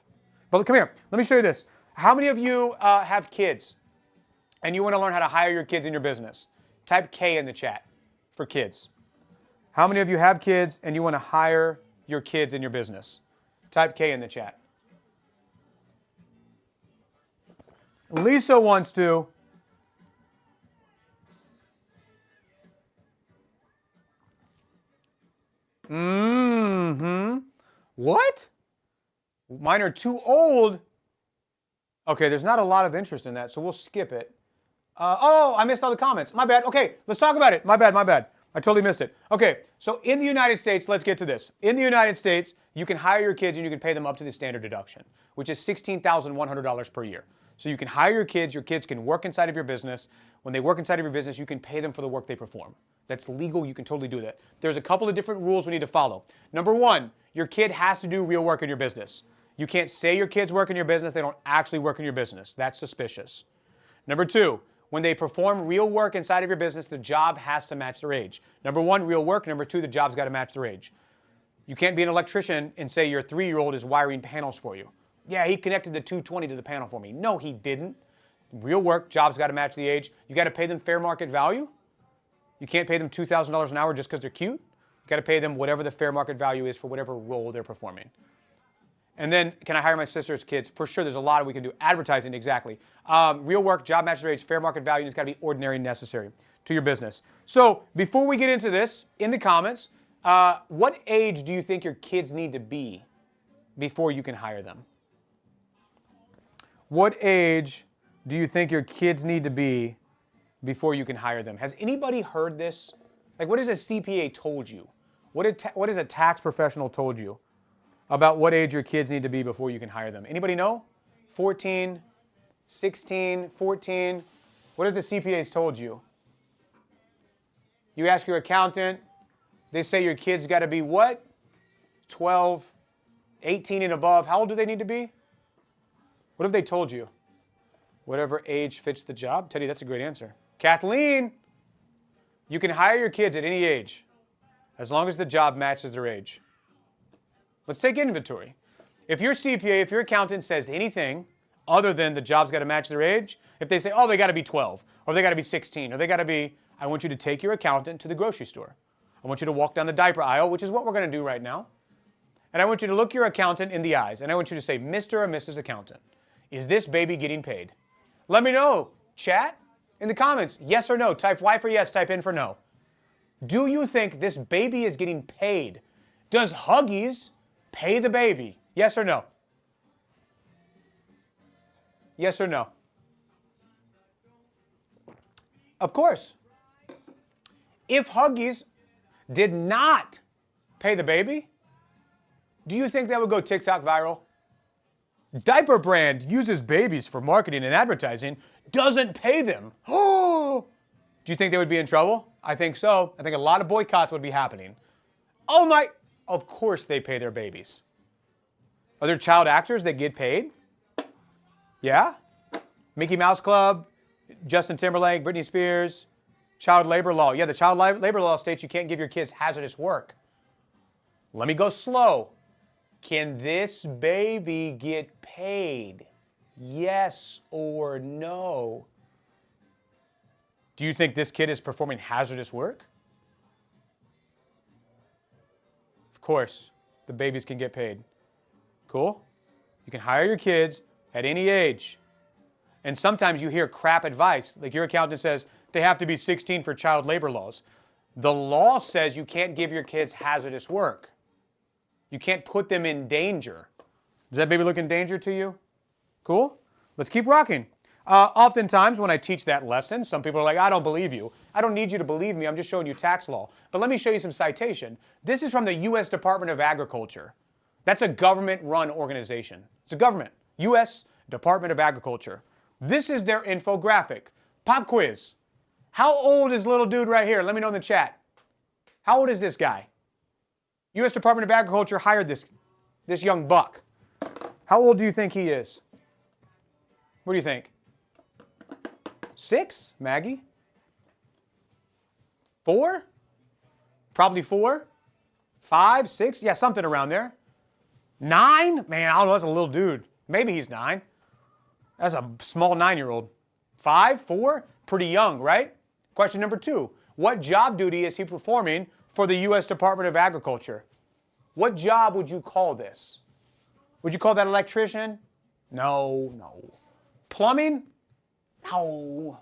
But come here. Let me show you this. How many of you have kids and you want to learn how to hire your kids in your business? Type K in the chat for kids. How many of you have kids and you want to hire your kids in your business? Type K in the chat. Lisa wants to. What? Mine are too old. Okay, there's not a lot of interest in that, so we'll skip it. Oh, I missed all the comments. My bad. Okay, let's talk about it. My bad. I totally missed it. Okay, so in the United States, let's get to this. In the United States, you can hire your kids and you can pay them up to the standard deduction, which is $16,100 per year. So you can hire your kids can work inside of your business. When they work inside of your business, you can pay them for the work they perform. That's legal, you can totally do that. There's a couple of different rules we need to follow. Number one, your kid has to do real work in your business. You can't say your kids work in your business, they don't actually work in your business. That's suspicious. Number two, when they perform real work inside of your business, the job has to match their age. Number one, real work. Number two, the job's got to match their age. You can't be an electrician and say your 3-year-old is wiring panels for you. Yeah, he connected the 220 to the panel for me. No, he didn't. Real work, job's got to match the age. You got to pay them fair market value. You can't pay them $2,000 an hour just because they're cute. You got to pay them whatever the fair market value is for whatever role they're performing. And then, can I hire my sister's kids? For sure, there's a lot we can do. Advertising, exactly. Real work, job matches their age, fair market value, and it's got to be ordinary and necessary to your business. So, before we get into this, in the comments, what age do you think your kids need to be before you can hire them? What age do you think your kids need to be before you can hire them? Has anybody heard this? Like, what has a CPA told you? What has a tax professional told you about what age your kids need to be before you can hire them? Anybody know? 14, 16, 14? What have the CPAs told you? You ask your accountant, they say your kids got to be what? 12, 18 and above. How old do they need to be? What have they told you? Whatever age fits the job? Teddy, that's a great answer. Kathleen, you can hire your kids at any age as long as the job matches their age. Let's take inventory. If your CPA, if your accountant says anything other than the job's got to match their age, if they say, oh, they got to be 12, or they got to be 16, or they got to be, I want you to take your accountant to the grocery store. I want you to walk down the diaper aisle, which is what we're going to do right now. And I want you to look your accountant in the eyes, and I want you to say, Mr. or Mrs. Accountant, is this baby getting paid? Let me know, chat, in the comments, yes or no. Type Y for yes, type N for no. Do you think this baby is getting paid? Does Huggies pay the baby? Yes or no? Yes or no? Of course. If Huggies did not pay the baby, do you think that would go TikTok viral? Diaper brand uses babies for marketing and advertising, doesn't pay them. Oh, do you think they would be in trouble? I think so. I think a lot of boycotts would be happening. Oh my, of course they pay their babies. Are there child actors that get paid? Yeah? Mickey Mouse Club, Justin Timberlake, Britney Spears, child labor law. Yeah, the child labor law states you can't give your kids hazardous work. Let me go slow. Can this baby get paid? Yes or no? Do you think this kid is performing hazardous work? Of course, the babies can get paid. Cool? You can hire your kids at any age. And sometimes you hear crap advice. Like your accountant says they have to be 16 for child labor laws. The law says you can't give your kids hazardous work. You can't put them in danger. Does that baby look in danger to you? Cool? Let's keep rocking. Oftentimes when I teach that lesson, some people are like, I don't believe you. I don't need you to believe me. I'm just showing you tax law. But let me show you some citation. This is from the U.S. Department of Agriculture. That's a government-run organization. It's a government. U.S. Department of Agriculture. This is their infographic. Pop quiz. How old is little dude right here? Let me know in the chat. How old is this guy? U.S. Department of Agriculture hired this young buck. How old do you think he is? What do you think? 6, Maggie? 4? Probably 4? 5, 6? Yeah, something around there. 9? Man, I don't know, that's a little dude. Maybe he's 9. That's a small 9-year-old. 5, 4? Pretty young, right? Question number 2. What job duty is he performing for the U.S. Department of Agriculture? What job would you call this? Would you call that electrician? No. Plumbing? No.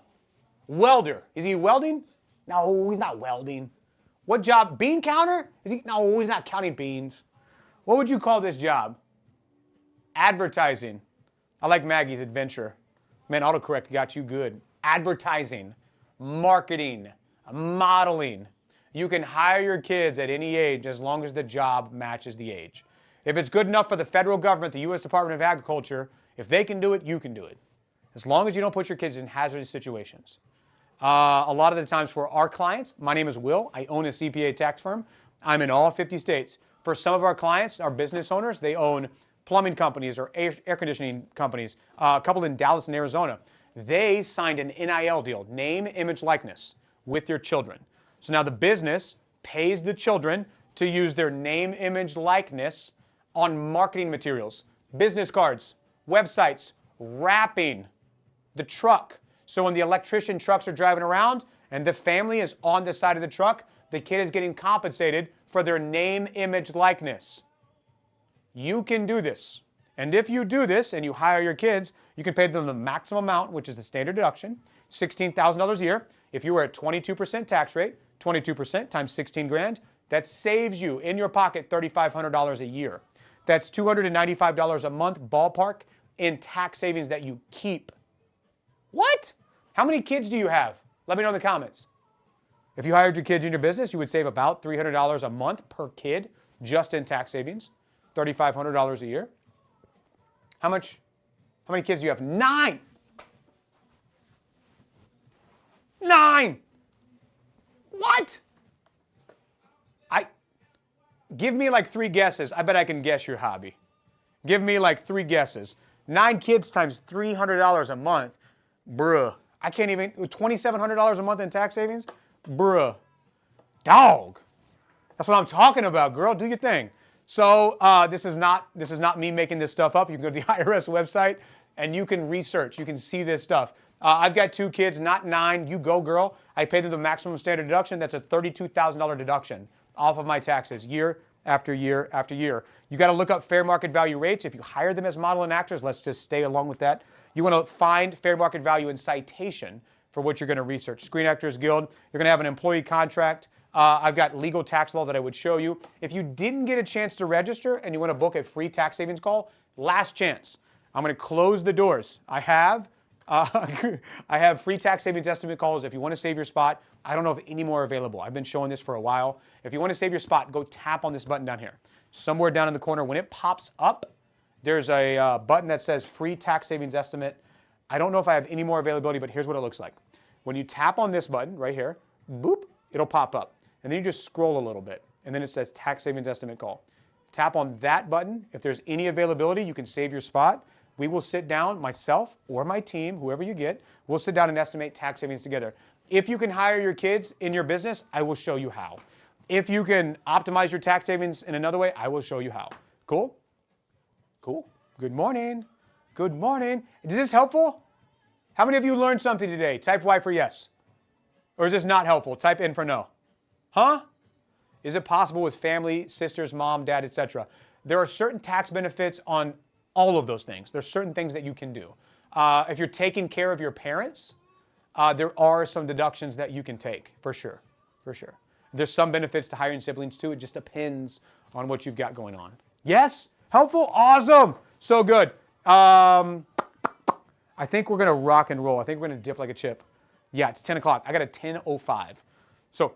Welder. Is he welding? No, he's not welding. What job? Bean counter? No, he's not counting beans. What would you call this job? Advertising. I like Maggie's adventure. Man, autocorrect got you good. Advertising, marketing, modeling. You can hire your kids at any age as long as the job matches the age. If it's good enough for the federal government, the U.S. Department of Agriculture, if they can do it, you can do it. As long as you don't put your kids in hazardous situations. A lot of the times for our clients, my name is Will. I own a CPA tax firm. I'm in all 50 states. For some of our clients, our business owners, they own plumbing companies or air conditioning companies, a couple in Dallas and Arizona. They signed an NIL deal, name, image, likeness, with your children. So now the business pays the children to use their name, image, likeness on marketing materials, business cards, websites, wrapping, the truck. So when the electrician trucks are driving around and the family is on the side of the truck, the kid is getting compensated for their name, image, likeness. You can do this. And if you do this and you hire your kids, you can pay them the maximum amount, which is the standard deduction, $16,000 a year. If you were at 22% tax rate, 22% times 16 grand, that saves you in your pocket $3,500 a year. That's $295 a month ballpark in tax savings that you keep. What? How many kids do you have? Let me know in the comments. If you hired your kids in your business, you would save about $300 a month per kid just in tax savings, $3,500 a year. How many kids do you have? 9. 9. What? Give me like 3 guesses. I bet I can guess your hobby. Give me like 3 guesses. 9 kids times $300 a month. Bruh. I can't even, $2,700 a month in tax savings? Bruh. Dog. That's what I'm talking about, girl. Do your thing. So this is not me making this stuff up. You can go to the IRS website and you can research. You can see this stuff. I've got 2 kids, not 9. You go, girl. I pay them the maximum standard deduction. That's a $32,000 deduction off of my taxes year after year after year. You got to look up fair market value rates. If you hire them as model and actors, let's just stay along with that. You want to find fair market value and citation for what you're going to research. Screen Actors Guild, you're going to have an employee contract. I've got legal tax law that I would show you. If you didn't get a chance to register and you want to book a free tax savings call, last chance. I'm going to close the doors. I have free tax savings estimate calls if you want to save your spot. I don't know if any more are available. I've been showing this for a while. If you want to save your spot, go tap on this button down here. Somewhere down in the corner, when it pops up, there's a button that says free tax savings estimate. I don't know if I have any more availability, but here's what it looks like. When you tap on this button right here, boop, it'll pop up. And then you just scroll a little bit. And then it says tax savings estimate call. Tap on that button. If there's any availability, you can save your spot. We will sit down, myself or my team, whoever you get, we'll sit down and estimate tax savings together. If you can hire your kids in your business, I will show you how. If you can optimize your tax savings in another way, I will show you how. Cool? Cool. Good morning. Good morning. Is this helpful? How many of you learned something today? Type Y for yes. Or is this not helpful? Type in for no. Huh? Is it possible with family, sisters, mom, dad, etc.? There are certain tax benefits on all of those things. There's certain things that you can do. If you're taking care of your parents, there are some deductions that you can take, for sure, for sure. There's some benefits to hiring siblings too. It just depends on what you've got going on. Yes? Helpful? Awesome. So good. I think we're going to rock and roll. I think we're going to dip like a chip. Yeah, it's 10 o'clock. I got a 10:05. So,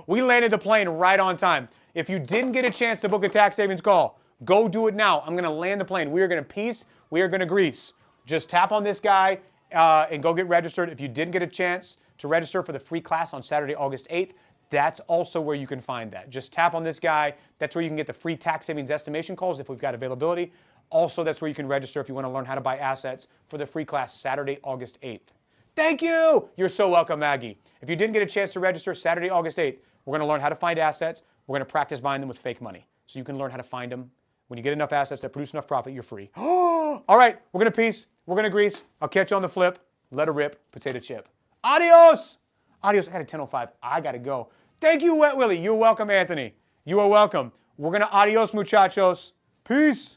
we landed the plane right on time. If you didn't get a chance to book a tax savings call, Go do it now. I'm going to land the plane. We are going to peace. We are going to grease. Just tap on this guy and go get registered. If you didn't get a chance to register for the free class on Saturday, August 8th, that's also where you can find that. Just tap on this guy. That's where you can get the free tax savings estimation calls if we've got availability. Also, that's where you can register if you want to learn how to buy assets for the free class Saturday, August 8th. Thank you. You're so welcome, Maggie. If you didn't get a chance to register Saturday, August 8th, we're going to learn how to find assets. We're going to practice buying them with fake money. So you can learn how to find them. When you get enough assets that produce enough profit, you're free. All right, we're going to peace. We're going to grease. I'll catch you on the flip. Let her rip. Potato chip. Adios. Adios. I got a 10:05. I got to go. Thank you, Wet Willie. You're welcome, Anthony. You are welcome. We're going to adios, muchachos. Peace.